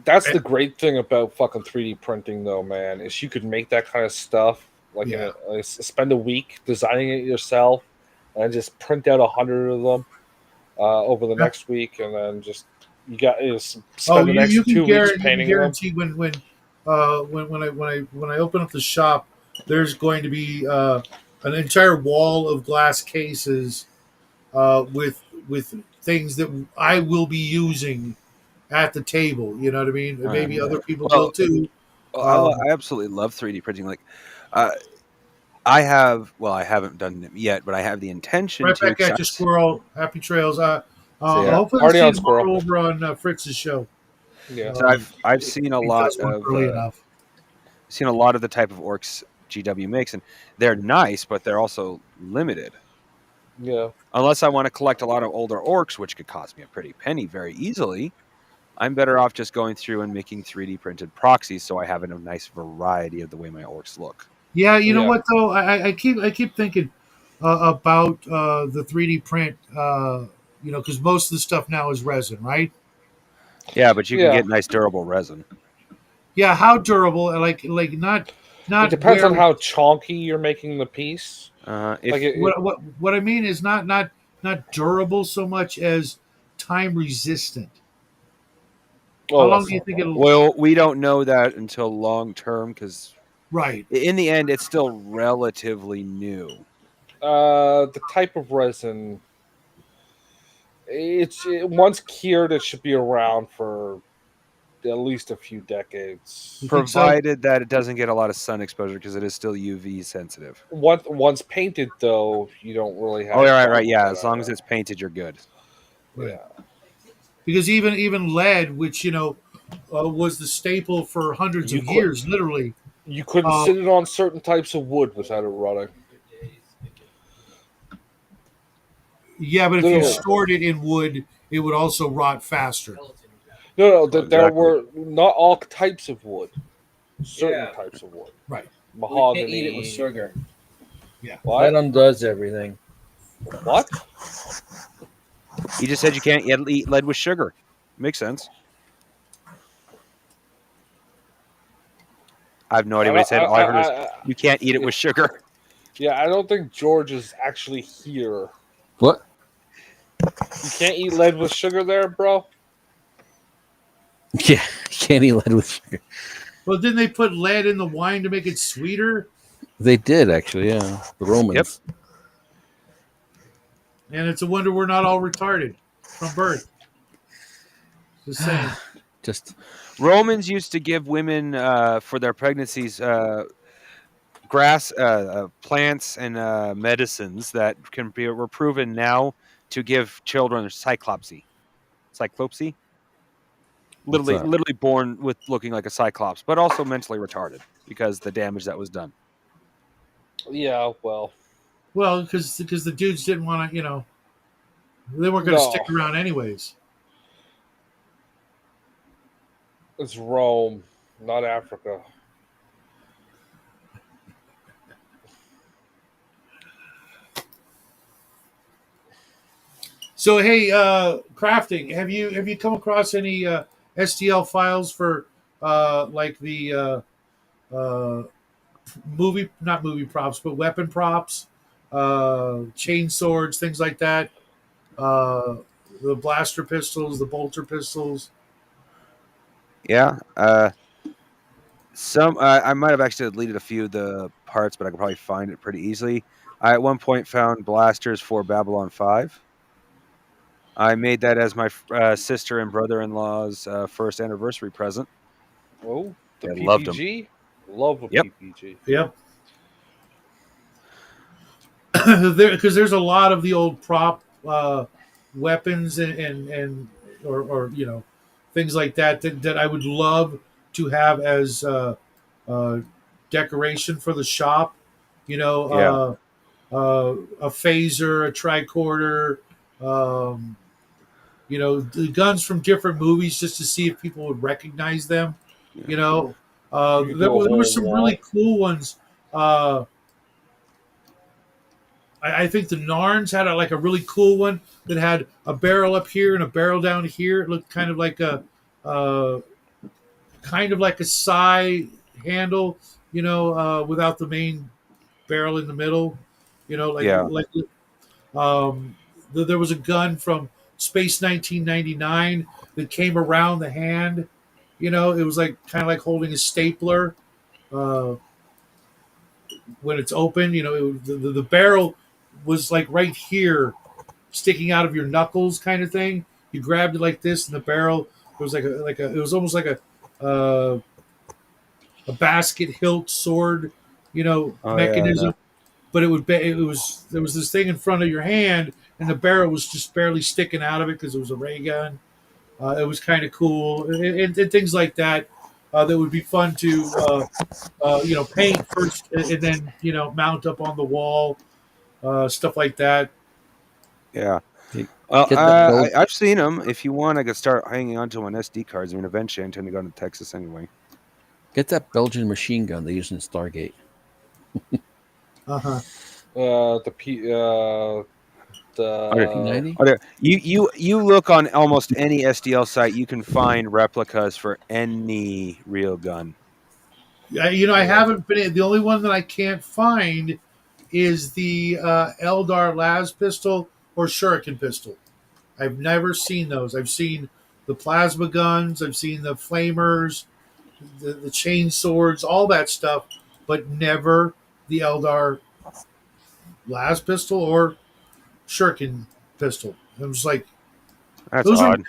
That's
and
the great thing about fucking 3D printing, though, man. Is you could make that kind of stuff like
yeah,
spend a week designing it yourself, and just print out 100 of them over the
yeah.
next week, and then just you got
Oh,
spend the
you
next
can
2 weeks
you can
painting them.
guarantee when I open up the shop, there's going to be an entire wall of glass cases with things that I will be using at the table. You know what I mean? And maybe other people will
Well,
too.
I absolutely love 3D printing. Like, uh, I haven't done it yet, but I have the intention
Right
to.
back
'Cause
at you, Squirrel. Happy trails.
so yeah,
Hopefully, I'll
Party
see you
on,
tomorrow
squirrel.
over on Fritz's show.
Yeah.
so I've seen a
He
lot
does one
of
early enough.
the type of orcs GW makes, and they're nice, but they're also limited.
Yeah.
Unless I want to collect a lot of older orcs, which could cost me a pretty penny very easily, I'm better off just going through and making 3D printed proxies so I have a nice variety of the way my orcs look.
Yeah, you know
Yeah.
what though? I keep thinking about the 3D print. Because most of the stuff now is resin, right?
Yeah, but you can
Yeah.
get nice durable resin.
Yeah, how durable? Like not
It
not
depends
where
on how chunky you're making the piece. Like
If
what I mean is not durable so much as time resistant. How
oh,
long
that's
do you
not a
think
problem.
it'll?
well, we don't know that until long term because
Right.
in the end, it's still relatively new.
The type of resin, once cured, it should be around for at least a few decades.
You think so?
Provided that it doesn't get a lot of sun exposure because it is still UV sensitive.
Once painted, though, you don't really
Oh,
have a
yeah,
problem
right,
with
yeah.
that
As long as
either.
it's painted, you're good.
Right.
Yeah.
Because even lead, which was the staple for hundreds
You
of
could
years, literally.
you couldn't
Uh,
sit it on certain types of wood without it rotting.
yeah, but if you
Literally.
stored it in wood, it would also rot faster.
No,
Oh,
that there
exactly.
were not all types of wood. Certain types of wood.
Right.
We can't eat it with
Mahogany.
sugar.
Yeah.
What?
That undoes everything.
What?
You just said you can't eat lead with sugar. Makes sense. I have no idea what he said. All I heard was you can't eat it with sugar.
Yeah, I don't think George is actually here.
What?
You can't eat lead with sugar there, bro?
Yeah, can't eat lead with sugar.
Well, didn't they put lead in the wine to make it sweeter?
They did actually, yeah. The Romans.
And it's a wonder we're not all retarded from birth. Just saying.
Just
Romans used to give women for their pregnancies grass, plants, and medicines that were proven now to give children cyclopsy. Cyclopsy,
what's that?
literally born with looking like a cyclops, but also mentally retarded because the damage that was done.
Yeah, well,
Well, because the dudes didn't want to, they weren't going to
no.
stick around anyways.
It's Rome, not Africa.
So hey, crafting. Have you come across any STL files for like the movie, not movie props, but weapon props, chain swords, things like that. Uh, the blaster pistols, the bolter pistols.
Yeah. Some I might have actually deleted a few of the parts, but I could probably find it pretty easily. I at one point found blasters for Babylon 5. I made that as my sister and brother-in-law's first anniversary present.
Oh, the
I loved them.
PPG? Love a
Yep.
PPG.
Yep. Because there's a lot of the old prop weapons and or things like that I would love to have as uh, decoration for the shop.
Yeah.
A phaser, a tricorder, um, the guns from different movies just to see if people would recognize them.
Yeah.
You know,
You could
there,
do a
there were
whole
some
wall.
really cool ones. I think the Narns had like a really cool one that had a barrel up here and a barrel down here. It looked uh, kind of like a side handle, without the main barrel in the middle. Like
Yeah.
um, there was a gun from Space 1999 that came around the hand. It was like kind of like holding a stapler uh, when it's open. The barrel was like right here, sticking out of your knuckles, kind of thing. You grabbed it like this, and the barrel was it was almost like a basket hilt sword,
Oh yeah.
mechanism. But there was this thing in front of your hand, and the barrel was just barely sticking out of it because it was a ray gun. It was kind of cool, and things like that. That would be fun to paint first, and then mount up on the wall, stuff like that.
Yeah.
You
Well,
get that build.
I've seen them. If you want, I could start hanging on to them on SD cards. I mean, eventually, I intend to go to Texas anyway.
Get that Belgian machine gun they use in Stargate.
Uh-huh.
The
P90?
Okay. You look on almost any SDL site, you can find replicas for any real gun.
I haven't been. The only one that I can't find is the Eldar Las pistol or Shuriken pistol. I've never seen those. I've seen the plasma guns. I've seen the flamers, the chain swords, all that stuff, but never the Eldar Las pistol or Shuriken pistol. I was like,
That's
those are
odd.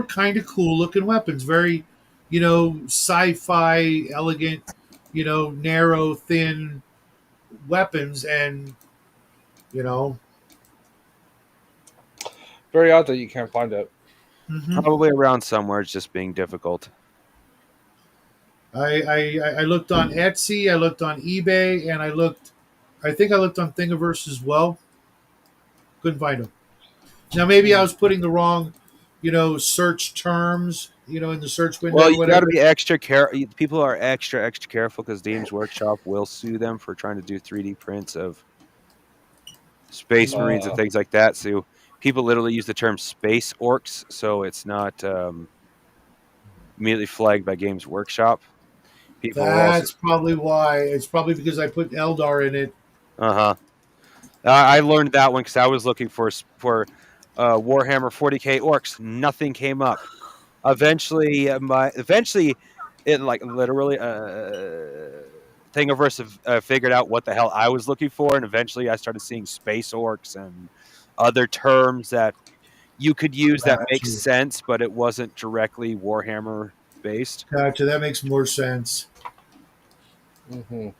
kind of cool looking weapons. Very, sci-fi, elegant, narrow, thin weapons, and you know,
Very odd that you can't find it.
Hmm.
Probably around somewhere. It's just being difficult.
I looked on Etsy, I looked on eBay, and I think I looked on Thingiverse as well. Couldn't find them. Now maybe I was putting the wrong, search terms, in the search window
Well,
or
you got to
whatever.
be extra careful. People are extra careful because Games Workshop will sue them for trying to do 3D prints of Space Marines and
Uh,
things like that. So people literally use the term space orcs, so it's not immediately flagged by Games Workshop. People are also
That's probably why. It's probably because I put Eldar in it.
uh-huh. I learned that one because I was looking for Warhammer 40K orcs. Nothing came up. Eventually, it like literally Thingiverse figured out what the hell I was looking for, and eventually I started seeing space orcs and other terms that you could use that makes
Gotcha.
sense, but it wasn't directly Warhammer based.
Gotcha. That makes more sense.
mhm.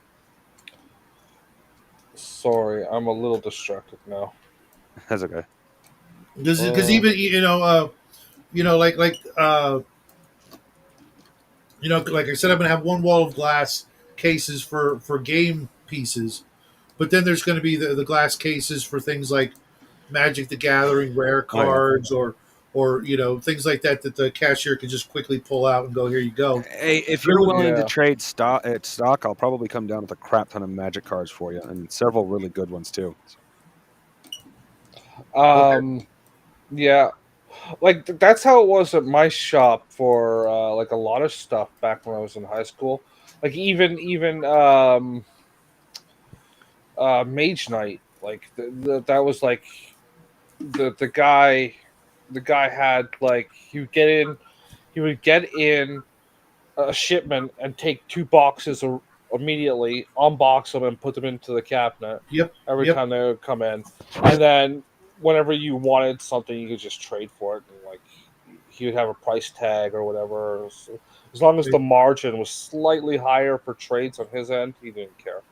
Sorry, I'm a little distracted now.
That's okay.
Because
Uh,
even like I said, I'm gonna have one wall of glass cases for game pieces, but then there's gonna be the glass cases for things like Magic the Gathering rare
Oh yeah.
cards or things like that that the cashier can just quickly pull out and go, here you go.
Hey, if
There
you're
would
willing to
yeah.
trade stock, I'll probably come down with a crap ton of magic cards for you, and several really good ones too.
okay.
Um, yeah. Like that's how it was at my shop for like a lot of stuff back when I was in high school. Like even Mage Knight. Like that was like the guy had like he would get in a shipment and take two boxes immediately, unbox them, and put them into the cabinet
Yep.
every
Yep.
time they would come in. And
Yep.
then whenever you wanted something, you could just trade for it, and like he would have a price tag or whatever. So as long as the margin was slightly higher for trades on his end, he didn't care.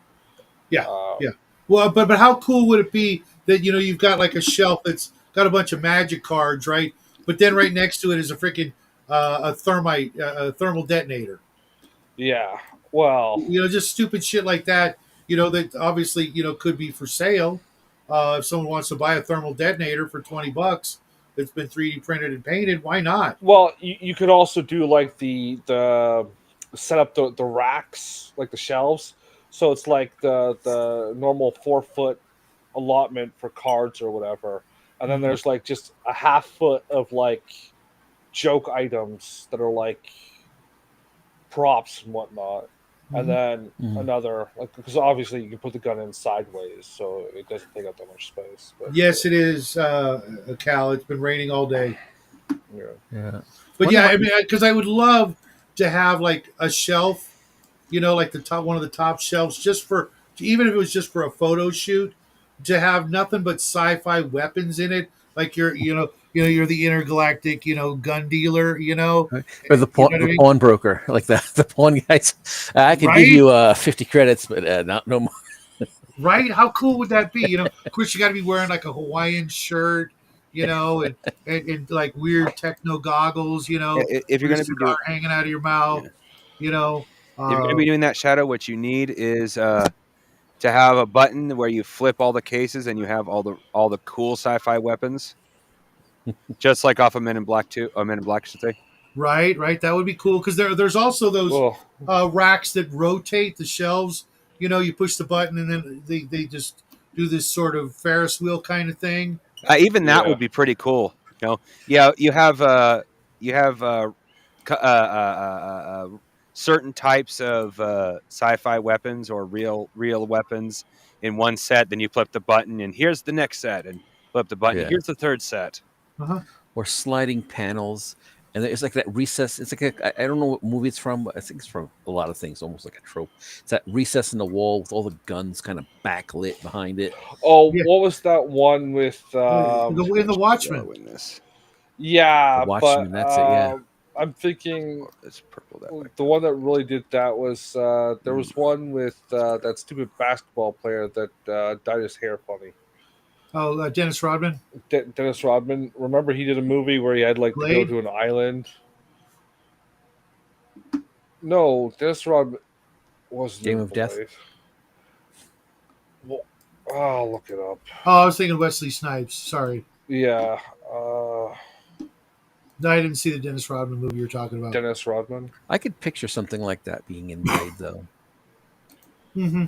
Yeah. Yeah.
Um,
Well, but how cool would it be that you've got like a shelf that's got a bunch of magic cards, right? But then right next to it is a freaking a thermal detonator.
yeah. Well,
Just stupid shit like that. That obviously could be for sale. If someone wants to buy a thermal detonator for $20 that's been 3D printed and painted, why not?
well, you could also do like the set up the racks, like the shelves. So it's like the normal 4 foot allotment for cards or whatever, and then
Mhm.
there's like just a half foot of like joke items that are like props and whatnot, and
Mhm.
then
Mhm.
another like because obviously you can put the gun in sideways, so it doesn't take up that much space. But
Yes, it is, Cal. It's been raining all day.
yeah,
Yeah.
But
Wonder
yeah,
how,
I mean, because I would love to have like a shelf, like the top one of the top shelves, just for even if it was just for a photo shoot, to have nothing but sci-fi weapons in it. Like you're the intergalactic, gun dealer,
or the
you
pawn,
know what I
the
mean?
pawnbroker, like the pawn guys. I could give
Right?
you 50 credits, but not no more.
Right? How cool would that be? Of course, you got to be wearing like a Hawaiian shirt, and like weird techno goggles,
If you're
with a
going to be
cigar
doing,
hanging out of your mouth,
yeah,
you know.
if you're going to
Uh,
be doing that shadow, what you need is to have a button where you flip all the cases and you have all the cool sci-fi weapons, just like off of Men in Black 2, or Men in Black, I should say.
right, right. That would be cool because there's also those
well,
racks that rotate the shelves. You push the button and then they just do this sort of Ferris wheel kind of thing.
Even that
yeah.
would be pretty cool. Yeah, you have certain types of sci-fi weapons or real weapons in one set. Then you flip the button, and here's the next set, and flip the button.
Yeah.
Here's the third set.
Uh-huh.
Or sliding panels. And it's like that recess. It's like I don't know what movie it's from, but I think it's from a lot of things, almost like a trope. It's that recess in the wall with all the guns kind of backlit behind it.
Oh,
Yeah,
what was that one with
in the Watchmen.
Go in this.
The
yeah, but
Watchmen, that's it, yeah.
I'm thinking
Oh, it's purple that way.
the one that really did that was there
Mm.
was one with that stupid basketball player that dyed his hair funny.
Oh, Dennis Rodman,
Dennis Rodman. Remember, he did a movie where he had like to go
Blade.
to an island. No, Dennis Rodman wasn't
Game
in
of Death.
Blade. Well, I'll look it up.
Oh, I was thinking Wesley Snipes. Sorry,
Yeah,
no, I didn't see the Dennis Rodman movie you're talking about.
Dennis Rodman.
I could picture something like that being in Blade, though.
Hmm.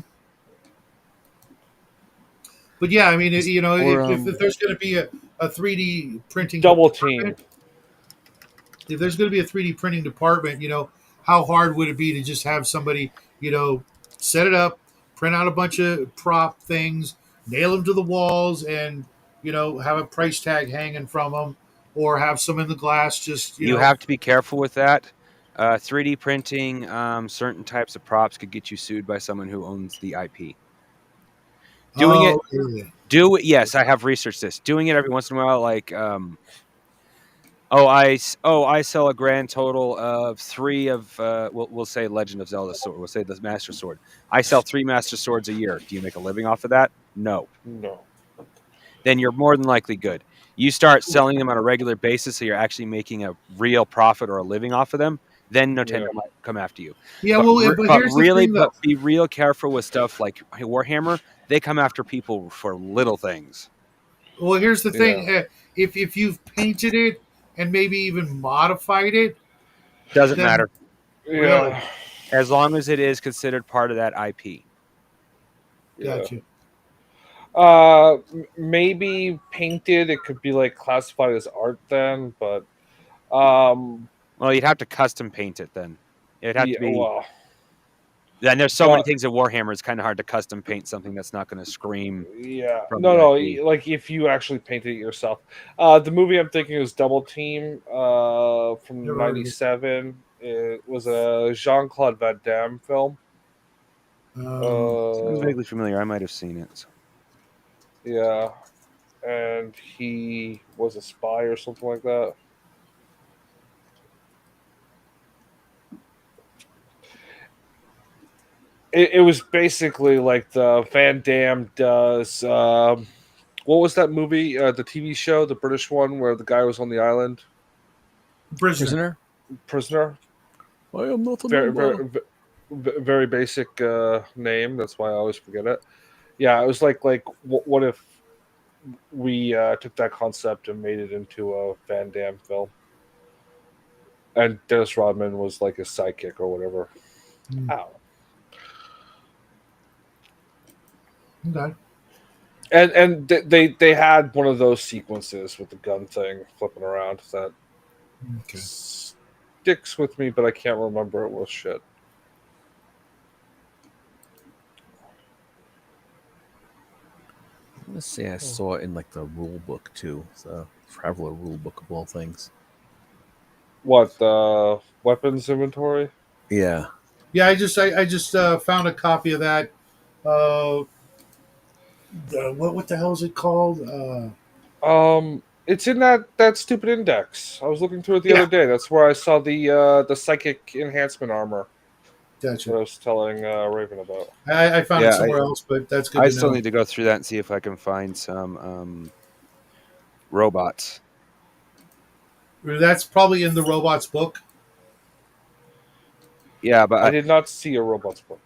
But yeah, I mean,
Or
if there's going to be a 3D printing
Double
department,
Team.
if there's going to be a 3D printing department, how hard would it be to just have somebody, set it up, print out a bunch of prop things, nail them to the walls, and have a price tag hanging from them, or have some in the glass, just
You have to be careful with that. 3D printing certain types of props could get you sued by someone who owns the IP. Doing it,
Oh, yeah.
do it. Yes, I have researched this. Doing it every once in a while, like I sell a grand total of 3 of we'll say Legend of Zelda sword. We'll say the Master Sword. I sell 3 Master Swords a year. Do you make a living off of that? No.
No.
Then you're more than likely good. You start selling them on a regular basis, so you're actually making a real profit or a living off of them. Then Nintendo
Yeah.
might come after you.
Yeah,
But,
well, but here's the thing, though.
but be real careful with stuff like Warhammer. They come after people for little things.
Well, here's the thing:
Yeah.
if you've painted it and maybe even modified it,
Doesn't
then
matter
really,
Yeah.
as long as it is considered part of that IP.
Yeah.
gotcha.
Maybe painted. It could be like classified as art then, but um,
Well, you'd have to custom paint it then. It'd have
yeah.
to be.
Well,
And there's so many
but
things in Warhammer. It's kind of hard to custom paint something that's not going to scream
yeah,
from
no,
the
no.
IP.
Like if you actually painted it yourself. The movie I'm thinking is Double Team. From
Never heard of it.
'97. It was a Jean-Claude Van Damme film.
Sounds
Uh,
vaguely familiar. I might have seen it.
yeah, and he was a spy or something like that. It was basically like the Van Damme does. What was that movie? The TV show, the British one, where the guy was on the island,
Prisoner.
prisoner.
I am not a
Very,
number.
very basic name. That's why I always forget it. Yeah, it was like what if we took that concept and made it into a Van Damme film, and Dennis Rodman was like his sidekick or whatever.
Hmm.
Ow.
Okay.
And they had one of those sequences with the gun thing flipping around that
Okay.
sticks with me, but I can't remember it was shit.
Let's say I saw it in like the rule book too. The Traveler rule book of all things.
What the weapons inventory?
Yeah.
Yeah, I just found a copy of that. Uh, what the hell is it called?
It's in that stupid index. I was looking through it the
Yeah.
other day. That's where I saw the psychic enhancement armor that I
Gotcha.
was telling Raven about.
I found it
Yeah,
somewhere else, but that's good
I
to
still
know.
need to go through that and see if I can find some robots.
That's probably in the robots book.
Yeah, but
I did not see a robots book.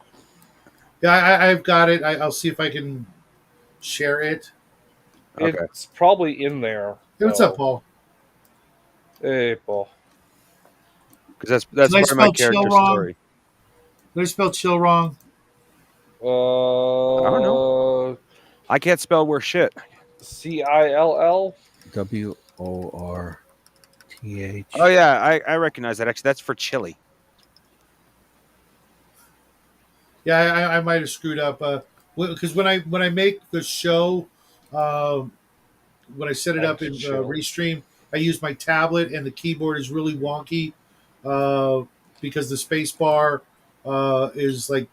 Yeah, I've got it. I'll see if I can share it.
okay.
It's probably in there.
Hey, what's up,
though.
Paul?
Hey, Paul.
Because that's
Did I
part of my
spell chill
character
wrong?
story.
Did I spell chill wrong?
I don't know. I can't spell worth shit.
CILL.
WORTH.
Oh yeah, I recognize that. Actually, that's for chili.
Yeah, I might have screwed up. Because when I make the show, um, when I set it
And
up in
chill.
Restream, I use my tablet, and the keyboard is really wonky because the space bar is like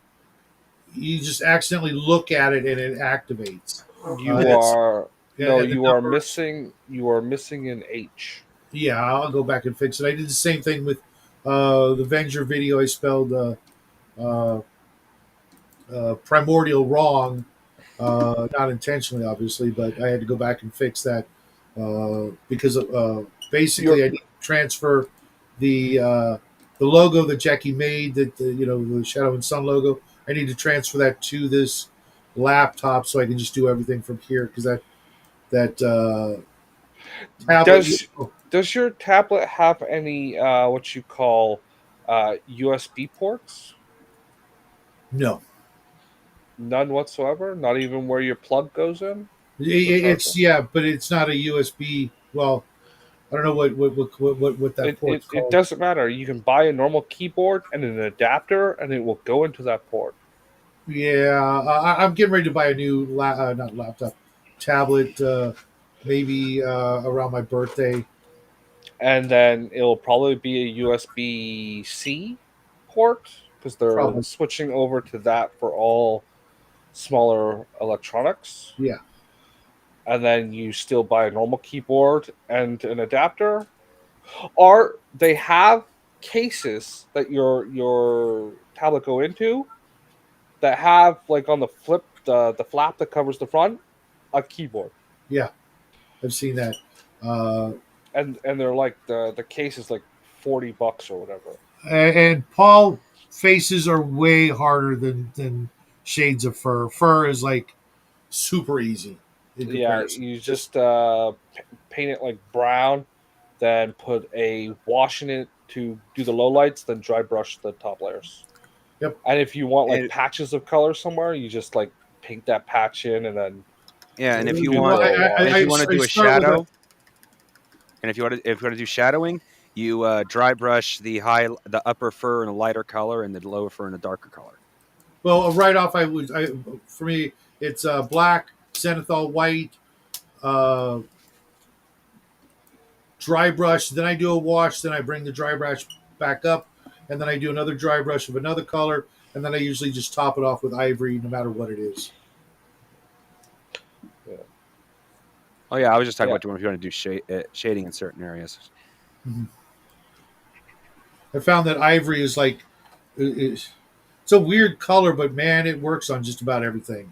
you just accidentally look at it and it activates.
You
It's
are
yeah,
no,
and the
you are
numbers.
missing. You are missing an H.
Yeah, I'll go back and fix it. I did the same thing with the Venger video. I spelled uh, primordial wrong Not intentionally, obviously, but I had to go back and fix that because basically
You're
I need to transfer the logo that Jackie made, that the Shadow and Sun logo. I need to transfer that to this laptop so I can just do everything from here because that tablet.
does does your tablet have any what you call USB ports?
No,
None whatsoever. Not even where your plug goes in for
it's
charging.
yeah, but it's not a USB. Well, I don't know what that port's
It
called.
doesn't matter. You can buy a normal keyboard and an adapter, and it will go into that port.
Yeah, I'm getting ready to buy a new not laptop, tablet. Maybe around my birthday.
And then it'll probably be a USB C port because they're
Probably.
switching over to that for all smaller electronics.
Yeah,
And then you still buy a normal keyboard and an adapter, or they have cases that your tablet go into that have like on the flip the flap that covers the front a keyboard,
yeah, I've seen that. Uh,
and they're like the case is like $40 or whatever.
and Paul faces are way harder than Shades of Fur. Fur is like super easy in
Yeah,
comparison.
you
Just
just paint it like brown, then put a wash in it to do the low lights, then dry brush the top layers.
yep.
And if you want like
And
patches of color somewhere, you just like paint that patch in and then
yeah, and if you
do the
want,
Well,
and if
wash.
you want to
I
do a
start with a
shadow, and if you want to do shadowing, you dry brush the upper fur in a lighter color and the lower fur in a darker color.
well right off. For me it's black, Zenithal white, uh, dry brush. Then I do a wash. Then I bring the dry brush back up, and then I do another dry brush of another color, and then I usually just top it off with ivory, no matter what it is.
Yeah.
Oh yeah, I was just talking
Yeah.
about if you want to do shading in certain areas.
Mhm. I found that ivory is like it's a weird color, but man, it works on just about everything.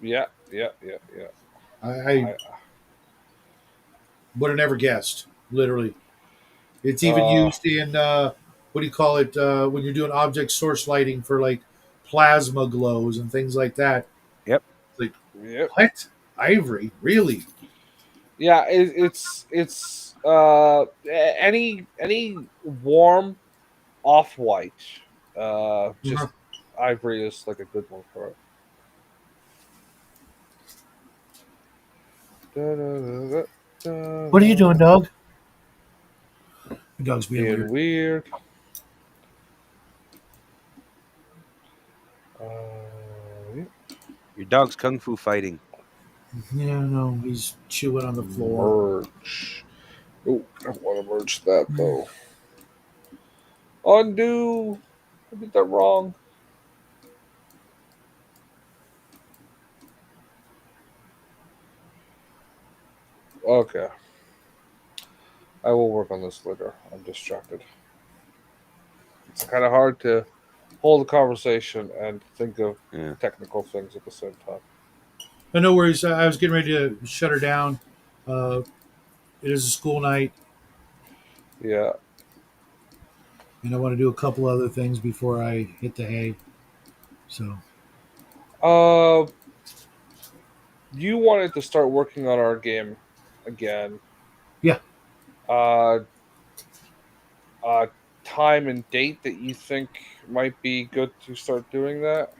Yeah, yeah, yeah, yeah.
I
I
would have never guessed. Literally, it's even
uh
used in what do you call it when you're doing object source lighting for like plasma glows and things like that.
Yep.
Like
yeah.
what? Ivory? Really?
Yeah, it's any warm off white.
Uh-huh.
Just ivory is like a good one for it.
What are you doing, dog? The dog's being
Being
weird.
weird. Yeah.
Your dog's kung fu fighting.
Yeah, no, he's chewing on the floor.
Merge. Oh, I don't want to merge that though. Undo. I did that wrong. Okay. I will work on this later. I'm distracted. It's kind of hard to hold a conversation and think of
Yeah.
technical things at the same time.
But no worries. I was getting ready to shut her down. Uh, it is a school night,
Yeah.
and I want to do a couple other things before I hit the hay. So
Uh, you wanted to start working on our game again.
yeah,
Uh, uh, time and date that you think might be good to start doing that?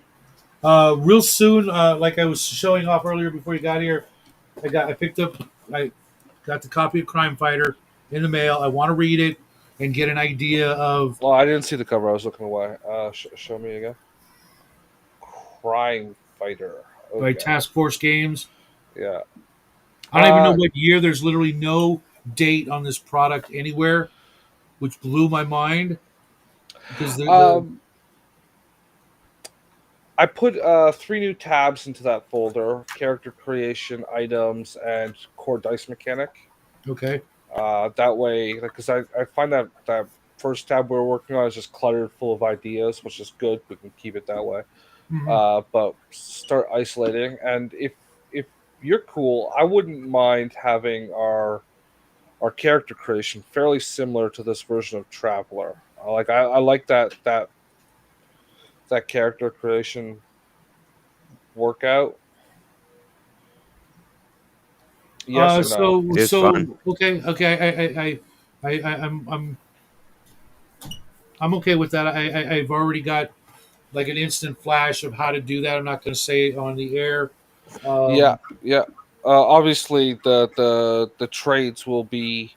real soon. Like I was showing off earlier before you got here, I picked up. I got the copy of Crime Fighter in the mail. I want to read it and get an idea of
Well, I didn't see the cover. I was looking away. Show me again. Crime Fighter.
by
Okay.
Task Force Games.
Yeah.
I don't even know
Uh,
what year. There's literally no date on this product anywhere, which blew my mind because the
um, I put three new tabs into that folder: character creation, items, and core dice mechanic.
okay.
That way, because I find that first tab we are working on is just cluttered full of ideas, which is good. We can keep it that way. but start isolating. And if you're cool, I wouldn't mind having our character creation fairly similar to this version of Traveler. I like that character creation workout. Yes or no?
So
It is fun.
okay, I'm okay with that. I've already got like an instant flash of how to do that. I'm not going to say it on the air.
Yeah,
Um,
yeah. Obviously, the trades will be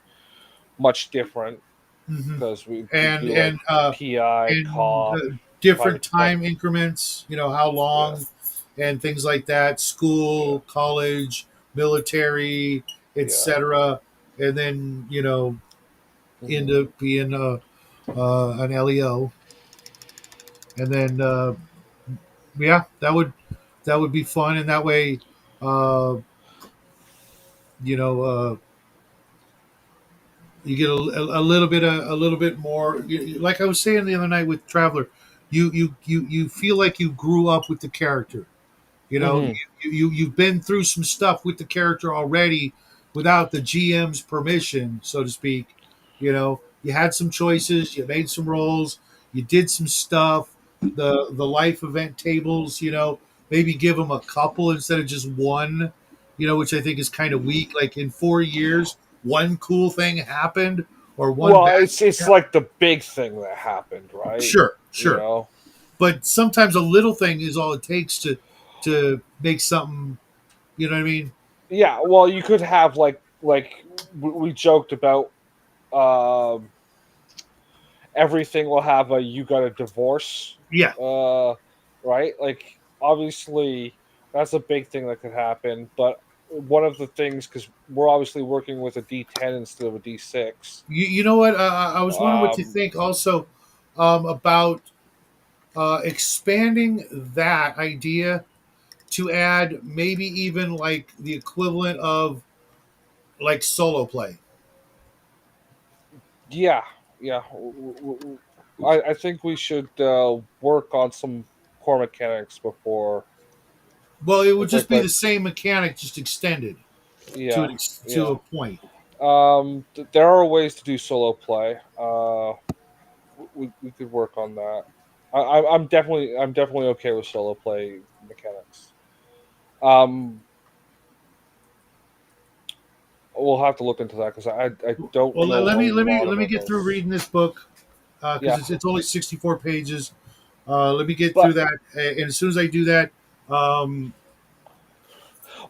much different
mhm.
because we
and
do like
and uh,
PI,
and
cop,
different
private detective.
time increments. You know how
Yeah,
long and things like that.
yeah,
School, college, military,
yeah.
etc. And then
Hmm.
into being an LEO, and then yeah, that would be fun, and that way, uh, you know, you get a little bit more. Like I was saying the other night with Traveler, you feel like you grew up with the character. You know,
Hmm.
you've been through some stuff with the character already without the GM's permission, so to speak. You had some choices, you made some rolls, you did some stuff. The life event tables, maybe give them a couple instead of just one. Which I think is kind of weak. Like in 4 years, one cool thing happened or one
Well,
bad.
it's like the big thing that happened, right?
Sure,
You
sure.
know.
But sometimes a little thing is all it takes to make something. You know what I mean?
Yeah. Well, you could have we joked about. Um, Everything will have a you got a divorce,
Yeah.
uh, right? Like obviously that's a big thing that could happen. But one of the things, because we're obviously working with a D10 instead of a D6.
You know what? I was wondering what you
Um,
think also about expanding that idea to add maybe even like the equivalent of like solo play.
yeah, yeah. I think we should work on some core mechanics before,
Well, it would just be
like
the same mechanic, just extended
yeah,
to
yeah.
a point.
There are ways to do solo play. We could work on that. I'm definitely okay with solo play mechanics. Um, we'll have to look into that because I don't
Well,
know a lot
let me
about
get through
those.
reading this book because
Yeah,
it's only 64 pages. Let me get through
but
that, and as soon as I do that, um,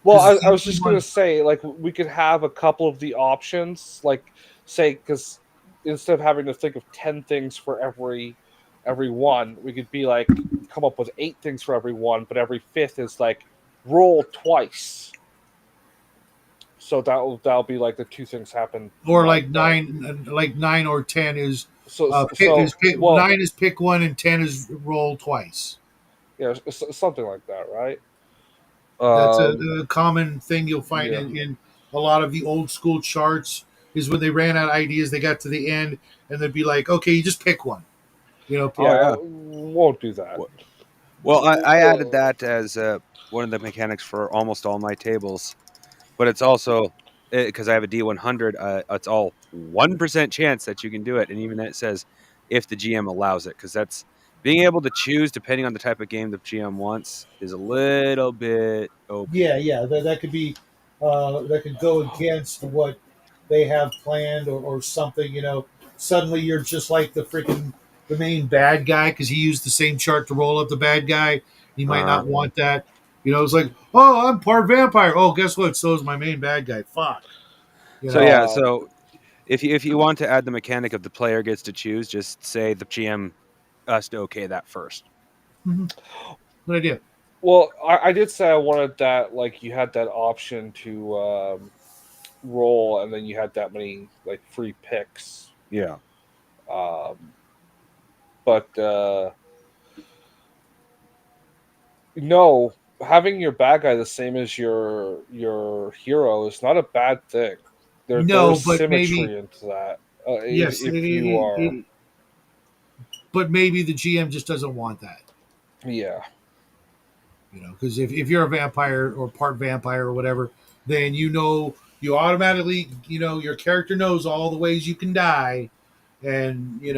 well,
because it's
I
the
was
only
just gonna
one.
say like we could have a couple of the options, like say because instead of having to think of 10 things for every one, we could be like come up with 8 things for every one, but every fifth is like roll twice. So that'll be like the 2 things happen
Or
like
like 9 or 10 is
well,
9 is pick one and 10 is roll twice.
yeah, something like that, right?
That's
Um,
a common thing you'll find
yeah.
in a lot of the old school charts. Is when they ran out of ideas, they got to the end and they'd be like, "Okay, you just pick one." Pick
Oh
I
yeah.
won't do that.
Well, I added
Well,
that as one of the mechanics for almost all my tables, but it's also because I have a D100. It's all 1% chance that you can do it, and even then it says if the GM allows it, because that's being able to choose depending on the type of game the GM wants is a little bit OP.
Yeah, that could be that could go against what they have planned or something. Suddenly you're just like the main bad guy because he used the same chart to roll up the bad guy. He might
Uh,
not want that. It's like, oh, I'm part vampire. Oh, guess what? So is my main bad guy. Fuck. You
so
know.
yeah,
um,
so if you want to add the mechanic of the player gets to choose, just say the GM us to okay that first.
Mm-hmm. Good idea.
well, I did say I wanted that. Like you had that option to roll, and then you had that many like free picks.
Yeah.
Um, but no, having your bad guy the same as your hero is not a bad thing. There
No,
is
but maybe
symmetry into that.
yes,
If you are,
but maybe the GM just doesn't want that.
yeah,
Because if you're a vampire or part vampire or whatever, then you automatically your character knows all the ways you can die, and you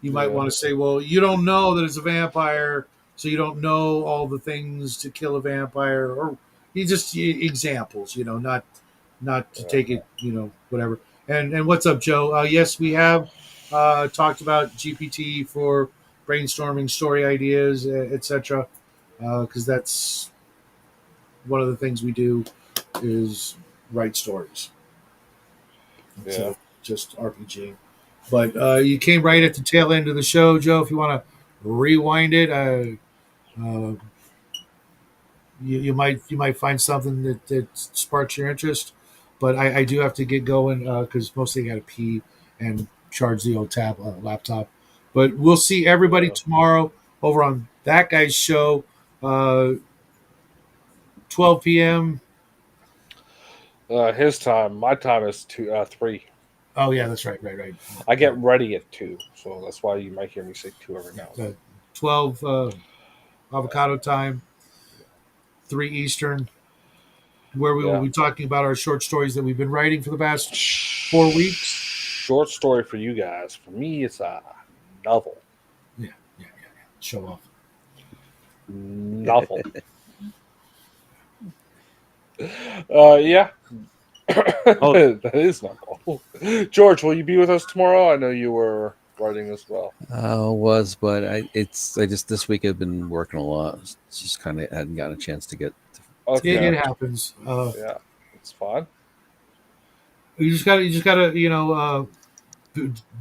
might
Yeah.
want to say, well, you don't know that it's a vampire, so you don't know all the things to kill a vampire, or you just examples, not to
Yeah.
take it, whatever. And what's up, Joe? Yes, we have talked about GPT for brainstorming story ideas, etc. Because that's one of the things we do is write stories instead
Yeah.
of just RPG. But you came right at the tail end of the show, Joe. If you want to rewind it, uh, you might find something that sparks your interest. But I do have to get going because mostly I got to pee and charge the old laptop. But we'll see everybody
Yeah.
tomorrow over on that guy's show, uh, 12 p.m.
His time. My time is 3.
Oh yeah, that's right.
I get ready at 2, so that's why you might hear me say 2 every now and then.
12 avocado time, 3 Eastern, where we will
Yeah.
be talking about our short stories that we've been writing for the past 4 weeks.
Short story for you guys. For me, it's a novel.
Yeah. Show off.
Novel. Yeah.
Oh.
That is novel. George, will you be with us tomorrow? I know you were writing as well.
Was, but I just this week I've been working a lot. It's just kind of hadn't gotten a chance to get.
Okay.
It happens.
Yeah, it's fine.
You just gotta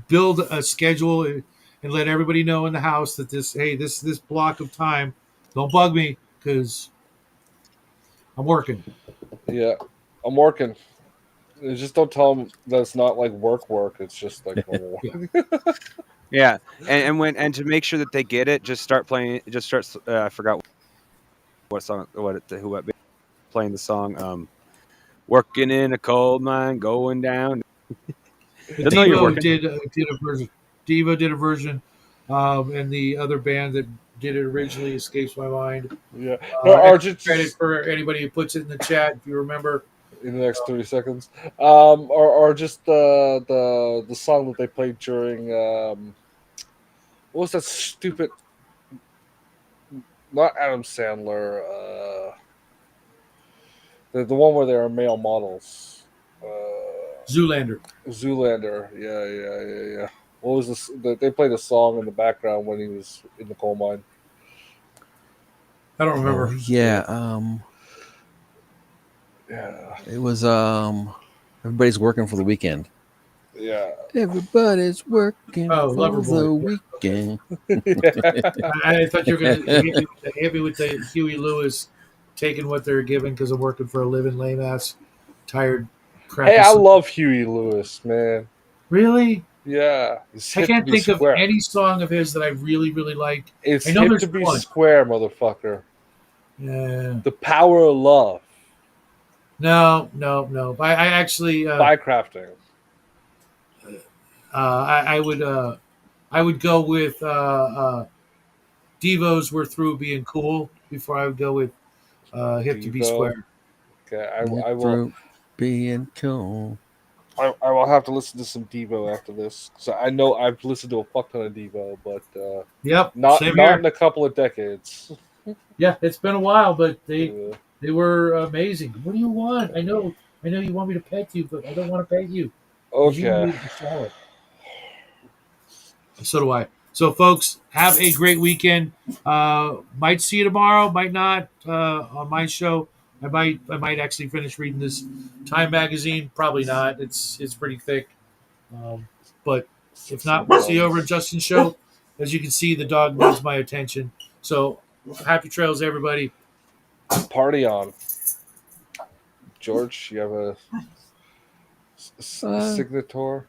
build a schedule and let everybody know in the house that this block of time, don't bug me because I'm working.
Yeah, I'm working. Just don't tell them that it's not like work. It's just like normal.
Yeah.
Yeah, and to make sure that they get it, just start playing. Just start. I forgot what song. Playing the song. Working in a coal mine, going down. They'll know you're
Devo
working.
did a version. Devo did a version, and the other band that did it originally escapes my mind.
Yeah. No,
Extra
Argent,
credit for anybody who puts it in the chat if you remember.
in the next 30 seconds. Or just the song that they played during what was that stupid? Not Adam Sandler. The one where they are male models.
Zoolander.
Zoolander. Yeah. What was this? They played a song in the background when he was in the coal mine.
I don't remember.
Oh yeah.
Yeah.
It was everybody's working for the weekend.
Yeah.
Everybody's working for
Loverboy.
the weekend.
I thought you were going to hit me with the Huey Lewis taking what they're given because I'm working for a living lame ass, tired, crappy.
Hey, I love Huey Lewis, man.
Really?
Yeah. It's
I
hip to
can't
be
think of
square.
any song of his that I really, really like.
It's
I know
hip
there's
to be
one.
square, motherfucker.
Yeah.
The power of love.
No. I actually,
By crafting.
I would go with Devo's "We're Through Being Cool" before I would go with "Hip to Be
Devo.
Square."
Okay, I will.
Being cool.
I will have to listen to some Devo after this. So I know I've listened to a fuck ton of Devo, but
Yep,
not
same here.
in a couple of decades.
Yeah, it's been a while, but they
Yeah.
they were amazing. What do you want? I know you want me to pet you, but I don't want to pet you. 'Cause you
Okay.
need a shower. So do I. So, folks, have a great weekend. Might see you tomorrow. Might not on my show. I might actually finish reading this Time magazine. Probably not. It's pretty thick. But if not, we'll see you over at Justin's show. As you can see, the dog needs my attention. So, happy trails, everybody.
Party on. George, you have a signature?